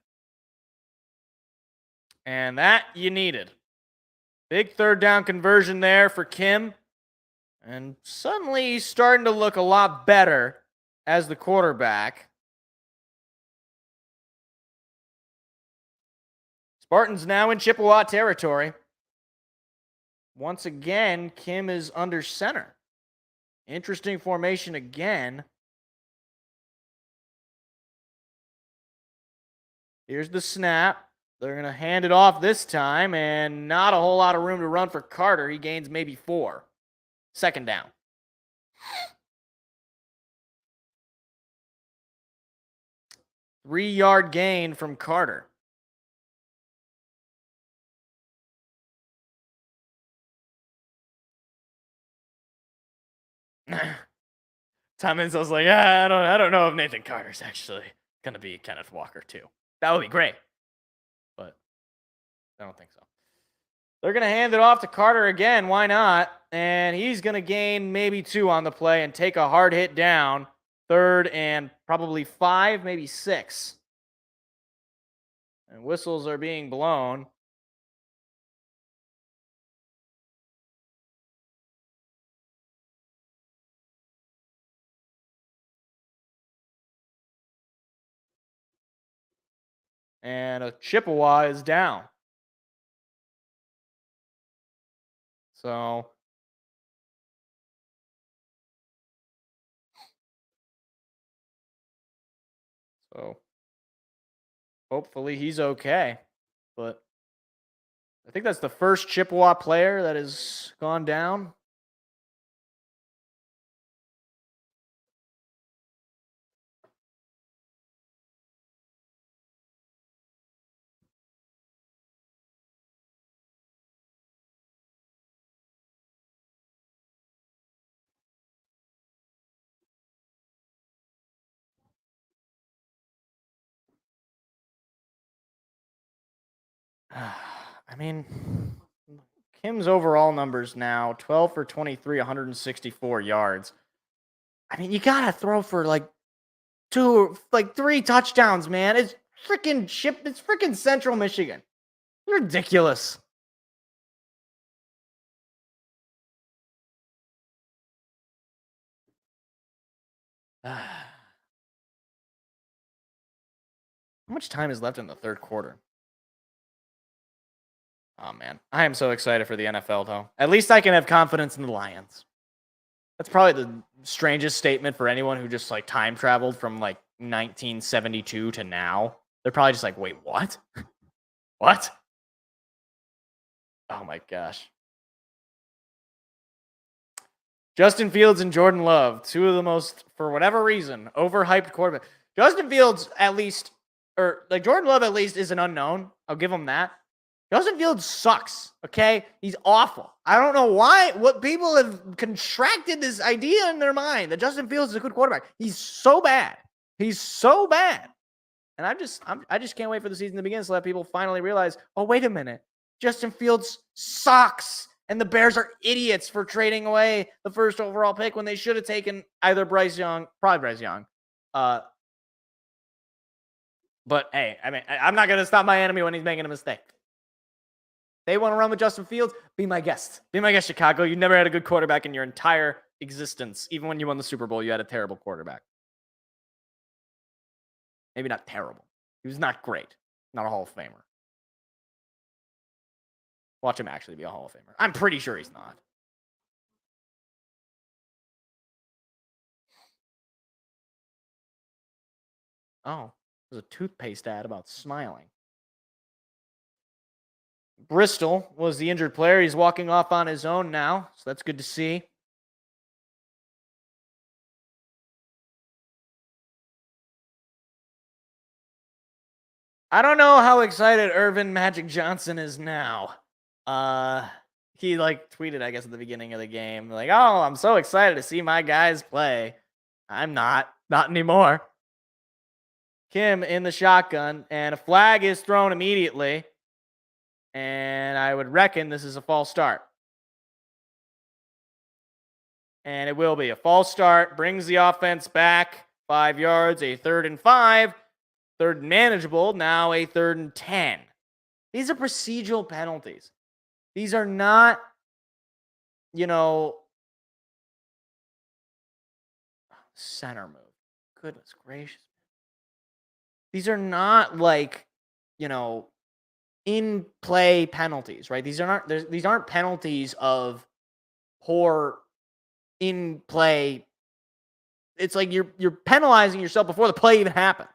And that you needed. Big 3rd down conversion there for Kim. And suddenly he's starting to look a lot better as the quarterback. Spartans now in Chippewa territory. Once again, Kim is under center. Interesting formation again. Here's the snap. They're going to hand it off this time, and not a whole lot of room to run for Carter. He gains maybe 4. 2nd down. Three-yard gain from Carter. Tom Izzo's like, I don't know if Nathan Carter's actually gonna be Kenneth Walker too. That would be great, but I don't think so. They're gonna hand it off to Carter again. Why not? And he's gonna gain maybe 2 on the play and take a hard hit down. 3rd and probably 5, maybe 6. And whistles are being blown. And a Chippewa is down. So hopefully he's okay. But I think that's the first Chippewa player that has gone down. I mean, Kim's overall numbers now 12 for 23, 164 yards. I mean, you got to throw for like 3 touchdowns, man. It's freaking Central Michigan. Ridiculous. How much time is left in the third quarter? Oh, man. I am so excited for the NFL, though. At least I can have confidence in the Lions. That's probably the strangest statement for anyone who just, like, time traveled from, like, 1972 to now. They're probably just like, wait, what? What? Oh, my gosh. Justin Fields and Jordan Love, 2 of the most, for whatever reason, overhyped quarterback. Justin Fields, at least, Jordan Love, at least, is an unknown. I'll give him that. Justin Fields sucks, okay? He's awful. I don't know what people have contracted this idea in their mind that Justin Fields is a good quarterback. He's so bad. He's so bad. And I just can't wait for the season to begin so that people finally realize, oh, wait a minute. Justin Fields sucks. And the Bears are idiots for trading away the first overall pick when they should have taken either Bryce Young, probably Bryce Young. But hey, I mean, I'm not going to stop my enemy when he's making a mistake. They want to run with Justin Fields? Be my guest. Be my guest, Chicago. You never had a good quarterback in your entire existence. Even when you won the Super Bowl, you had a terrible quarterback. Maybe not terrible. He was not great. Not a Hall of Famer. Watch him actually be a Hall of Famer. I'm pretty sure he's not. Oh, there's a toothpaste ad about smiling. Bristol was the injured player. He's walking off on his own now, so that's good to see. I don't know how excited Irvin Magic Johnson is now. He tweeted, I guess, at the beginning of the game, like, oh, I'm so excited to see my guys play. I'm not anymore. Kim in the shotgun, and a flag is thrown immediately. And I would reckon this is a false start. And it will be a false start. Brings the offense back 5 yards, a 3rd and 5. 3rd and manageable, now a 3rd and 10. These are procedural penalties. These are not, center move. Goodness gracious. These are not in play penalties, right? These aren't penalties of poor in play. It's like you're penalizing yourself before the play even happens.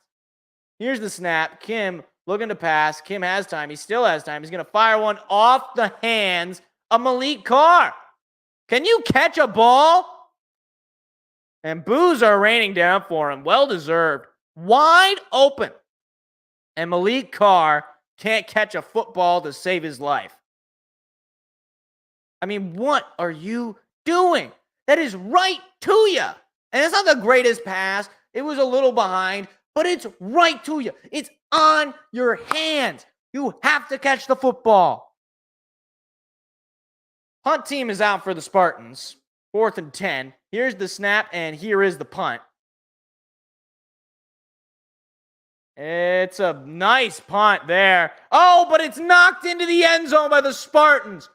Here's the snap. Kim looking to pass. Kim has time. He still has time. He's going to fire one off the hands of Malik Carr. Can you catch a ball? And boos are raining down for him. Well deserved. Wide open. And Malik Carr can't catch a football to save his life. I mean, what are you doing? That is right to you. And it's not the greatest pass. It was a little behind, but it's right to you. It's on your hands. You have to catch the football. Punt team is out for the Spartans. 4th and 10. Here's the snap, and here is the punt. It's a nice punt there. Oh, but it's knocked into the end zone by the Spartans.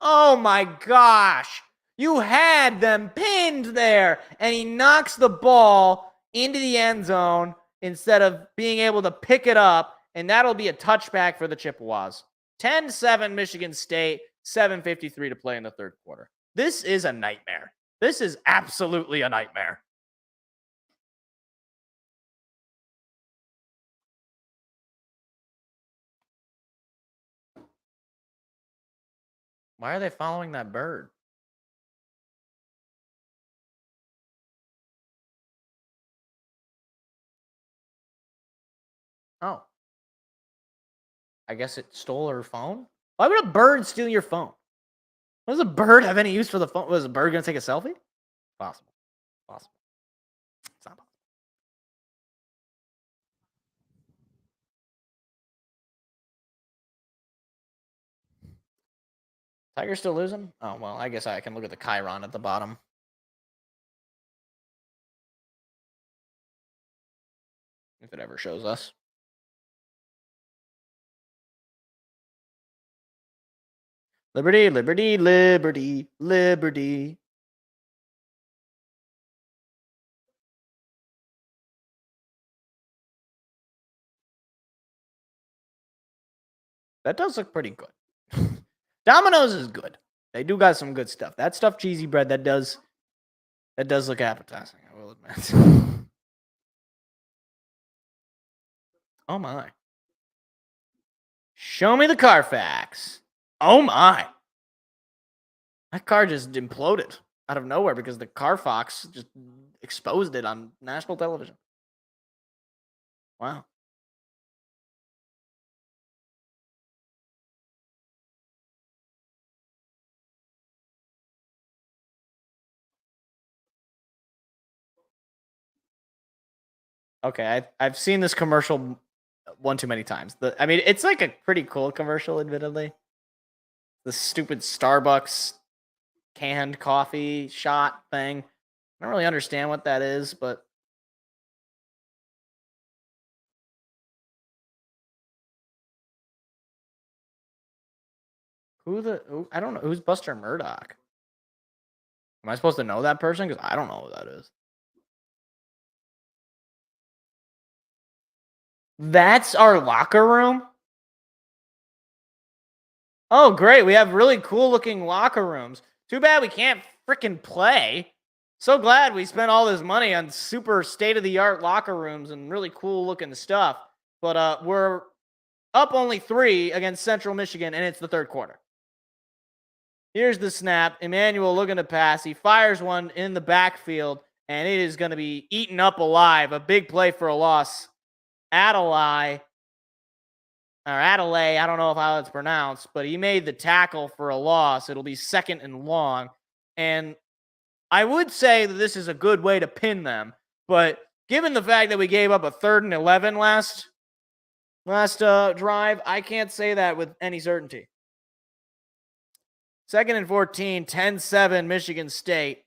Oh my gosh. You had them pinned there, and he knocks the ball into the end zone instead of being able to pick it up, and that'll be a touchback for the Chippewas. 10-7 Michigan State, 7:53 to play in the third quarter. This is a nightmare. This is absolutely a nightmare. Why are they following that bird? Oh. I guess it stole her phone? Why would a bird steal your phone? Does a bird have any use for the phone? Was a bird going to take a selfie? Possible. Possible. It's not possible. Tiger's still losing? Oh, well, I guess I can look at the Chiron at the bottom. If it ever shows us. Liberty, liberty, liberty, liberty. That does look pretty good. Domino's is good. They do got some good stuff. That stuffed cheesy bread, that does look appetizing, I will admit. Oh my. Show me the Carfax. Oh my. That car just imploded out of nowhere because the Carfax just exposed it on national television. Wow. Okay, I've seen this commercial one too many times. I mean, it's like a pretty cool commercial, admittedly. The stupid Starbucks canned coffee shot thing. I don't really understand what that is, but I don't know. Who's Buster Murdoch? Am I supposed to know that person? Because I don't know who that is. That's our locker room? Oh, great. We have really cool looking locker rooms. Too bad we can't freaking play. So glad we spent all this money on super state-of-the-art locker rooms and really cool looking stuff. But we're up only 3 against Central Michigan, and it's the third quarter. Here's the snap. Emmanuel looking to pass. He fires one in the backfield, and it is going to be eaten up alive. A big play for a loss. Adelaide, I don't know how it's pronounced, but he made the tackle for a loss. It'll be 2nd and long. And I would say that this is a good way to pin them, but given the fact that we gave up a 3rd and 11 last drive, I can't say that with any certainty. 2nd and 14, 10-7 Michigan State.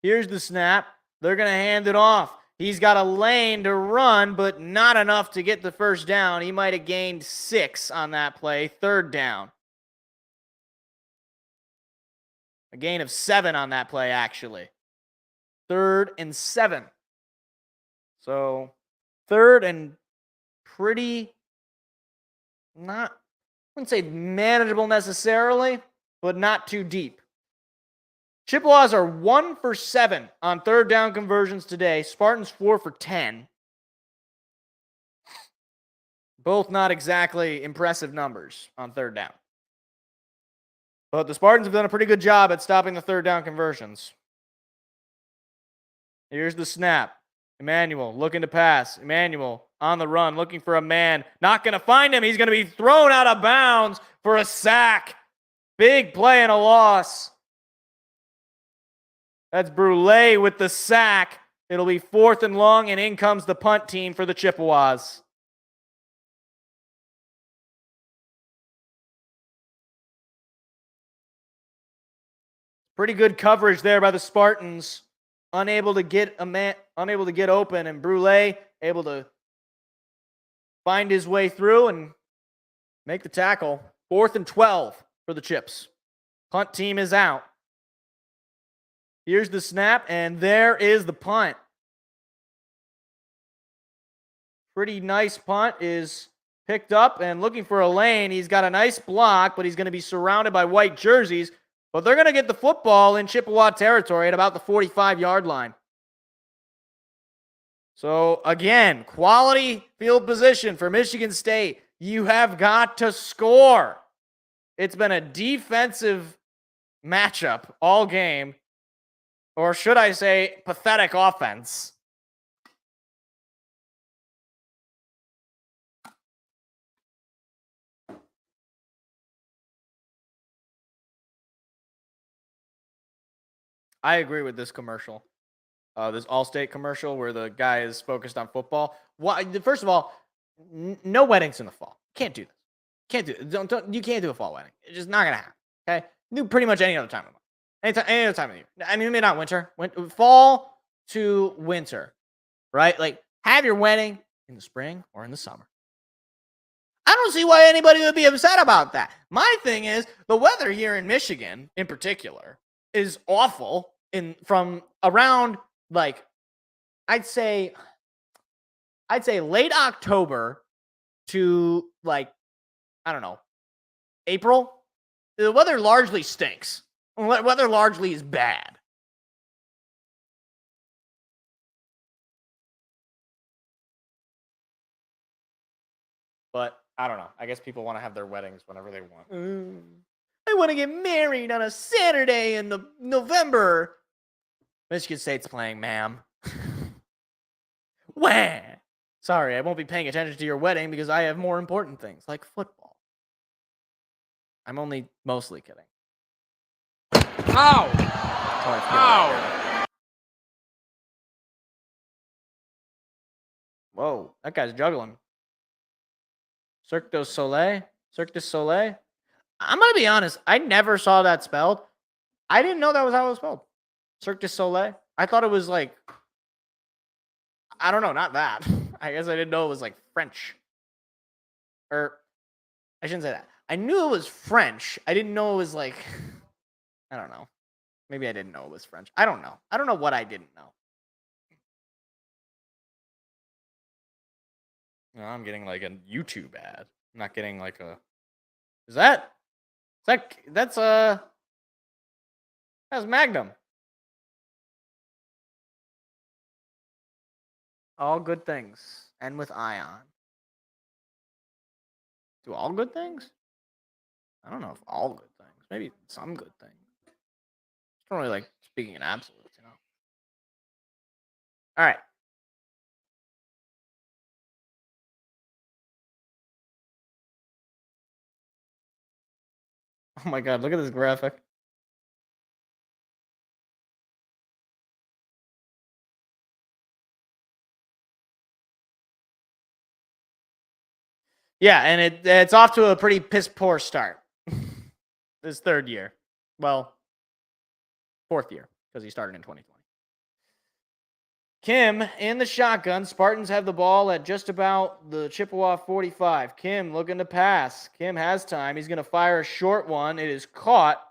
Here's the snap. They're going to hand it off. He's got a lane to run, but not enough to get the first down. He might have gained 6 on that play. 3rd down. A gain of 7 on that play, actually. 3rd and 7. So, 3rd and pretty, I wouldn't say manageable necessarily, but not too deep. Chippewas are 1 for 7 on 3rd down conversions today. Spartans 4 for 10. Both not exactly impressive numbers on third down. But the Spartans have done a pretty good job at stopping the third down conversions. Here's the snap. Emmanuel looking to pass. Emmanuel on the run, looking for a man. Not going to find him. He's going to be thrown out of bounds for a sack. Big play and a loss. That's Brule with the sack. It'll be 4th and long, and in comes the punt team for the Chippewas. Pretty good coverage there by the Spartans. Unable to get open, and Brule able to find his way through and make the tackle. 4th and 12 for the Chips. Punt team is out. Here's the snap, and there is the punt. Pretty nice punt is picked up and looking for a lane. He's got a nice block, but he's going to be surrounded by white jerseys. But they're going to get the football in Chippewa territory at about the 45-yard line. So, again, quality field position for Michigan State. You have got to score. It's been a defensive matchup all game. Or should I say, pathetic offense. I agree with this commercial. This Allstate commercial where the guy is focused on football. First of all, no weddings in the fall. Can't do this. Can't do it. You can't do a fall wedding. It's just not going to happen. Okay? Do pretty much any other time of the month. Any other time of the year. I mean, maybe not winter. Fall to winter. Right? Like, have your wedding in the spring or in the summer. I don't see why anybody would be upset about that. My thing is, the weather here in Michigan, in particular, is awful from around, like, I'd say late October to, like, I don't know, April. The weather largely stinks. Weather largely is bad. But I don't know. I guess people want to have their weddings whenever they want. I want to get married on a Saturday in November. Michigan State's playing, ma'am. Wah! Sorry, I won't be paying attention to your wedding because I have more important things, like football. I'm only mostly kidding. Ow! Ow! Whoa, that guy's juggling. Cirque du Soleil? Cirque du Soleil? I'm going to be honest. I never saw that spelled. I didn't know that was how it was spelled. Cirque du Soleil. I thought it was like, I don't know, not that. I guess I didn't know it was like French. Or, I shouldn't say that. I knew it was French. I didn't know it was like, I don't know. Maybe I didn't know it was French. I don't know. I don't know what I didn't know. No, I'm getting like a YouTube ad. I'm not getting like a. That's Magnum. All good things end with ion. Do all good things? I don't know if all good things. Maybe some good things. It's not really like speaking in absolutes, you know. All right. Oh my God, look at this graphic. Yeah, and it's off to a pretty piss poor start. This third year. Well, fourth year, because he started in 2020. Kim in the shotgun. Spartans have the ball at just about the Chippewa 45. Kim looking to pass. Kim has time. He's going to fire a short one. It is caught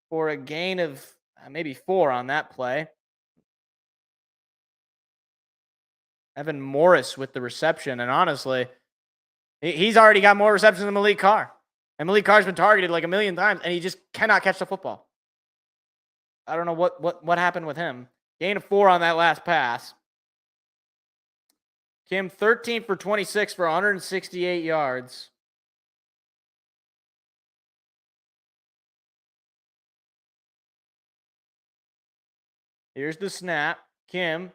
for a gain of maybe 4 on that play. Evan Morris with the reception. And honestly, he's already got more receptions than Malik Carr. And Malik Carr's been targeted like a million times, and he just cannot catch the football. I don't know what happened with him. Gain of 4 on that last pass. Kim 13 for 26 for 168 yards. Here's the snap. Kim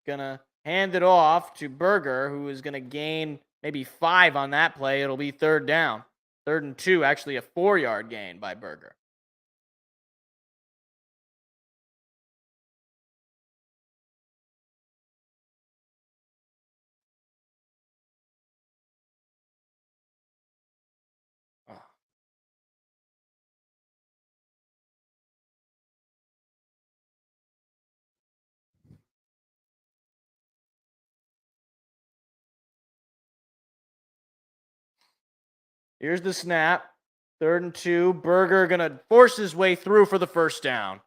gonna hand it off to Berger, who is gonna gain maybe 5 on that play. It'll be third down. 3rd and 2, actually a 4-yard gain by Berger. Here's the snap. 3rd and 2. Berger going to force his way through for the first down.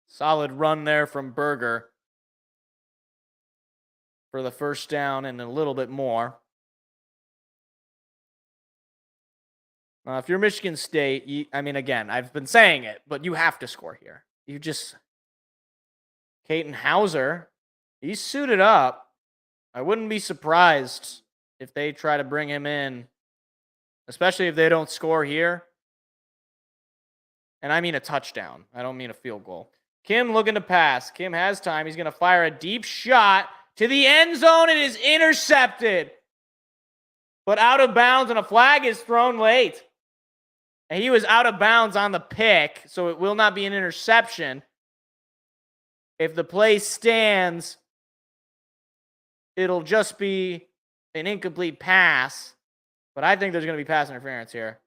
Solid run there from Berger for the first down and a little bit more. If you're Michigan State, again, I've been saying it, but you have to score here. Caden Hauser, he's suited up. I wouldn't be surprised if they try to bring him in, especially if they don't score here. And I mean a touchdown. I don't mean a field goal. Kim looking to pass. Kim has time. He's going to fire a deep shot to the end zone. It is intercepted, but out of bounds, and a flag is thrown late. And he was out of bounds on the pick, so it will not be an interception. If the play stands, it'll just be an incomplete pass, but I think there's going to be pass interference here.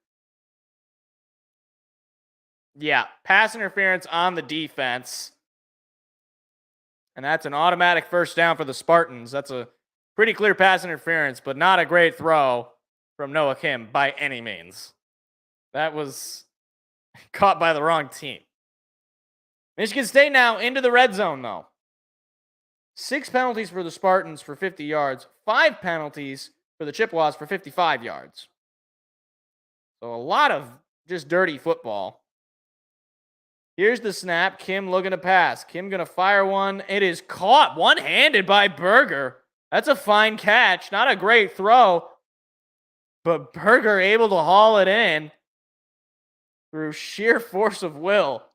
Yeah, pass interference on the defense. And that's an automatic first down for the Spartans. That's a pretty clear pass interference, but not a great throw from Noah Kim by any means. That was caught by the wrong team. Michigan State now into the red zone, though. 6 penalties for the Spartans for 50 yards. 5 penalties for the Chippewas for 55 yards. So a lot of just dirty football. Here's the snap. Kim looking to pass. Kim going to fire one. It is caught one-handed by Berger. That's a fine catch. Not a great throw, but Berger able to haul it in through sheer force of will.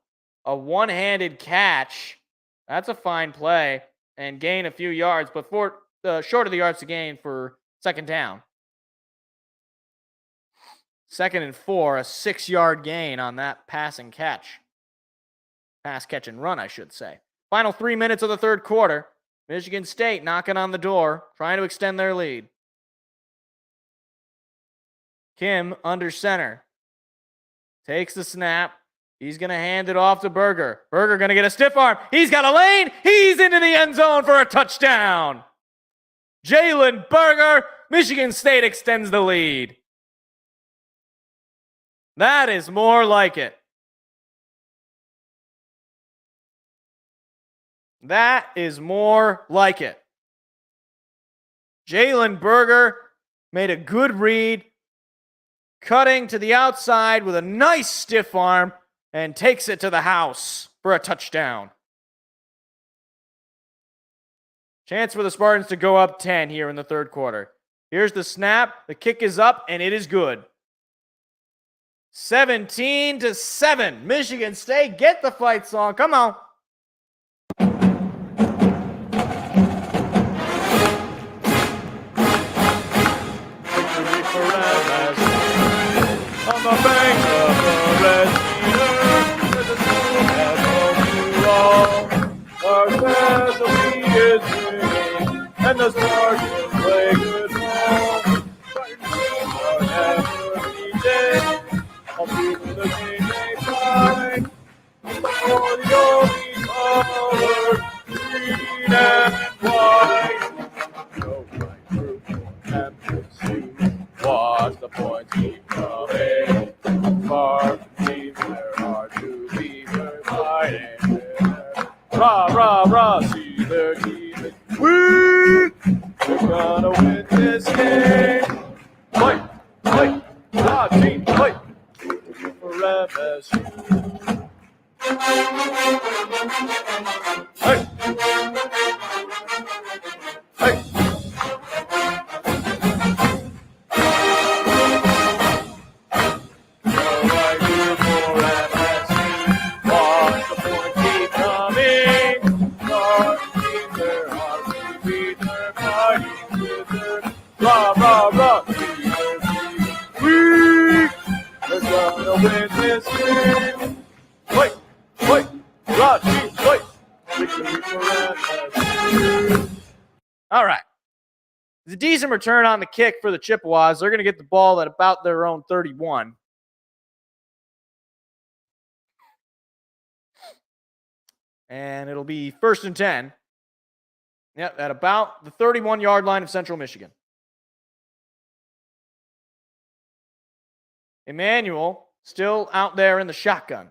A one-handed catch. That's a fine play. And gain a few yards, but short of the yards to gain for second down. 2nd and 4, a 6-yard gain on that pass and catch. Pass, catch, and run, I should say. Final 3 minutes of the third quarter. Michigan State knocking on the door, trying to extend their lead. Kim under center. Takes the snap. He's going to hand it off to Berger. Berger going to get a stiff arm. He's got a lane. He's into the end zone for a touchdown. Jalen Berger. Michigan State extends the lead. That is more like it. That is more like it. Jalen Berger made a good read, cutting to the outside with a nice stiff arm, and takes it to the house for a touchdown. Chance for the Spartans to go up 10 here in the third quarter. Here's the snap. The kick is up, and it is good. 17-7. Michigan State, get the fight song. Come on. Victory forever. On the banks of the Red Sea, with the snow that all. Our family is winning, and the Spartans play good ball. Spartans are never beaten. I'll be with the game they fight. For the only color, green and white. Go right through emphasis. Watch the points keep coming. Far from teams, they're hard to beat. They're fighting there. Rah, rah, rah, see their team is weak. They're gonna win this game. Fight, fight, rah, team, fight. For MSU. Hey. All right. It's a decent return on the kick for the Chippewas. They're going to get the ball at about their own 31. And it'll be 1st and 10. Yep, at about the 31-yard line of Central Michigan. Emmanuel still out there in the shotgun.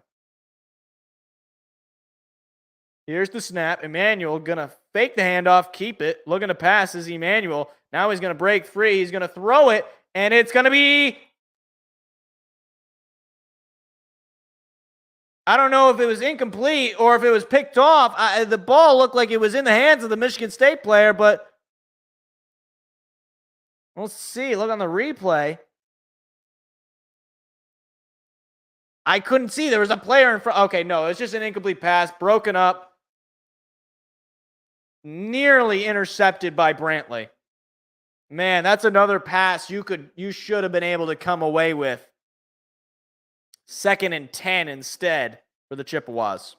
Here's the snap. Emmanuel going to fake the handoff, keep it. Looking to pass is Emmanuel. Now he's going to break free. He's going to throw it, and it's going to be... I don't know if it was incomplete or if it was picked off. The ball looked like it was in the hands of the Michigan State player, but we'll see. Look on the replay. I couldn't see. There was a player in front. Okay, no, it's just an incomplete pass, broken up, nearly intercepted by Brantley. Man, that's another pass you should have been able to come away with. 2nd and 10 instead for the Chippewas.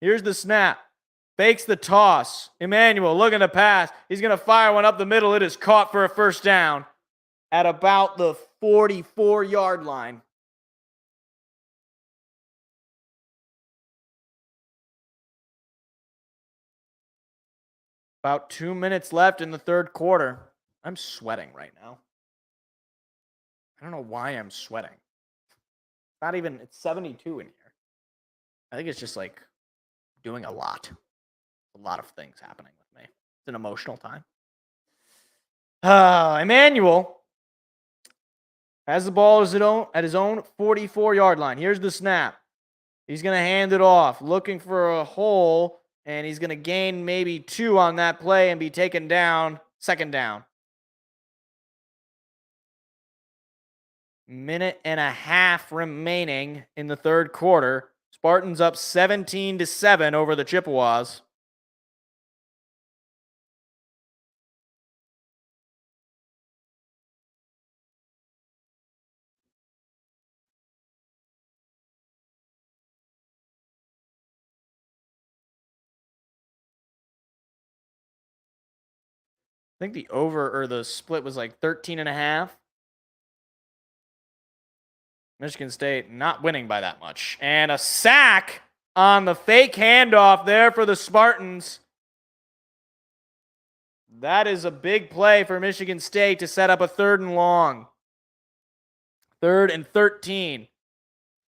Here's the snap. Fakes the toss. Emmanuel looking to pass. He's going to fire one up the middle. It is caught for a 1st down at about the 44-yard line. About 2 minutes left in the 3rd quarter. I'm sweating right now. I don't know why I'm sweating. It's 72 in here. I think it's just like doing a lot. A lot of things happening with me. It's an emotional time. Emmanuel has the ball at his own 44-yard line. Here's the snap. He's going to hand it off, looking for a hole, and he's going to gain maybe 2 on that play and be taken down. 2nd down. Minute and a half remaining in the 3rd quarter. Spartans up 17-7 over the Chippewas. I think the over or the split was like 13.5. Michigan State not winning by that much. And a sack on the fake handoff there for the Spartans. That is a big play for Michigan State to set up a 3rd and long. 3rd and 13.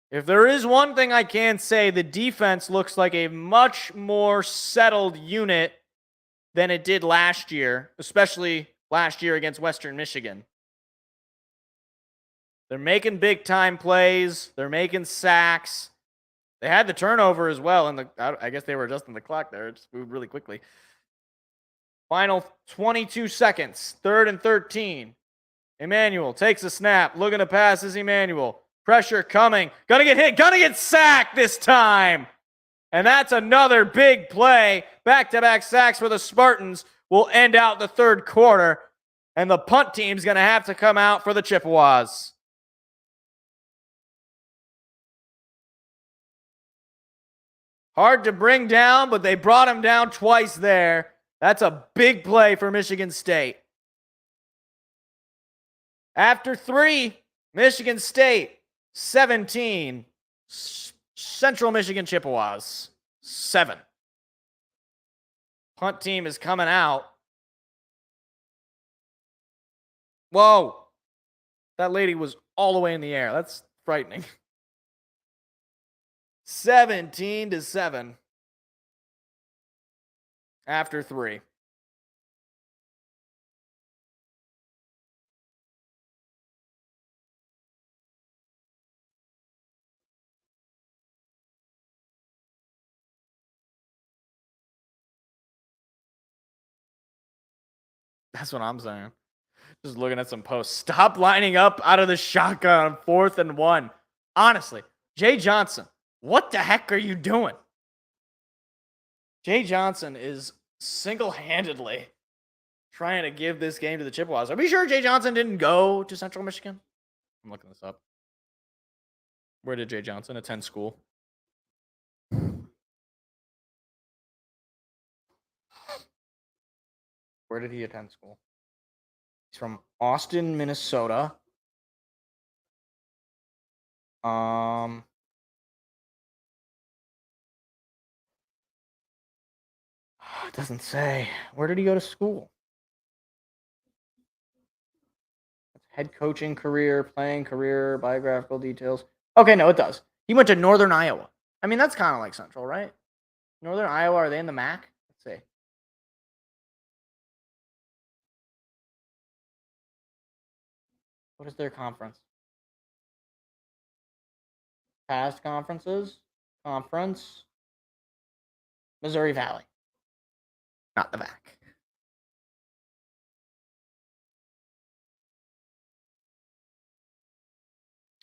If there is one thing I can say, the defense looks like a much more settled unit than it did last year, especially last year against Western Michigan. They're making big-time plays. They're making sacks. They had the turnover as well, and I guess they were adjusting the clock there. It just moved really quickly. Final 22 seconds, 3rd and 13. Emmanuel takes a snap, looking to pass is Emmanuel. Pressure coming. Gonna get hit, gonna get sacked this time. And that's another big play. Back-to-back sacks for the Spartans will end out the 3rd quarter. And the punt team's going to have to come out for the Chippewas. Hard to bring down, but they brought him down twice there. That's a big play for Michigan State. After 3, Michigan State 17. Central Michigan Chippewas 7. Punt team is coming out. Whoa. That lady was all the way in the air. That's frightening. 17-7 after 3. That's what I'm saying. Just looking at some posts. Stop lining up out of the shotgun on 4th and 1. Honestly, Jay Johnson, what the heck are you doing? Jay Johnson is single-handedly trying to give this game to the Chippewas. Are we sure Jay Johnson didn't go to Central Michigan? I'm looking this up. Where did Jay Johnson attend school? Where did he attend school? He's from Austin, Minnesota. It doesn't say. Where did he go to school? Head coaching career, playing career, biographical details. Okay, no, it does. He went to Northern Iowa. I mean, that's kind of like Central, right? Northern Iowa, are they in the MAC? Let's see. What is their conference? Past conferences? Conference? Missouri Valley. Not the MAC.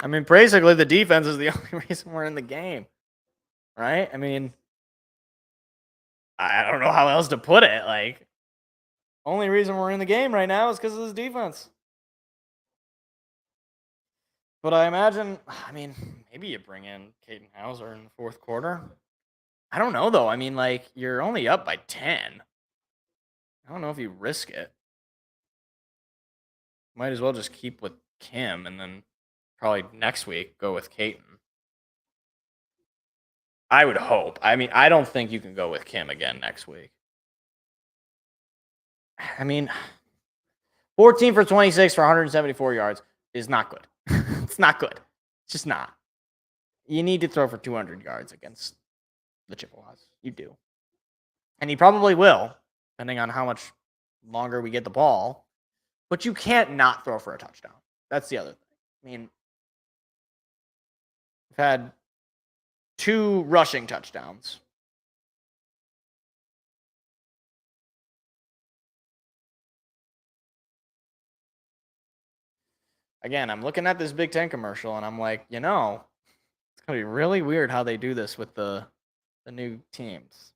I mean, basically, the defense is the only reason we're in the game, right? I mean, I don't know how else to put it. Like, only reason we're in the game right now is because of this defense. But I imagine, I mean, maybe you bring in Caden Hauser in the fourth quarter. I don't know, though. I mean, like, you're only up by 10. I don't know if you risk it. Might as well just keep with Kim and then probably next week go with Caden. I would hope. I mean, I don't think you can go with Kim again next week. I mean, 14 for 26 for 174 yards is not good. It's not good. It's just not. You need to throw for 200 yards against the Chippewas. You do. And he probably will, depending on how much longer we get the ball. But you can't not throw for a touchdown. That's the other thing. I mean, we've had 2 rushing touchdowns. Again, I'm looking at this Big Ten commercial, and I'm like, it's going to be really weird how they do this with the new teams.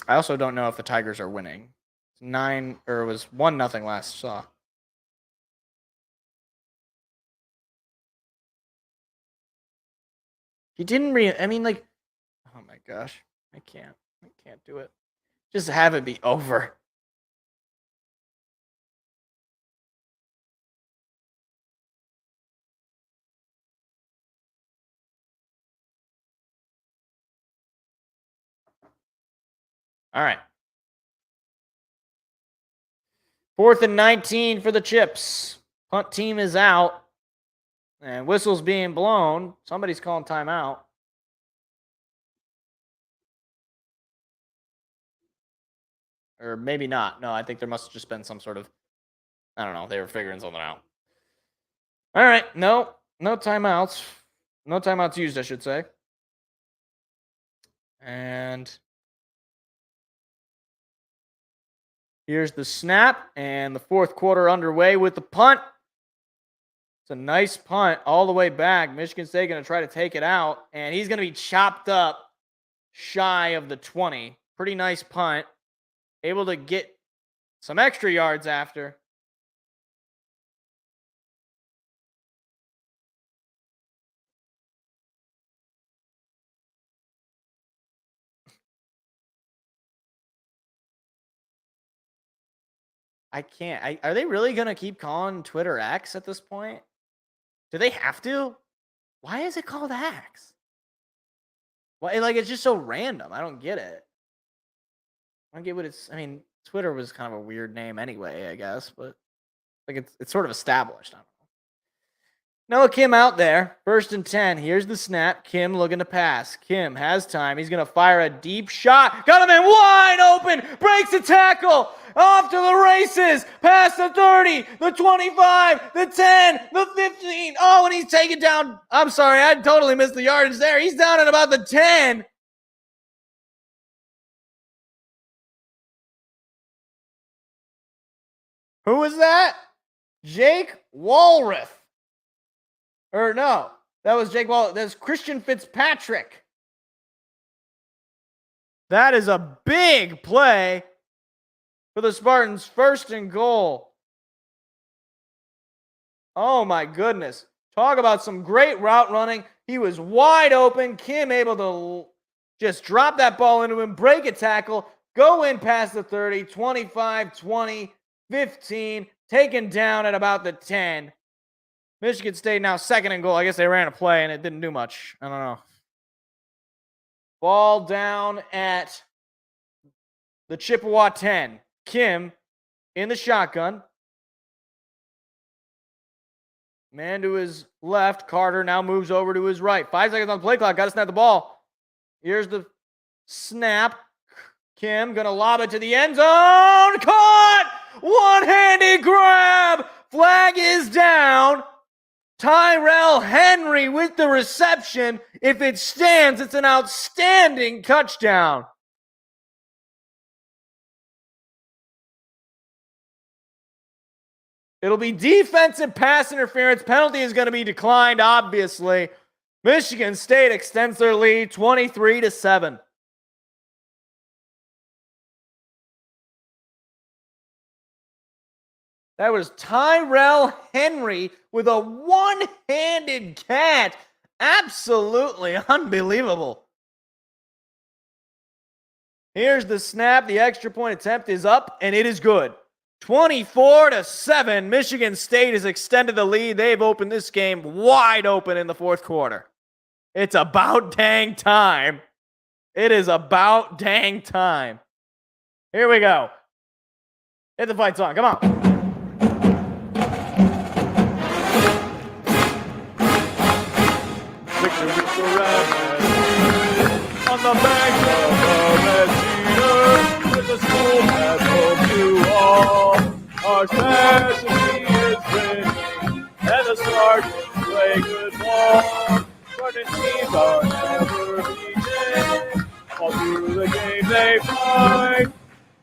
I also don't know if the Tigers are winning. It was 1-0 last saw. He didn't oh my gosh. I can't do it. Just have it be over. All right. 4th and 19 for the Chips. Punt team is out. And whistle's being blown. Somebody's calling timeout. Or maybe not. No, I think there must have just been some sort of, I don't know, they were figuring something out. All right. No timeouts. No timeouts used, I should say. And here's the snap, and the fourth quarter underway with the punt. It's a nice punt all the way back. Michigan State going to try to take it out, and he's going to be chopped up shy of the 20. Pretty nice punt. Able to get some extra yards after. I can't. Are they really going to keep calling Twitter X at this point? Do they have to? Why is it called X? Why, like, it's just so random. I don't get it. I don't get what it's. I mean, Twitter was kind of a weird name anyway, I guess, but like it's sort of established. I don't know. Noah Kim out there. 1st and 10. Here's the snap. Kim looking to pass. Kim has time. He's going to fire a deep shot. Got him in wide open. Breaks the tackle. Off to the races. Past the 30, the 25, the 10, the 15. Oh, and he's taken down. I'm sorry. I totally missed the yardage there. He's down at about the 10. Who was that? Jake Walrath. Or no, that was Jake Walrath. That's Christian Fitzpatrick. That is a big play for the Spartans. 1st and goal. Oh my goodness. Talk about some great route running. He was wide open. Kim able to just drop that ball into him, break a tackle, go in past the 30, 25, 20, 15, taken down at about the 10. Michigan State now second and goal. I guess they ran a play and it didn't do much. I don't know. Ball down at the Chippewa 10. Kim in the shotgun. Man to his left. Carter now moves over to his right. 5 seconds on the play clock. Got to snap the ball. Here's the snap. Kim gonna lob it to the end zone. Caught! One-handed grab. Flag is down. Tyrell Henry with the reception. If it stands, it's an outstanding touchdown. It'll be defensive pass interference. Penalty is going to be declined, obviously. Michigan State extends their lead 23-7. That was Tyrell Henry with a one-handed catch. Absolutely unbelievable. Here's the snap. The extra point attempt is up, and it is good. 24-7. Michigan State has extended the lead. They've opened this game wide open in the fourth quarter. It's about dang time. It is about dang time. Here we go. Hit the fight song. Come on. Victory forever. On the banks of the Red Cedar, with a school that hopes you all. Our specialty is winning, and the Spartans play good ball. Spartan teams are never beaten. All through the game they fight.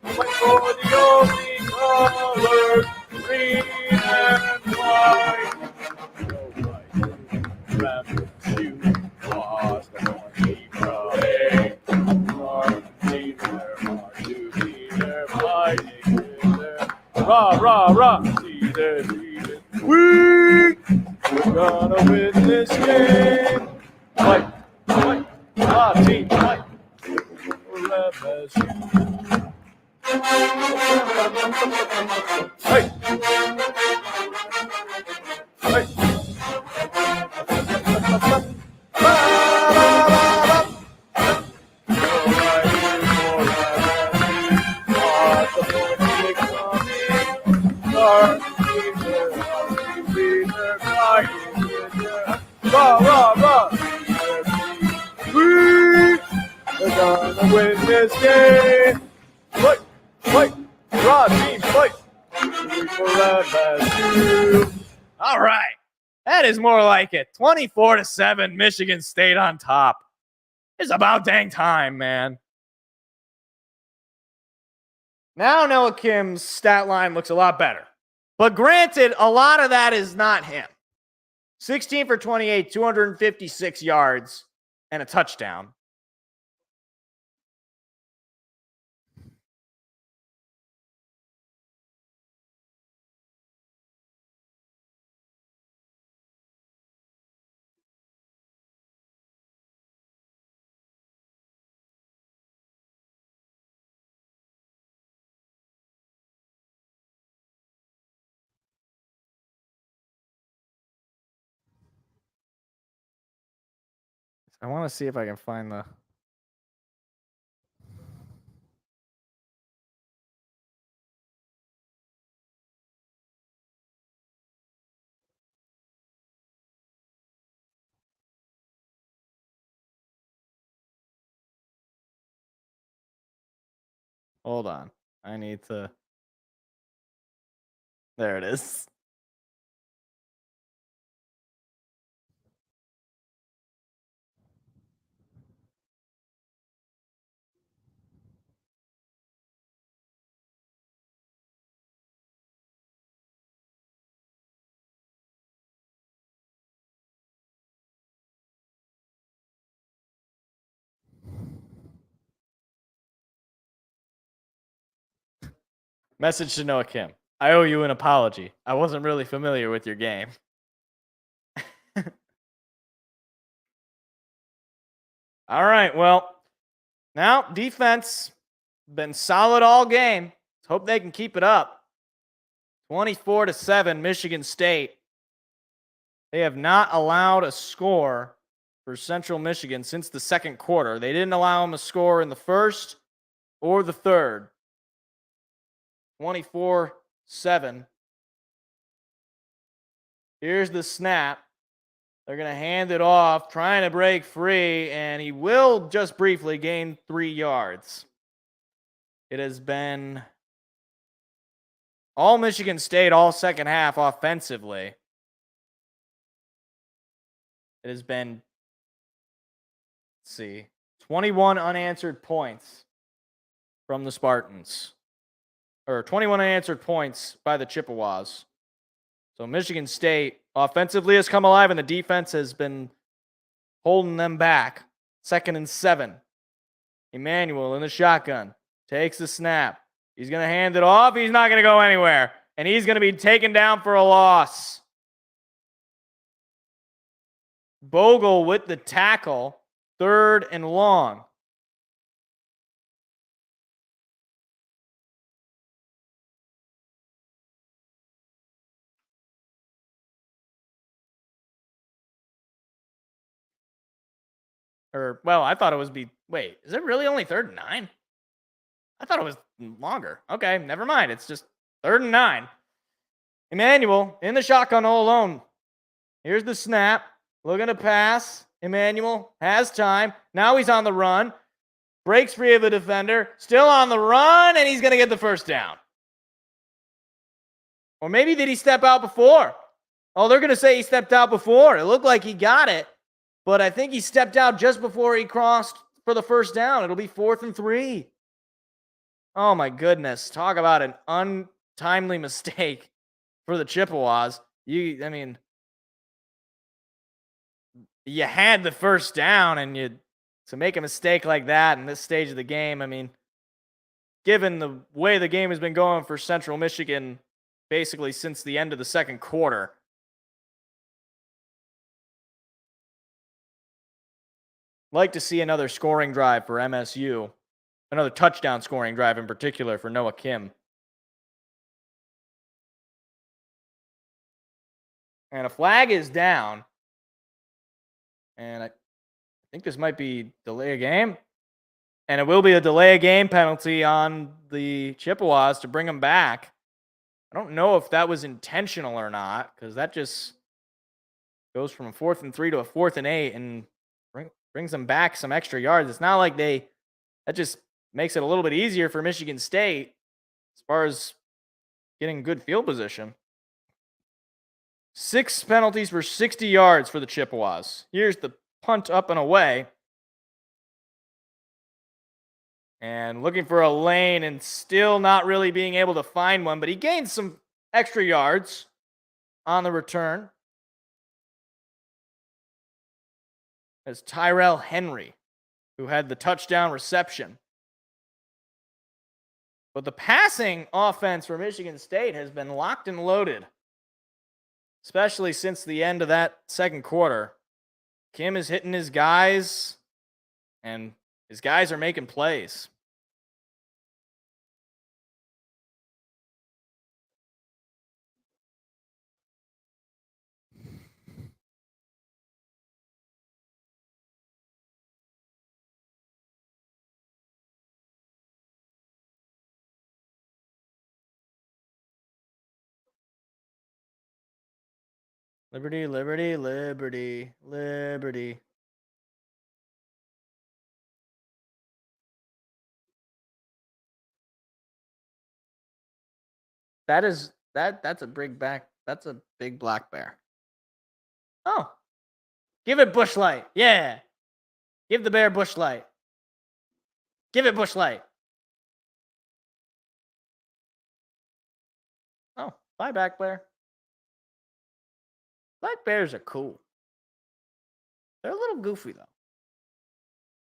Fight for the only colors, green and white. You lost the morning parade. Our team there, to be there, fighting in there. Rah, rah, rah. See there, we're gonna win this game. Fight, fight, our team, fight. Hey. Hey. Rah, rah, rah. We're gonna win this game. Fight, fight, raw team, fight. All right. That is more like it. 24-7, Michigan State on top. It's about dang time, man. Now Noah Kim's stat line looks a lot better. But granted, a lot of that is not him. 16 for 28, 256 yards, and a touchdown. I want to see if I can find the... Hold on. I need to... There it is. Message to Noah Kim. I owe you an apology. I wasn't really familiar with your game. All right, well, now defense been solid all game. Let's hope they can keep it up. 24-7, Michigan State. They have not allowed a score for Central Michigan since the second quarter. They didn't allow them a score in the first or the third. 24-7. Here's the snap. They're going to hand it off, trying to break free, and he will just briefly gain 3 yards. It has been all Michigan State all second half offensively. It has been, 21 unanswered points from the Spartans. Or 21 unanswered points by the Chippewas. So Michigan State offensively has come alive, and the defense has been holding them back. 2nd and 7. Emmanuel in the shotgun. Takes the snap. He's going to hand it off. He's not going to go anywhere. And he's going to be taken down for a loss. Bogle with the tackle. 3rd and long. I thought it was wait, is it really only 3rd and 9? I thought it was longer. Okay, never mind. It's just 3rd and 9. Emmanuel in the shotgun all alone. Here's the snap. Looking to pass. Emmanuel has time. Now he's on the run. Breaks free of a defender. Still on the run, and he's going to get the first down. Or maybe did he step out before? Oh, they're going to say he stepped out before. It looked like he got it, but I think he stepped out just before he crossed for the first down. It'll be 4th and 3. Oh, my goodness. Talk about an untimely mistake for the Chippewas. You had the first down, and to make a mistake like that in this stage of the game, given the way the game has been going for Central Michigan basically since the end of the second quarter, like to see another scoring drive for MSU. Another touchdown scoring drive in particular for Noah Kim. And a flag is down. And I think this might be delay a game. And it will be a delay a game penalty on the Chippewas to bring them back. I don't know if that was intentional or not, because that just goes from a 4th and 3 to a 4th and 8 and brings them back some extra yards. It's not like that just makes it a little bit easier for Michigan State as far as getting good field position. 6 penalties for 60 yards for the Chippewas. Here's the punt up and away. And looking for a lane and still not really being able to find one, but he gained some extra yards on the return. As Tyrell Henry, who had the touchdown reception. But the passing offense for Michigan State has been locked and loaded, especially since the end of that second quarter. Kim is hitting his guys, and his guys are making plays. Liberty, liberty, liberty, liberty. That's a that's a big black bear. Oh. Give it Bush Light. Yeah. Give the bear Bush Light. Give it Bush Light. Oh, bye back bear. Black bears are cool. They're a little goofy, though.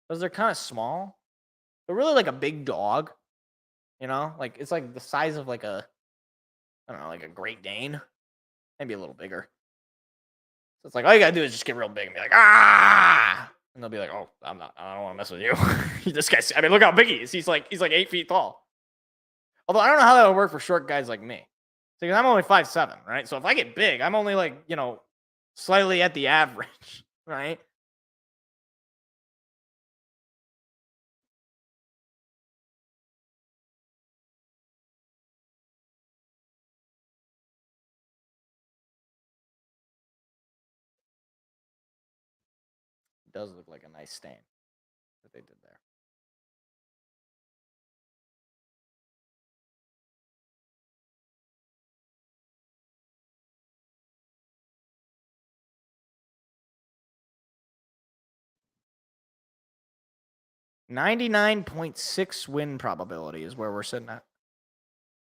Because they're kind of small. They're really like a big dog. You know? Like, it's like the size of like a Great Dane. Maybe a little bigger. So it's like, all you gotta do is just get real big and be like, ah! And they'll be like, oh, I don't want to mess with you. This guy's, I mean, look how big he is. He's like 8 feet tall. Although I don't know how that would work for short guys like me. Because I'm only 5'7", right? So if I get big, I'm only like, slightly at the average, right? It does look like a nice stain that they did there. .6 win probability is where we're sitting at.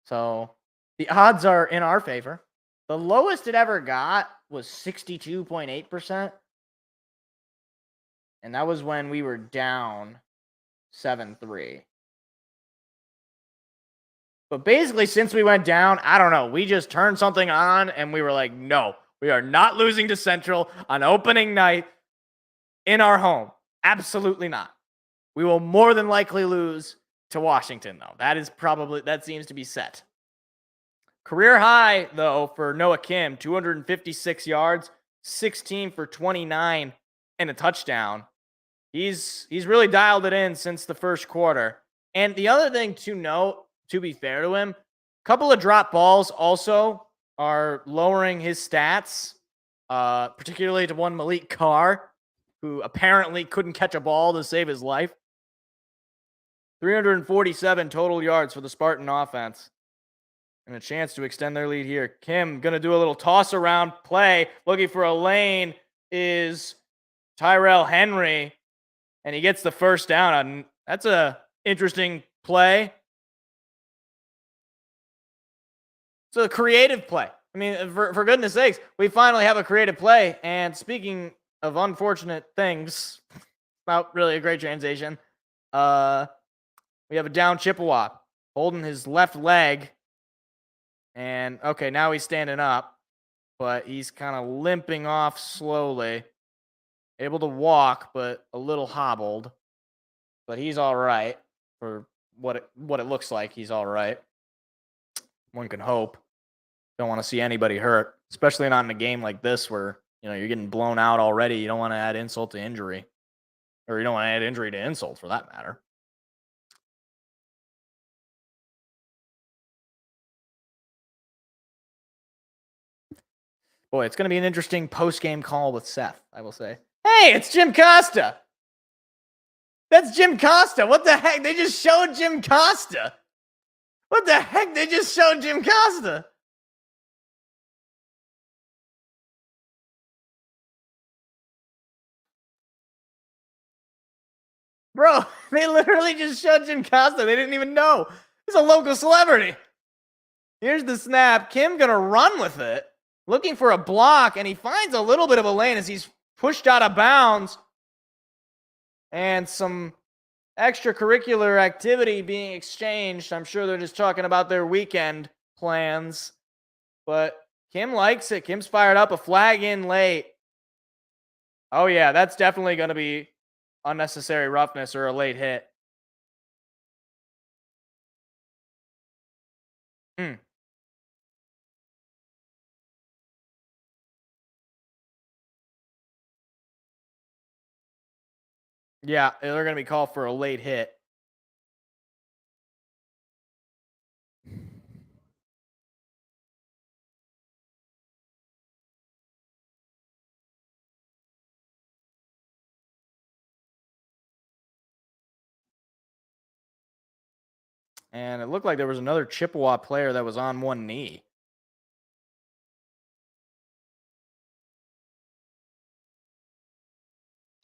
So the odds are in our favor. The lowest it ever got was 62.8%. And that was when we were down 7-3. But basically, since we went down, I don't know. We just turned something on and we were like, no, we are not losing to Central on opening night in our home. Absolutely not. We will more than likely lose to Washington, though. That seems to be set. Career high, though, for Noah Kim, 256 yards, 16 for 29, and a touchdown. He's really dialed it in since the first quarter. And the other thing to note, to be fair to him, a couple of drop balls also are lowering his stats, particularly to one Malik Carr, who apparently couldn't catch a ball to save his life. 347 total yards for the Spartan offense. And a chance to extend their lead here. Kim going to do a little toss around play. Looking for a lane is Tyrell Henry. And he gets the first down. That's a interesting play. It's a creative play. I mean, for goodness sakes, we finally have a creative play. And speaking of unfortunate things, not really a great transition. We have a down Chippewa holding his left leg. And, okay, now he's standing up. But he's kind of limping off slowly. Able to walk, but a little hobbled. But he's all right for what it looks like. He's all right. One can hope. Don't want to see anybody hurt, especially not in a game like this where, you're getting blown out already. You don't want to add insult to injury. Or you don't want to add injury to insult, for that matter. Boy, it's going to be an interesting post-game call with Seth, I will say. Hey, it's Jim Costa. That's Jim Costa. What the heck? They just showed Jim Costa. What the heck? They just showed Jim Costa. Bro, they literally just showed Jim Costa. They didn't even know. He's a local celebrity. Here's the snap. Kim going to run with it. Looking for a block, and he finds a little bit of a lane as he's pushed out of bounds. And some extracurricular activity being exchanged. I'm sure they're just talking about their weekend plans. But Kim likes it. Kim's fired up. A flag in late. Oh, yeah, that's definitely going to be unnecessary roughness or a late hit. Yeah, they're going to be called for a late hit. And it looked like there was another Chippewa player that was on one knee.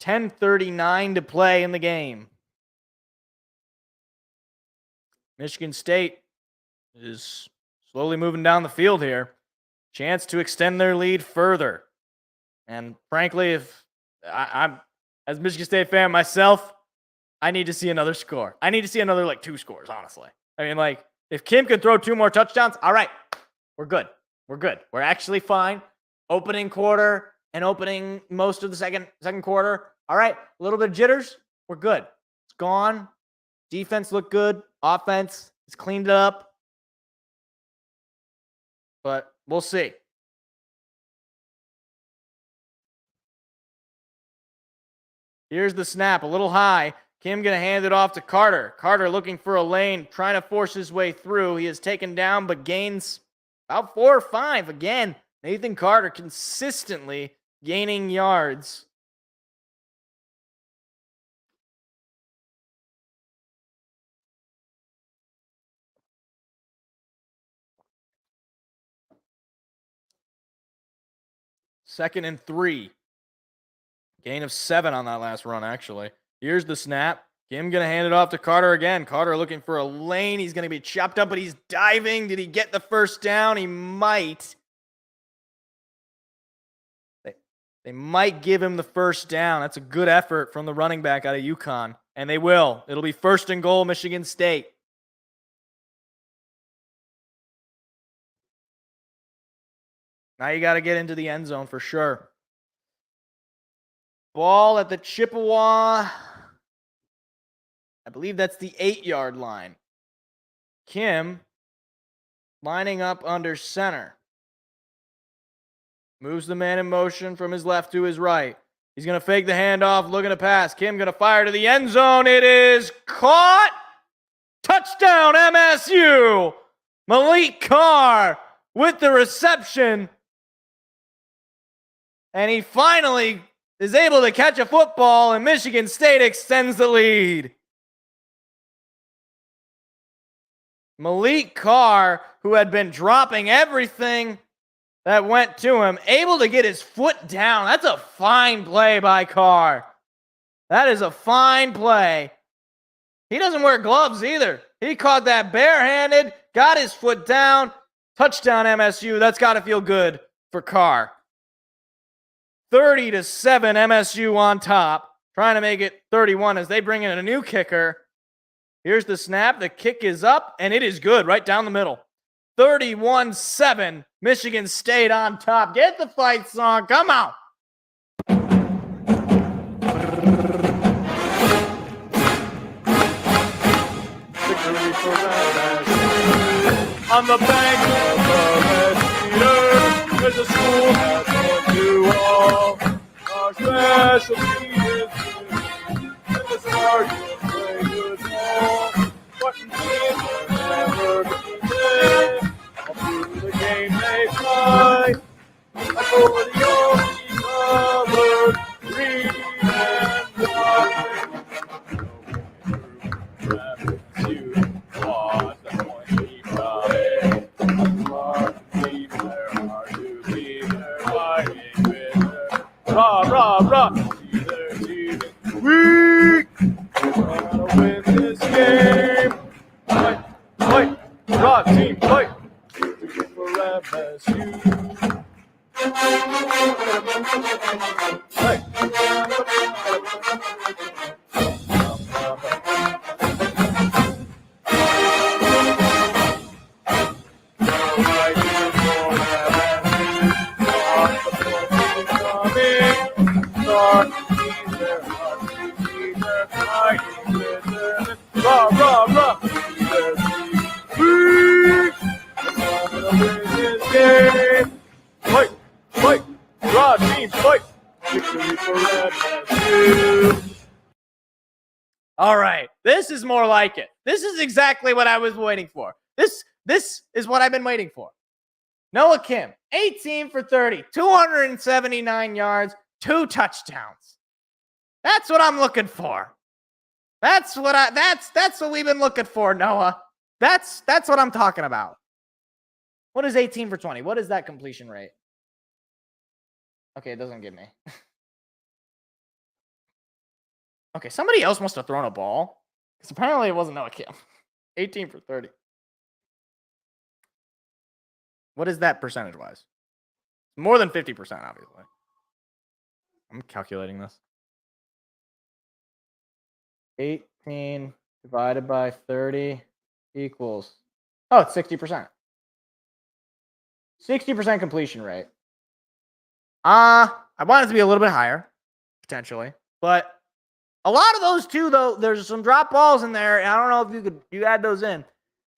.10:39 to play in the game. Michigan State is slowly moving down the field here. Chance to extend their lead further. And frankly, if I'm as a Michigan State fan myself, I need to see another score. I need to see another 2 scores, honestly. I mean, if Kim could throw 2 more touchdowns, all right, we're good. We're good. We're actually fine. Opening quarter, and opening most of the second quarter. All right, a little bit of jitters. We're good. It's gone. Defense looked good. Offense has cleaned it up. But we'll see. Here's the snap, a little high. Kim going to hand it off to Carter. Carter looking for a lane, trying to force his way through. He is taken down, but gains about 4 or 5. Again, Nathan Carter consistently gaining yards. Second and 3. Gain of 7 on that last run, actually. Here's the snap. Kim going to hand it off to Carter again. Carter looking for a lane. He's going to be chopped up, but he's diving. Did he get the first down? He might. They might give him the first down. That's a good effort from the running back out of UConn. And they will. It'll be 1st and goal, Michigan State. Now you got to get into the end zone for sure. Ball at the Chippewa. I believe that's the 8-yard line. Kim lining up under center. Moves the man in motion from his left to his right. He's going to fake the handoff, looking to pass. Kim going to fire to the end zone. It is caught. Touchdown, MSU. Malik Carr with the reception. And he finally is able to catch a football, and Michigan State extends the lead. Malik Carr, who had been dropping everything that went to him, able to get his foot down. That's a fine play by Carr. That is a fine play. He doesn't wear gloves either. He caught that barehanded, got his foot down. Touchdown, MSU. That's got to feel good for Carr. 30-7, MSU on top, trying to make it 31 as they bring in a new kicker. Here's the snap. The kick is up, and it is good right down the middle. 31-7, Michigan State on top. Get the fight song. Come on. Victory for MSU. On the bank of the Red Cedar, there's a schoolhouse for you all. Our specialty is good, and the Spartans play good ball. Spartan teams are never beaten. All through the game they fly. Like for the only covered, green and white. You watch the point we try. Spartan teams, they're hard to beat. They're fighting with their rah. See their team is weak. We're gonna win this game. Fight, raw team, fight. For MSU. Rah. Fight, raw team, fight. Victory for MSU. All right, this is more like it. This is exactly what I was waiting for. This is what I've been waiting for. Noah Kim, 18 for 30, 279 yards, 2 touchdowns. That's what I'm looking for. That's what we've been looking for, Noah. That's what I'm talking about. What is 18 for 20? What is that completion rate? Okay, it doesn't give me. Okay, somebody else must have thrown a ball. Because apparently it wasn't Noah Kim. 18 for 30. What is that percentage-wise? More than 50%, obviously. I'm calculating this. 18 divided by 30 equals... Oh, it's 60%. 60% completion rate. I I want it to be a little bit higher, potentially. But a lot of those too, though, there's some drop balls in there. And I don't know if you add those in.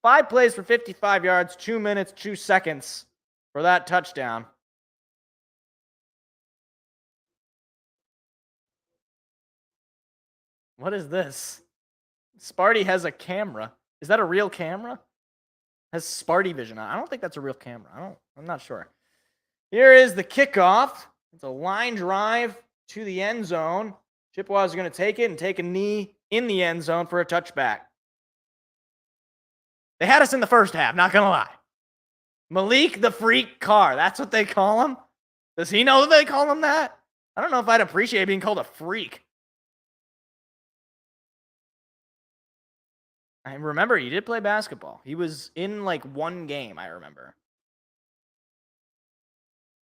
5 plays for 55 yards, 2 minutes, 2 seconds for that touchdown. What is this? Sparty has a camera. Is that a real camera? Has Sparty vision on. I don't think that's a real camera. I'm not sure. Here is the kickoff. It's a line drive to the end zone. Chippewas are going to take it and take a knee in the end zone for a touchback. They had us in the first half, not going to lie. Malik the Freak Carr. That's what they call him? Does he know that they call him that? I don't know if I'd appreciate being called a freak. I remember he did play basketball. He was in like one game, I remember.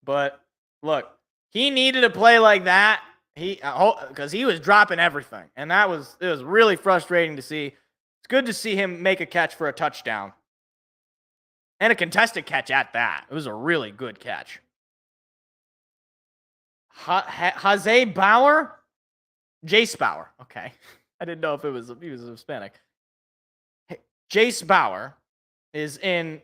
But look, he needed to play like that. Because he was dropping everything, and it was really frustrating to see. It's good to see him make a catch for a touchdown, and a contested catch at that. It was a really good catch. Jose Bauer, Jace Bauer. Okay, I didn't know if he was Hispanic. Jace Bauer is in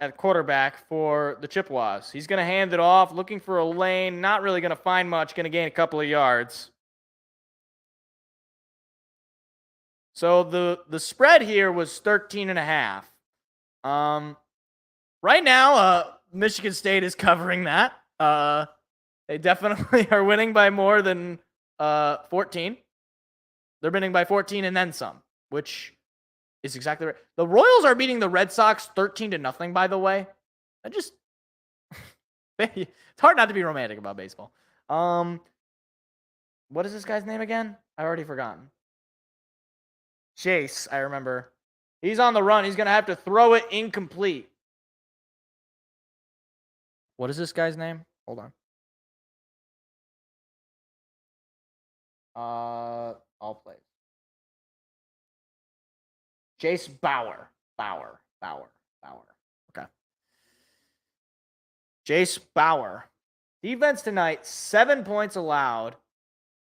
at quarterback for the Chippewas. He's going to hand it off, looking for a lane, not really going to find much, going to gain a couple of yards. So the spread here was 13.5. Right now, Michigan State is covering that. They definitely are winning by more than 14. They're winning by 14 and then some, which is exactly right. The Royals are beating the Red Sox 13-0, by the way. It's hard not to be romantic about baseball. What is this guy's name again? I already forgotten. Chase, I remember. He's on the run. He's going to have to throw it incomplete. What is this guy's name? Hold on. All plays. Jace Bauer. Bauer. Okay. Jace Bauer. Defense tonight, 7 points allowed,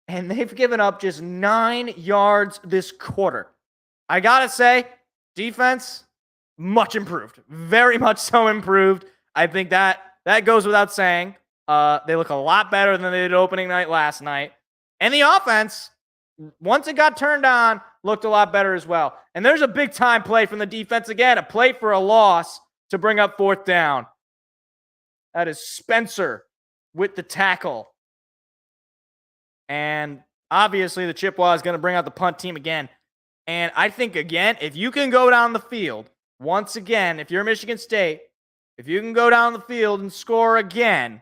and they've given up just 9 yards this quarter. I gotta say, defense, much improved. Very much so improved. I think that goes without saying. They look a lot better than they did opening night last night. And the offense, once it got turned on, looked a lot better as well. And there's a big-time play from the defense again, a play for a loss to bring up 4th down. That is Spencer with the tackle. And obviously the Chippewa is going to bring out the punt team again. And I think, again, if you can go down the field, once again, if you're Michigan State, if you can go down the field and score again,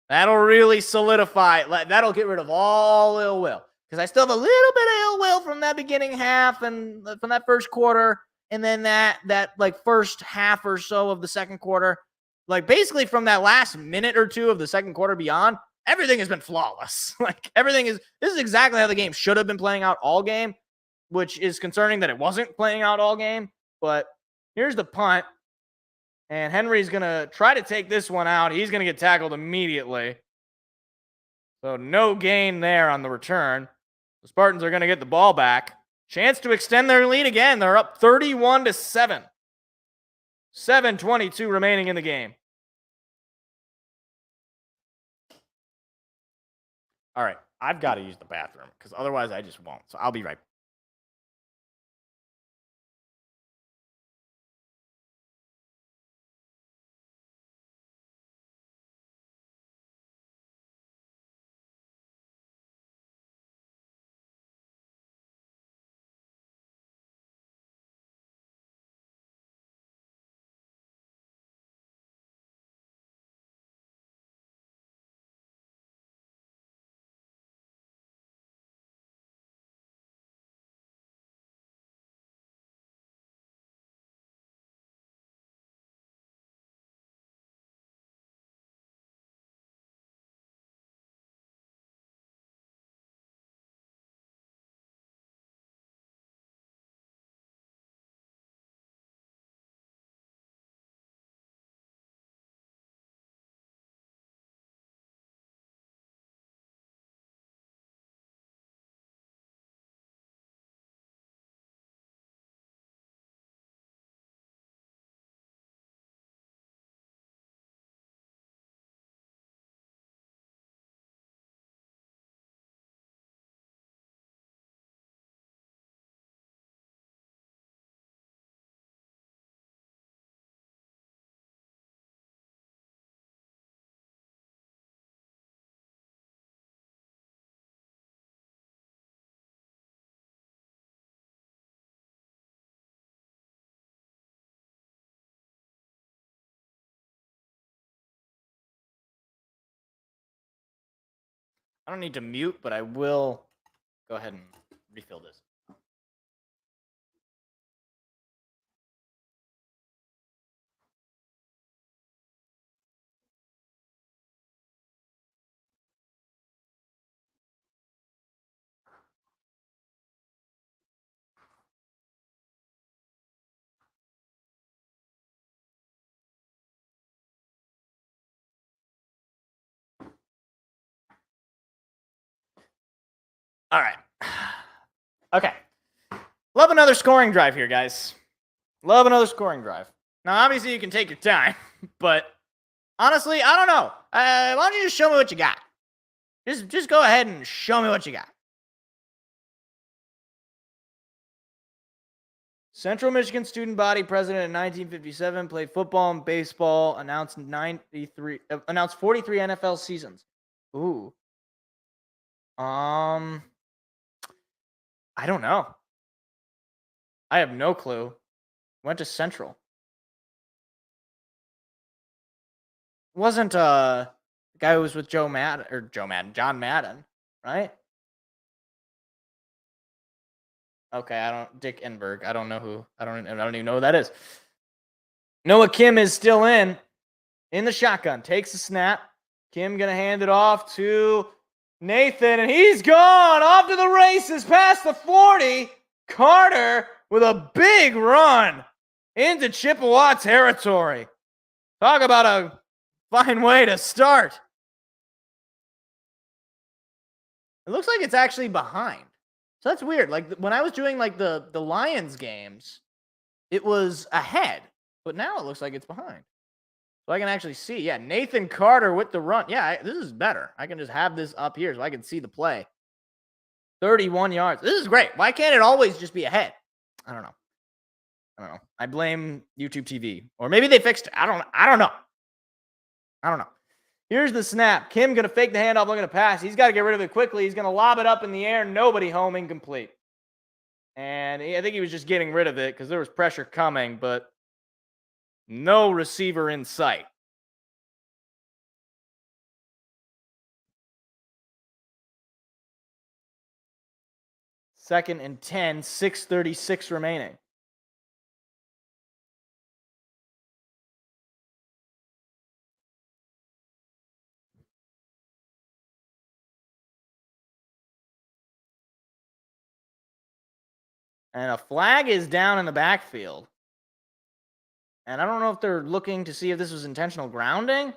that'll really solidify. That'll get rid of all ill will. Because I still have a little bit of ill will from that beginning half and from that first quarter. And then that like first half or so of the second quarter. Like basically from that last minute or two of the second quarter beyond, everything has been flawless. This is exactly how the game should have been playing out all game, which is concerning that it wasn't playing out all game. But here's the punt. And Henry's going to try to take this one out. He's going to get tackled immediately. So no gain there on the return. The Spartans are going to get the ball back. Chance to extend their lead again. They're up 31-7. 7:22 remaining in the game. All right. I've got to use the bathroom because otherwise I just won't. So I'll be right back. I don't need to mute, but I will go ahead and refill this. All right. Okay. Love another scoring drive here, guys. Love another scoring drive. Now, obviously, you can take your time, but honestly, I don't know. Why don't you just show me what you got? Just go ahead and show me what you got. Central Michigan student body president in 1957, played football and baseball, announced 43 NFL seasons. Ooh. I don't know. I have no clue. Went to Central. Wasn't the guy who was with John Madden, right? Okay, Dick Enberg. I don't know who. I don't even know who that is. Noah Kim is still in the shotgun. Takes the snap. Kim gonna hand it off to Nathan, and he's gone off to the races past the 40. Carter with a big run into Chippewa territory. Talk about a fine way to start. It looks like it's actually behind. So that's weird. Like when I was doing like the Lions games, it was ahead, but now it looks like it's behind. So I can actually see. Yeah, Nathan Carter with the run. Yeah, this is better. I can just have this up here so I can see the play. 31 yards. This is great. Why can't it always just be ahead? I don't know. I blame YouTube TV. Or maybe they fixed it. I don't know. Here's the snap. Kim going to fake the handoff, looking to pass. He's got to get rid of it quickly. He's going to lob it up in the air. Nobody home, incomplete. And I think he was just getting rid of it because there was pressure coming, but no receiver in sight. Second and 10, 6:36 remaining. And a flag is down in the backfield. And I don't know if they're looking to see if this was intentional grounding.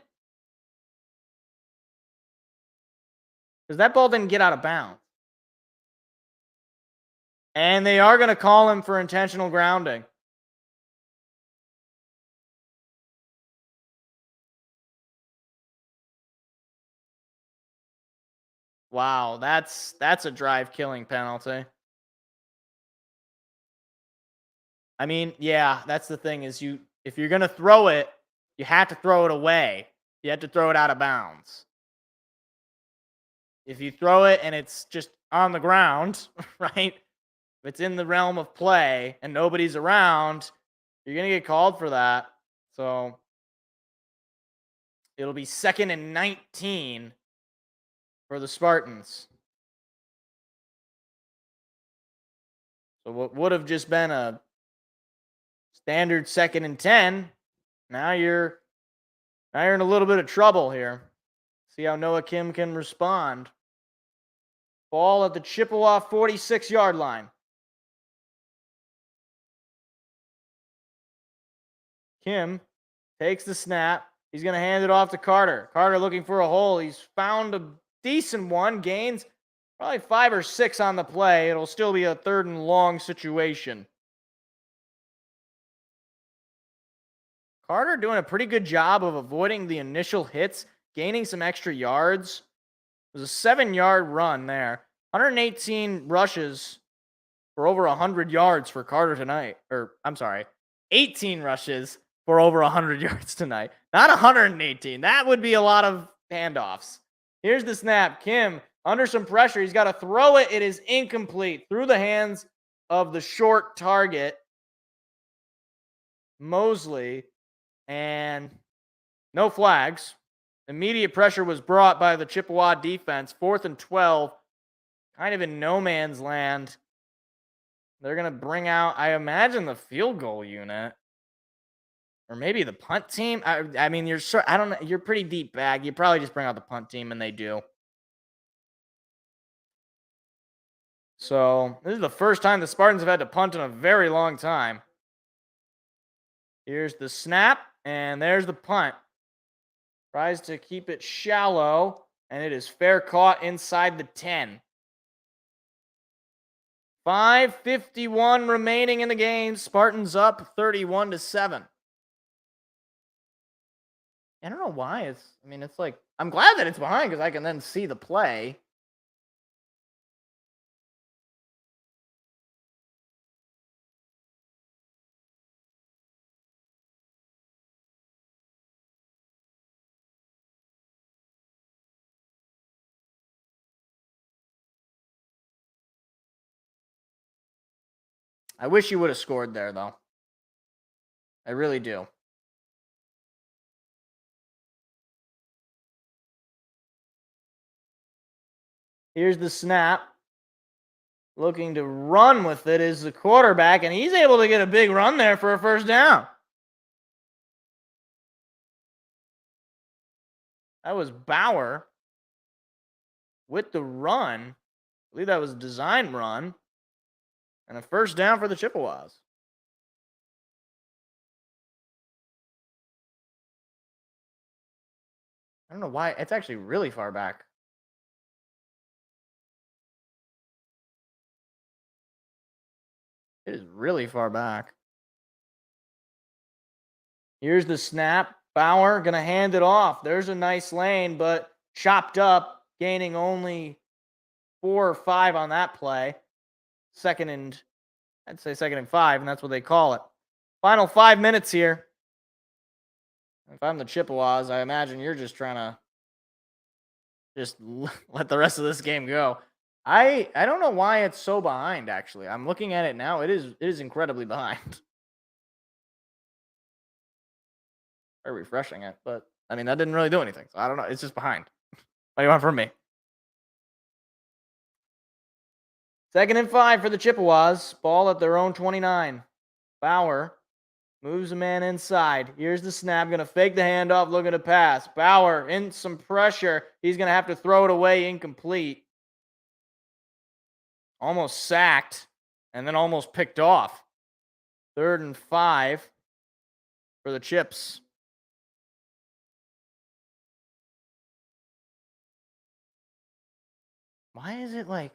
Because that ball didn't get out of bounds. And they are going to call him for intentional grounding. Wow, that's a drive-killing penalty. I mean, yeah, that's the thing is if you're going to throw it, you have to throw it away. You have to throw it out of bounds. If you throw it and it's just on the ground, right? If it's in the realm of play and nobody's around, you're going to get called for that. So it'll be 2nd and 19 for the Spartans. So what would have just been a standard 2nd and 10, now you're in a little bit of trouble here. See how Noah Kim can respond. Ball at the Chippewa 46-yard line. Kim takes the snap. He's going to hand it off to Carter. Carter looking for a hole. He's found a decent one. Gains probably 5 or 6 on the play. It'll still be a 3rd and long situation. Carter doing a pretty good job of avoiding the initial hits, gaining some extra yards. It was a 7-yard run there. 118 rushes for over 100 yards for Carter tonight. 18 rushes for over 100 yards tonight. Not 118. That would be a lot of handoffs. Here's the snap. Kim under some pressure. He's got to throw it. It is incomplete. Through the hands of the short target, Mosley. And no flags. Immediate pressure was brought by the Chippewa defense. 4th and 12, kind of in no man's land. They're going to bring out, I imagine, the field goal unit. Or maybe the punt team. I mean, I don't know. You're pretty deep bag. You probably just bring out the punt team, and they do. So this is the first time the Spartans have had to punt in a very long time. Here's the snap, and there's the punt. Tries to keep it shallow, and it is fair caught inside the 10. 5:51 remaining in the game. Spartans up 31-7. I don't know why it's like, I'm glad that it's behind because I can then see the play. I wish you would have scored there, though. I really do. Here's the snap. Looking to run with it is the quarterback, and he's able to get a big run there for a first down. That was Bauer with the run. I believe that was a design run. And a first down for the Chippewas. I don't know why. It's actually really far back. It is really far back. Here's the snap. Bauer going to hand it off. There's a nice lane, but chopped up, gaining only 4 or 5 on that play. I'd say second and 5, and that's what they call it. Final 5 minutes here. If I'm the Chippewas, I imagine you're just trying to just let the rest of this game go. I don't know why it's so behind, actually. I'm looking at it now. It is incredibly behind. Very refreshing it, but I mean, that didn't really do anything. So I don't know. It's just behind. What do you want from me? Second and 5 for the Chippewas. Ball at their own 29. Bauer moves a man inside. Here's the snap. Going to fake the handoff, looking to pass. Bauer in some pressure. He's going to have to throw it away incomplete. Almost sacked, and then almost picked off. 3rd and 5 for the Chips. Why is it like,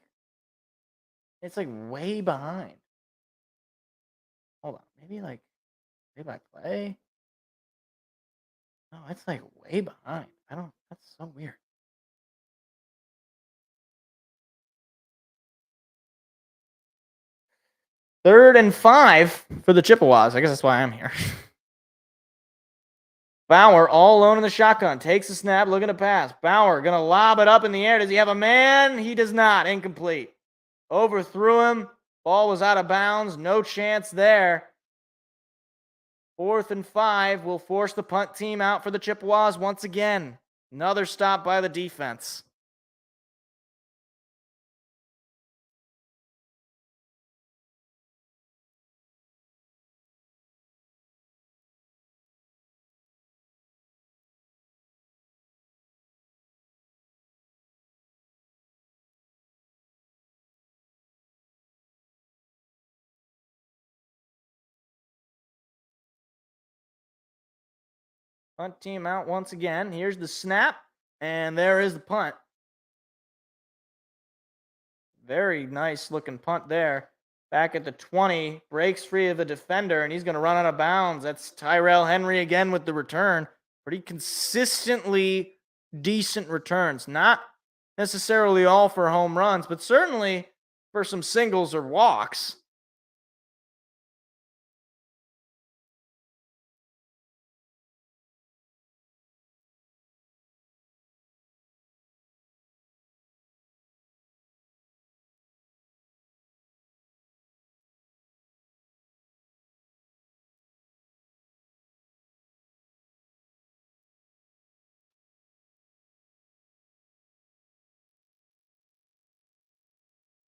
it's like way behind? Hold on, maybe like play by play? No, it's like way behind. That's so weird. Third and 5 for the Chippewas. I guess that's why I'm here. Bauer all alone in the shotgun. Takes the snap, looking to pass. Bauer going to lob it up in the air. Does he have a man? He does not. Incomplete. Overthrew him. Ball was out of bounds. No chance there. 4th and 5 will force the punt team out for the Chippewas once again. Another stop by the defense. Punt team out once again. Here's the snap, and there is the punt. Very nice looking punt there. Back at the 20, breaks free of the defender, and he's going to run out of bounds. That's Tyrell Henry again with the return. Pretty consistently decent returns. Not necessarily all for home runs, but certainly for some singles or walks.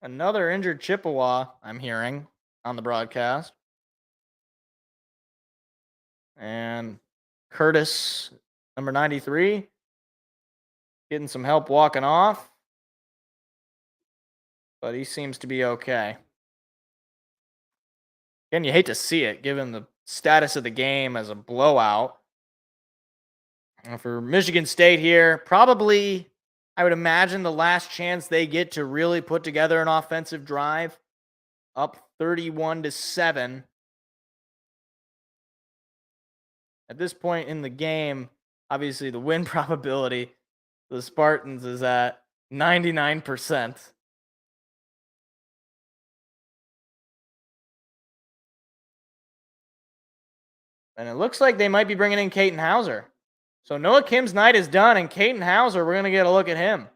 Another injured Chippewa, I'm hearing on the broadcast. And Curtis, number 93, getting some help walking off. But he seems to be okay. Again, you hate to see it, given the status of the game as a blowout. And for Michigan State here, probably, I would imagine, the last chance they get to really put together an offensive drive. Up 31-7. At this point in the game, obviously the win probability, the Spartans, is at 99%. And it looks like they might be bringing in Caden Hauser. So Noah Kim's night is done, and Caden Hauser, we're going to get a look at him.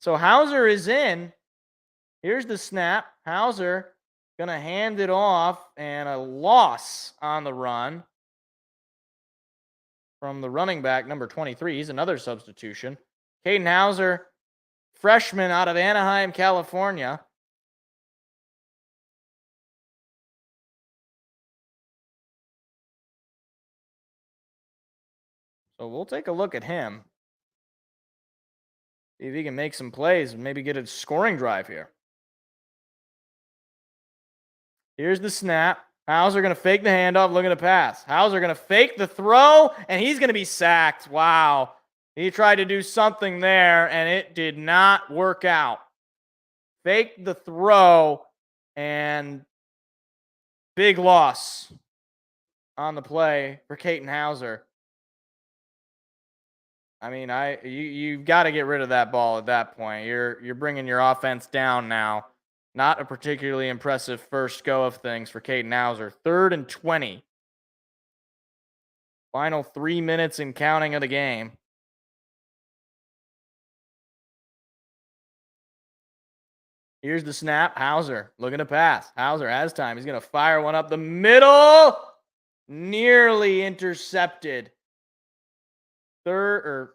So Hauser is in. Here's the snap. Hauser going to hand it off, and a loss on the run from the running back, number 23. He's another substitution. Caden Hauser, freshman out of Anaheim, California. So we'll take a look at him. See if he can make some plays and maybe get a scoring drive here. Here's the snap. Hauser going to fake the handoff, looking to pass. Hauser going to fake the throw, and he's going to be sacked. Wow. He tried to do something there, and it did not work out. Fake the throw, and big loss on the play for Caden Hauser. I mean, you've got to get rid of that ball at that point. You're bringing your offense down now. Not a particularly impressive first go of things for Caden Hauser. 3rd and 20. Final 3 minutes and counting of the game. Here's the snap. Hauser looking to pass. Hauser has time. He's going to fire one up the middle. Nearly intercepted. 4th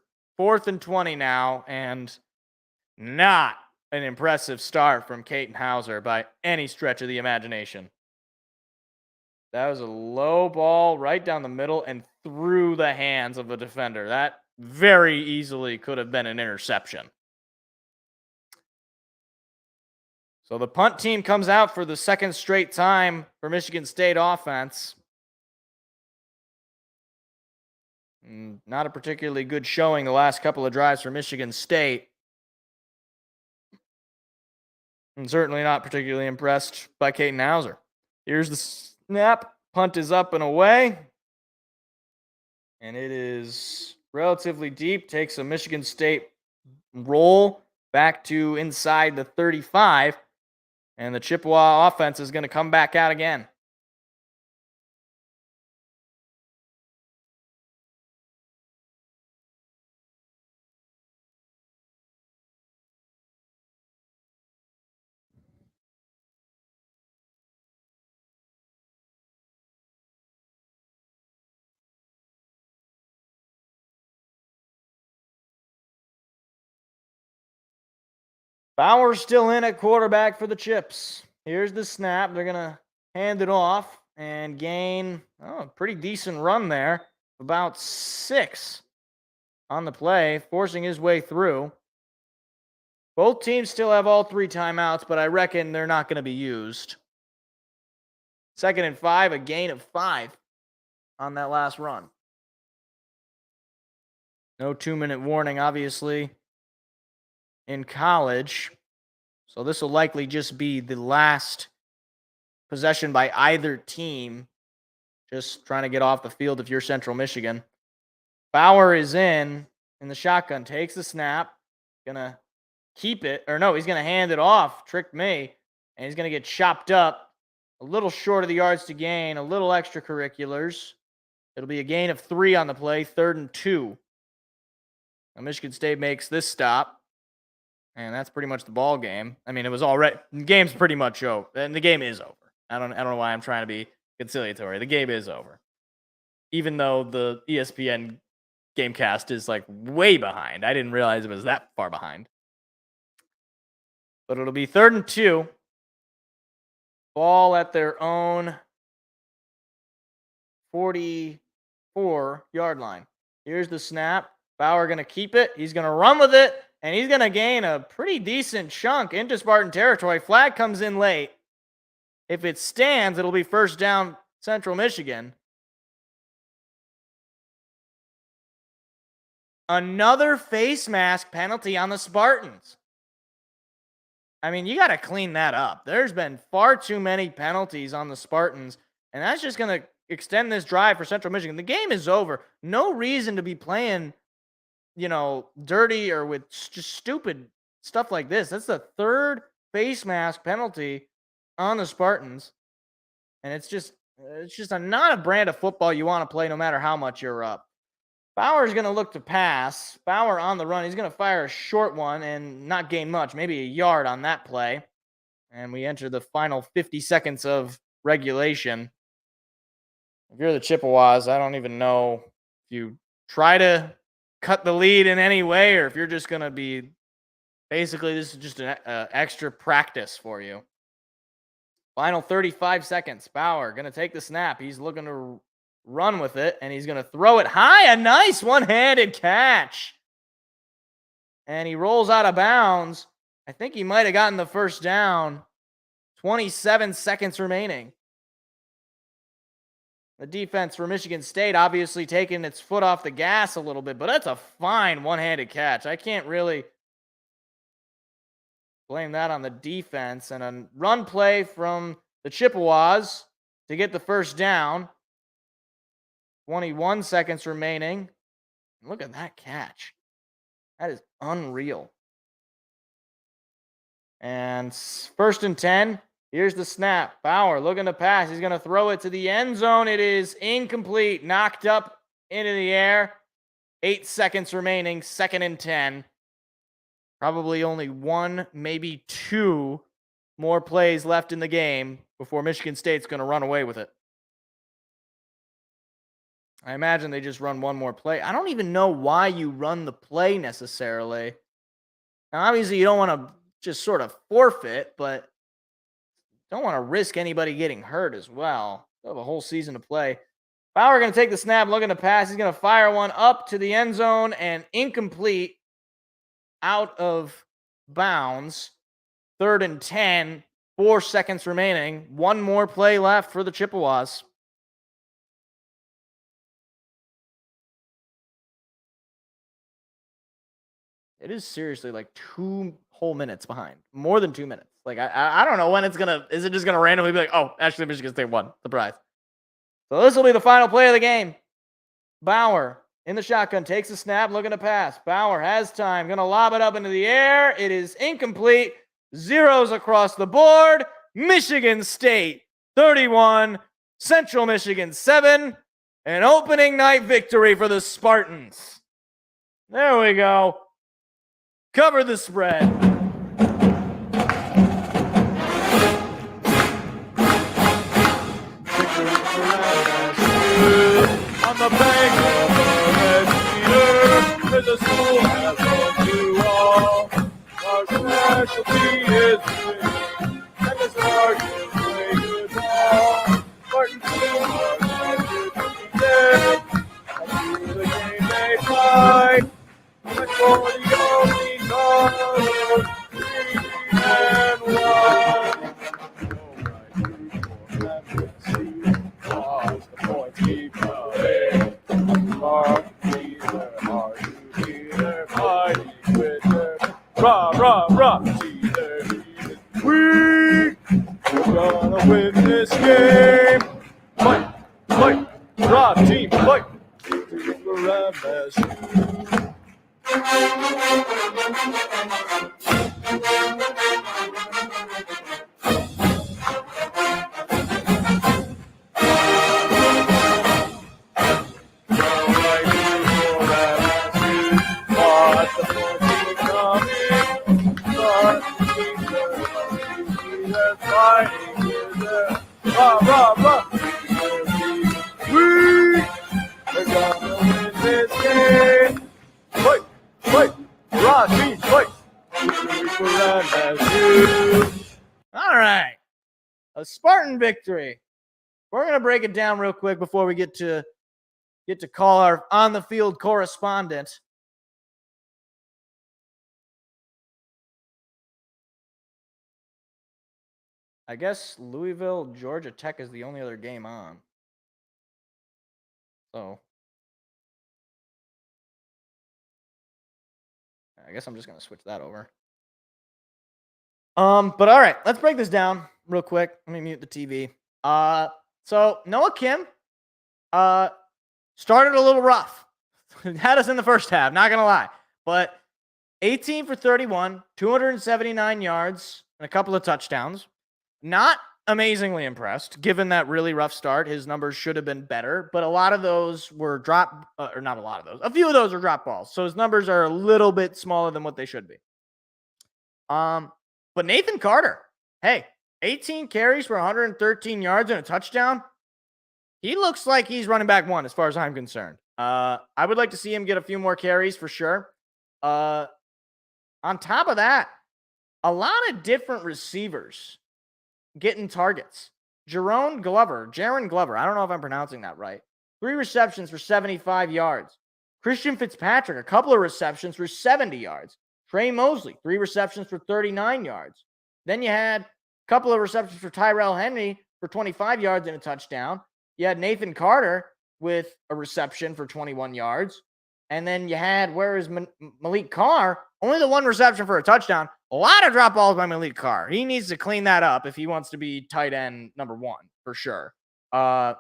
and 20 now, and not an impressive start from Caden Hauser by any stretch of the imagination. That was a low ball right down the middle and through the hands of the defender. That very easily could have been an interception. So the punt team comes out for the second straight time for Michigan State offense. Not a particularly good showing the last couple of drives for Michigan State. And certainly not particularly impressed by Caden Hauser. Here's the snap. Punt is up and away. And it is relatively deep. Takes a Michigan State roll back to inside the 35. And the Chippewa offense is going to come back out again. Bauer's still in at quarterback for the Chips. Here's the snap. They're going to hand it off and gain a pretty decent run there. About 6 on the play, forcing his way through. Both teams still have all 3 timeouts, but I reckon they're not going to be used. 2nd and 5, a gain of 5 on that last run. No 2-minute warning, obviously, in college. So this will likely just be the last possession by either team. Just trying to get off the field if you're Central Michigan. Bauer is in the shotgun, takes the snap, gonna keep it, or no, he's gonna hand it off, tricked me, and he's gonna get chopped up a little short of the yards to gain, a little extracurriculars. It'll be a gain of 3 on the play, 3rd and 2. Now Michigan State makes this stop, and that's pretty much the ball game. I mean, it was already, the game's pretty much over, and the game is over. I don't know why I'm trying to be conciliatory. The game is over. Even though the ESPN Gamecast is like way behind. I didn't realize it was that far behind. But it'll be 3rd and 2. Ball at their own 44-yard line. Here's the snap. Bauer going to keep it. He's going to run with it, and he's going to gain a pretty decent chunk into Spartan territory. Flag comes in late. If it stands, it'll be first down, Central Michigan. Another face mask penalty on the Spartans. I mean, you got to clean that up. There's been far too many penalties on the Spartans, and that's just going to extend this drive for Central Michigan. The game is over. No reason to be playing, dirty or with just stupid stuff like this. That's the 3rd face mask penalty on the Spartans, and it's just not a brand of football you want to play no matter how much you're up. Bauer's going to look to pass. Bauer on the run. He's going to fire a short one and not gain much, maybe a yard on that play. And we enter the final 50 seconds of regulation. If you're the Chippewas, I don't even know if you try to cut the lead in any way or if you're just going to be basically this is just an extra practice for you. Final 35 seconds. Bauer going to take the snap. He's looking to run with it, and he's going to throw it high. A nice one-handed catch. And he rolls out of bounds. I think he might have gotten the first down. 27 seconds remaining. The defense for Michigan State obviously taking its foot off the gas a little bit, but that's a fine one-handed catch. I can't really blame that on the defense. And a run play from the Chippewas to get the first down. 21 seconds remaining. Look at that catch. That is unreal. And 1st and 10. Here's the snap. Bauer looking to pass. He's going to throw it to the end zone. It is incomplete. Knocked up into the air. 8 seconds remaining. 2nd and 10. Probably only 1, maybe 2 more plays left in the game before Michigan State's going to run away with it. I imagine they just run one more play. I don't even know why you run the play necessarily. Now, obviously, you don't want to just sort of forfeit, but don't want to risk anybody getting hurt as well. They have a whole season to play. Bauer going to take the snap, looking to pass. He's going to fire one up to the end zone and incomplete, out of bounds. 3rd and 10, 4 seconds remaining. One more play left for the Chippewas. It is seriously like 2 whole minutes behind. More than 2 minutes. Like, I don't know when it's going to... Is it just going to randomly be like, oh, actually, Michigan State won. Surprise. So this will be the final play of the game. Bauer in the shotgun takes a snap, looking to pass. Bauer has time. Going to lob it up into the air. It is incomplete. Zeros across the board. Michigan State 31. Central Michigan 7. An opening night victory for the Spartans. There we go. Cover the spread. On the bank of the Red Cedar, there's a school has one to all. Our specialty is winning, and the Spartans play good ball. Spartans still are good to be dead, and through the game they fight. And for the only color, 3 and 1. Alright, 2, 4, 7, 6. Watch the points keep coming. Hard to be there, hard to be there, fighting with their rah, see their lead. We're gonna win this game. Fight, raw team, fight. Victory for MSU. Rah. We're gonna win this game. Fight, raw team, fight. Victory for MSU. A Spartan victory. We're going to break it down real quick before we get to call our on-the-field correspondent. I guess Louisville, Georgia Tech is the only other game on. So I guess I'm just going to switch that over. But all right, let's break this down real quick. Let me mute the TV. So Noah Kim started a little rough. Had us in the first half, not going to lie. But 18 for 31, 279 yards, and a couple of touchdowns. Not amazingly impressed, given that really rough start. His numbers should have been better, but a lot of those were or not a lot of those. A few of those are drop balls, so his numbers are a little bit smaller than what they should be. But Nathan Carter, hey, 18 carries for 113 yards and a touchdown. He looks like he's running back one as far as I'm concerned. I would like to see him get a few more carries for sure. On top of that, a lot of different receivers getting targets. Jaron Glover, I don't know if I'm pronouncing that right. 3 receptions for 75 yards. Christian Fitzpatrick, a couple of receptions for 70 yards. Trey Mosley, 3 receptions for 39 yards. Then you had a couple of receptions for Tyrell Henry for 25 yards and a touchdown. You had Nathan Carter with a reception for 21 yards. And then you had, Malik Carr? Only the 1 reception for a touchdown. A lot of drop balls by Malik Carr. He needs to clean that up if he wants to be tight end number 1, for sure. On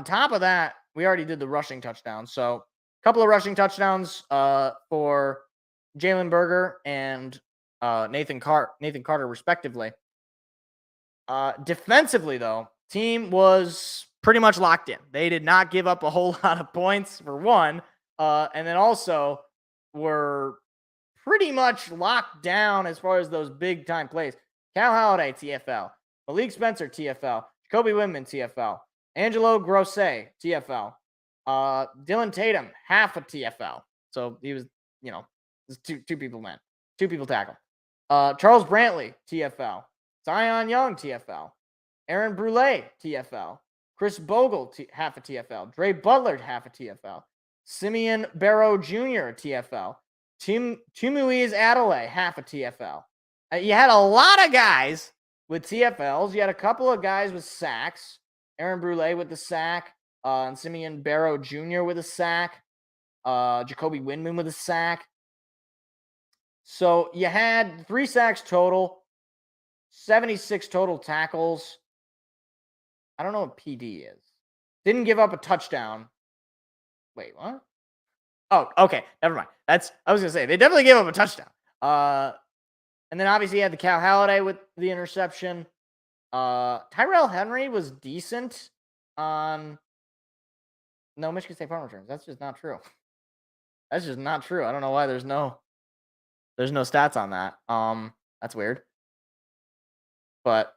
top of that, we already did the rushing touchdown. So a couple of rushing touchdowns for Jalen Berger and Nathan Carter, respectively. Defensively, though, team was pretty much locked in. They did not give up a whole lot of points, for one, and then also were pretty much locked down as far as those big-time plays. Cal Halliday, TFL. Malik Spencer, TFL. Jacoby Windman, TFL. Angelo Grosse, TFL. Dylan Tatum, half a TFL. So he was, two people man. 2 people tackle. Charles Brantley, TFL. Zion Young, TFL. Aaron Brule, TFL. Chris Bogle, half a TFL. Dre Butler, half a TFL. Simeon Barrow Jr., TFL. Tumuiz Adelaide, half a TFL. You had a lot of guys with TFLs. You had a couple of guys with sacks. Aaron Brule with the sack. And Simeon Barrow Jr. with a sack. Jacoby Windman with a sack. So you had 3 sacks total. 76 total tackles. I don't know what PD is. Didn't give up a touchdown. Wait, what? Oh, okay. Never mind. I was going to say, they definitely gave up a touchdown. And then obviously you had the Cal Halliday with the interception. Tyrell Henry was decent on... No, Michigan State punt returns. That's just not true. That's just not true. I don't know why there's no stats on that. That's weird. But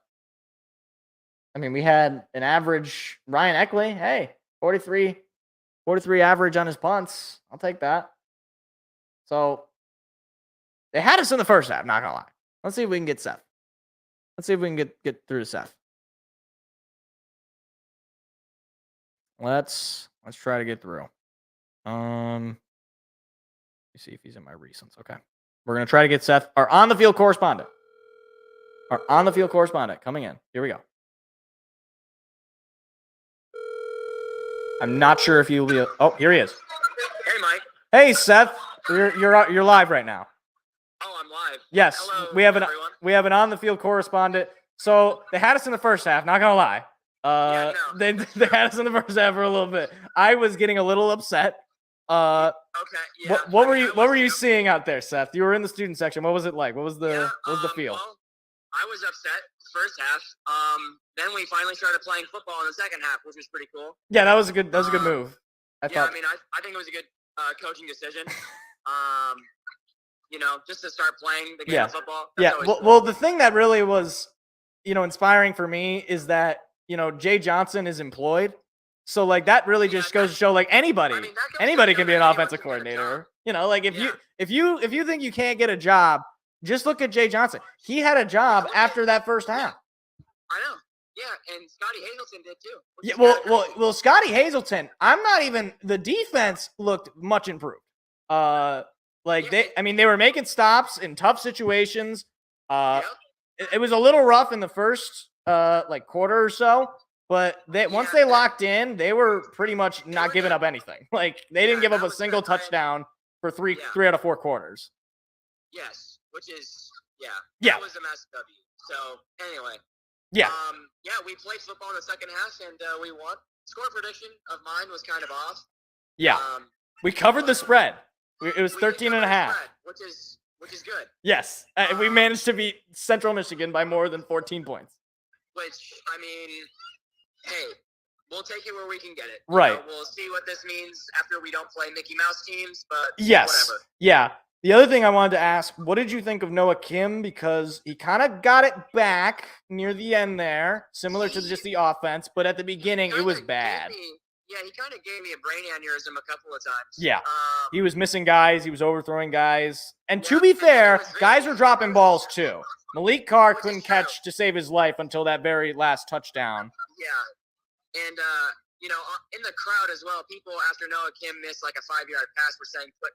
I mean, we had an average Ryan Eckley. Hey, 43 average on his punts. I'll take that. So they had us in the first half, not gonna lie. Let's see if we can get Seth. Let's see if we can get through to Seth. Let's try to get through. Let me see if he's in my recents. Okay. We're gonna try to get Seth, our on the field correspondent. Coming in. Here we go. I'm not sure if he'll be. Oh, here he is. Hey, Mike. Hey, Seth. You're live right now. Oh, I'm live. Yes, hello, we have everyone. an on the field correspondent. So they had us in the first half. Not gonna lie. They had us in the first half for a little bit. I was getting a little upset. Okay. Yeah. What were you seeing out there, Seth? You were in the student section. What was it like? What was the feel? Well, I was upset first half. Then we finally started playing football in the second half, which was pretty cool. Yeah, that was a good move. I think it was a good coaching decision. Just to start playing the game of football. That's cool. Well, the thing that really was, inspiring for me is that, Jay Johnson is employed. So like that really just goes to show like anybody can be an offensive coordinator. If you think you can't get a job, just look at Jay Johnson. He had a job after that first half. I know. Yeah, and Scotty Hazelton did too. Yeah, well, Scotty Hazelton. I'm not even. The defense looked much improved. They were making stops in tough situations. It was a little rough in the first quarter or so, but once they locked in, they were pretty much not giving up anything. Like they didn't give up a single touchdown for three out of 4 quarters. Yes, which is that was a massive W. So anyway, we played football in the second half and we won. Score prediction of mine was kind of off. Yeah, we covered the spread. It was 13 and a half, which is good. Yes, we managed to beat Central Michigan by more than 14 points. Which, I mean, hey, we'll take it where we can get it. Right. We'll see what this means after we don't play Mickey Mouse teams, but whatever. Yeah. The other thing I wanted to ask, what did you think of Noah Kim? Because he kind of got it back near the end there, similar to just the offense, but at the beginning, it was bad. He kind of gave me a brain aneurysm a couple of times. Yeah. He was missing guys. He was overthrowing guys. And to be fair, guys were dropping balls too. Malik Carr couldn't catch to save his life until that very last touchdown. Yeah. And, in the crowd as well, people after Noah Kim missed like a 5-yard pass were saying put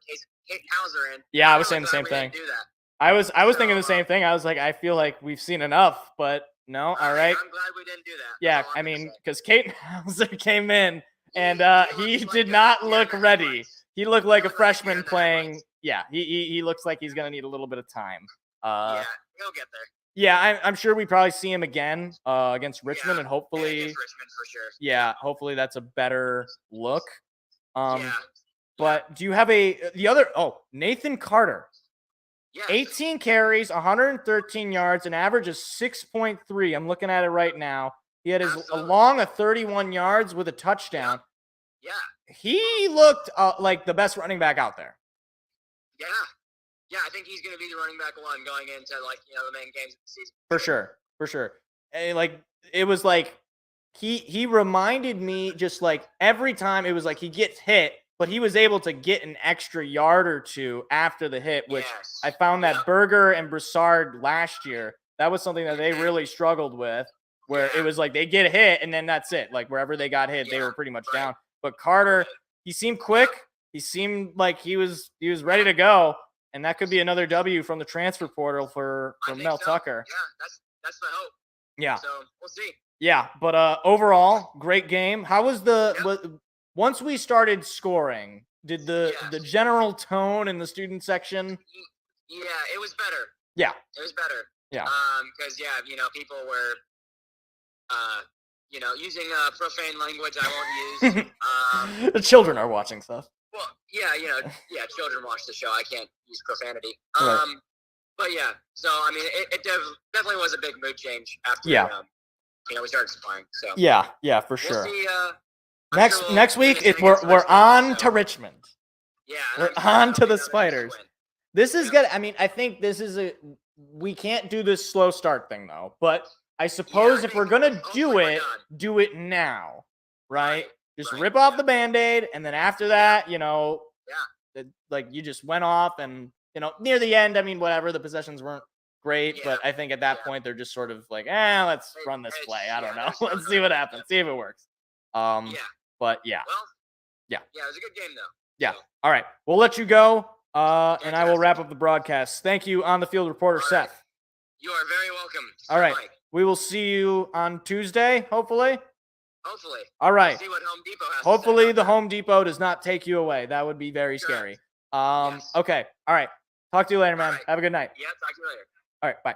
Kate Hauser in. Yeah, I was saying the same thing. Do that. I was thinking the same thing. I was like, I feel like we've seen enough, but no, all right. I'm glad we didn't do that. Yeah, I mean, because Kate Hauser came in and he did not look ready. He looked like a freshman playing. Yeah, he looks like he's gonna need a little bit of time. He'll get there. Yeah, I'm sure we probably see him again against Richmond, and hopefully against Richmond for sure. Yeah, hopefully that's a better look. But do you have the other? Oh, Nathan Carter. Yes. 18 carries, 113 yards, an average of 6.3. I'm looking at it right now. He had a long of 31 yards with a touchdown. Yeah. He looked like the best running back out there. Yeah. Yeah, I think he's going to be the running back one going into the main games of the season. For sure. And, it was like he reminded me just like every time it was like he gets hit, but he was able to get an extra yard or two after the hit, which I found that Berger and Broussard last year, that was something that they really struggled with, where it was like they get hit and then that's it. Like wherever they got hit, they were pretty much down. But Carter, he seemed quick. He seemed like he was ready to go. And that could be another W from the transfer portal for Mel Tucker. Yeah, that's the hope. Yeah. So we'll see. Yeah, but overall, great game. How was once we started scoring, did the general tone in the student section? Yeah, it was better. Yeah. It was better. Yeah. Because people were using profane language I won't use. The children are watching stuff. Well, children watch the show. I can't use profanity. Right. But yeah, so I mean, it definitely was a big mood change after we started supplying. So yeah, for sure. We'll see, next week we're on to Richmond. Yeah, we're on to the Spiders. This is good. I mean, I think this is we can't do this slow start thing though. But I suppose if we're gonna do it now, right? Just rip off the Band-Aid, and then after that, you just went off, and near the end, I mean, whatever, the possessions weren't great, but I think at that point they're just sort of like, let's run this play. I don't know. Let's see what happens. See if it works. But yeah. Well, yeah, it was a good game though. Yeah. All right, we'll let you go, and I will wrap up the broadcast. Thank you, on the field reporter Seth. You are very welcome. All right, we will see you on Tuesday, hopefully. Hopefully. All right. See what Home Depot has Hopefully to say the Home Depot does not take you away. That would be very scary. Yes. Okay. All right. Talk to you later, man. Right. Have a good night. Yeah, talk to you later. All right. Bye.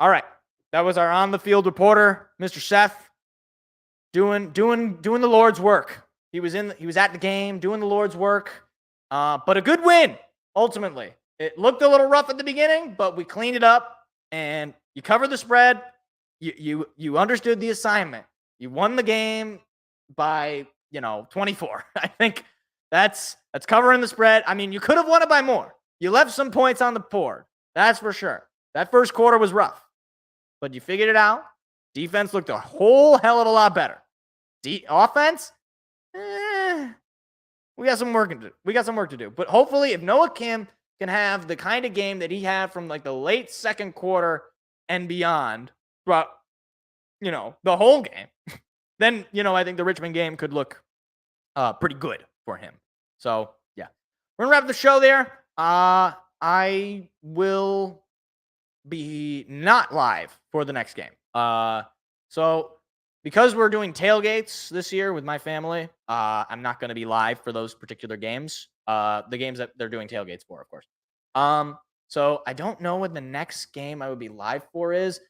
All right. That was our on the field reporter, Mr. Seth, doing the Lord's work. He was at the game doing the Lord's work. But a good win ultimately. It looked a little rough at the beginning, but we cleaned it up and you covered the spread. You understood the assignment. You won the game by 24. I think that's covering the spread. I mean, you could have won it by more. You left some points on the board. That's for sure. That first quarter was rough, but you figured it out. Defense looked a whole hell of a lot better. Offense, we got some work to do. But hopefully, if Noah Kim can have the kind of game that he had from like the late second quarter and beyond, throughout, the whole game, then, I think the Richmond game could look pretty good for him. So, yeah. We're going to wrap the show there. I will be not live for the next game. So because we're doing tailgates this year with my family, I'm not going to be live for those particular games. The games that they're doing tailgates for, of course. So I don't know what the next game I would be live for is.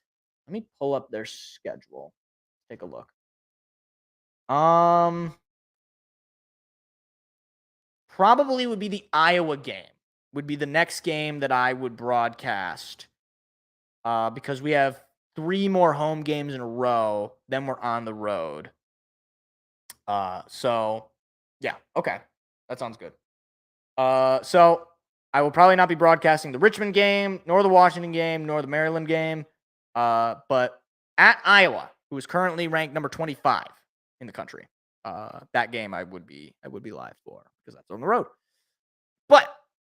Let me pull up their schedule. Take a look. Probably would be the Iowa game. Would be the next game that I would broadcast. Because we have 3 more home games in a row, then we're on the road. So, yeah, okay. That sounds good. So, I will probably not be broadcasting the Richmond game, nor the Washington game, nor the Maryland game. But at Iowa, who is currently ranked number 25 in the country, that game I would be live for because that's on the road. But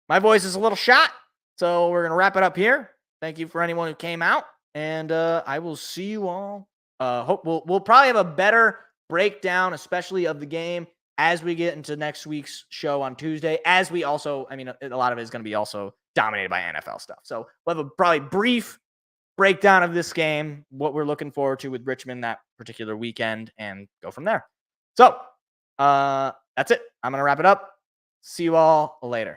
my voice is a little shot, so we're going to wrap it up here. Thank you for anyone who came out, and I will see you all. Hope we'll probably have a better breakdown, especially of the game, as we get into next week's show on Tuesday. As we also, a lot of it is going to be also dominated by NFL stuff. So we'll have a probably brief breakdown of this game, what we're looking forward to with Richmond that particular weekend, and go from there. So that's it. I'm going to wrap it up. See you all later.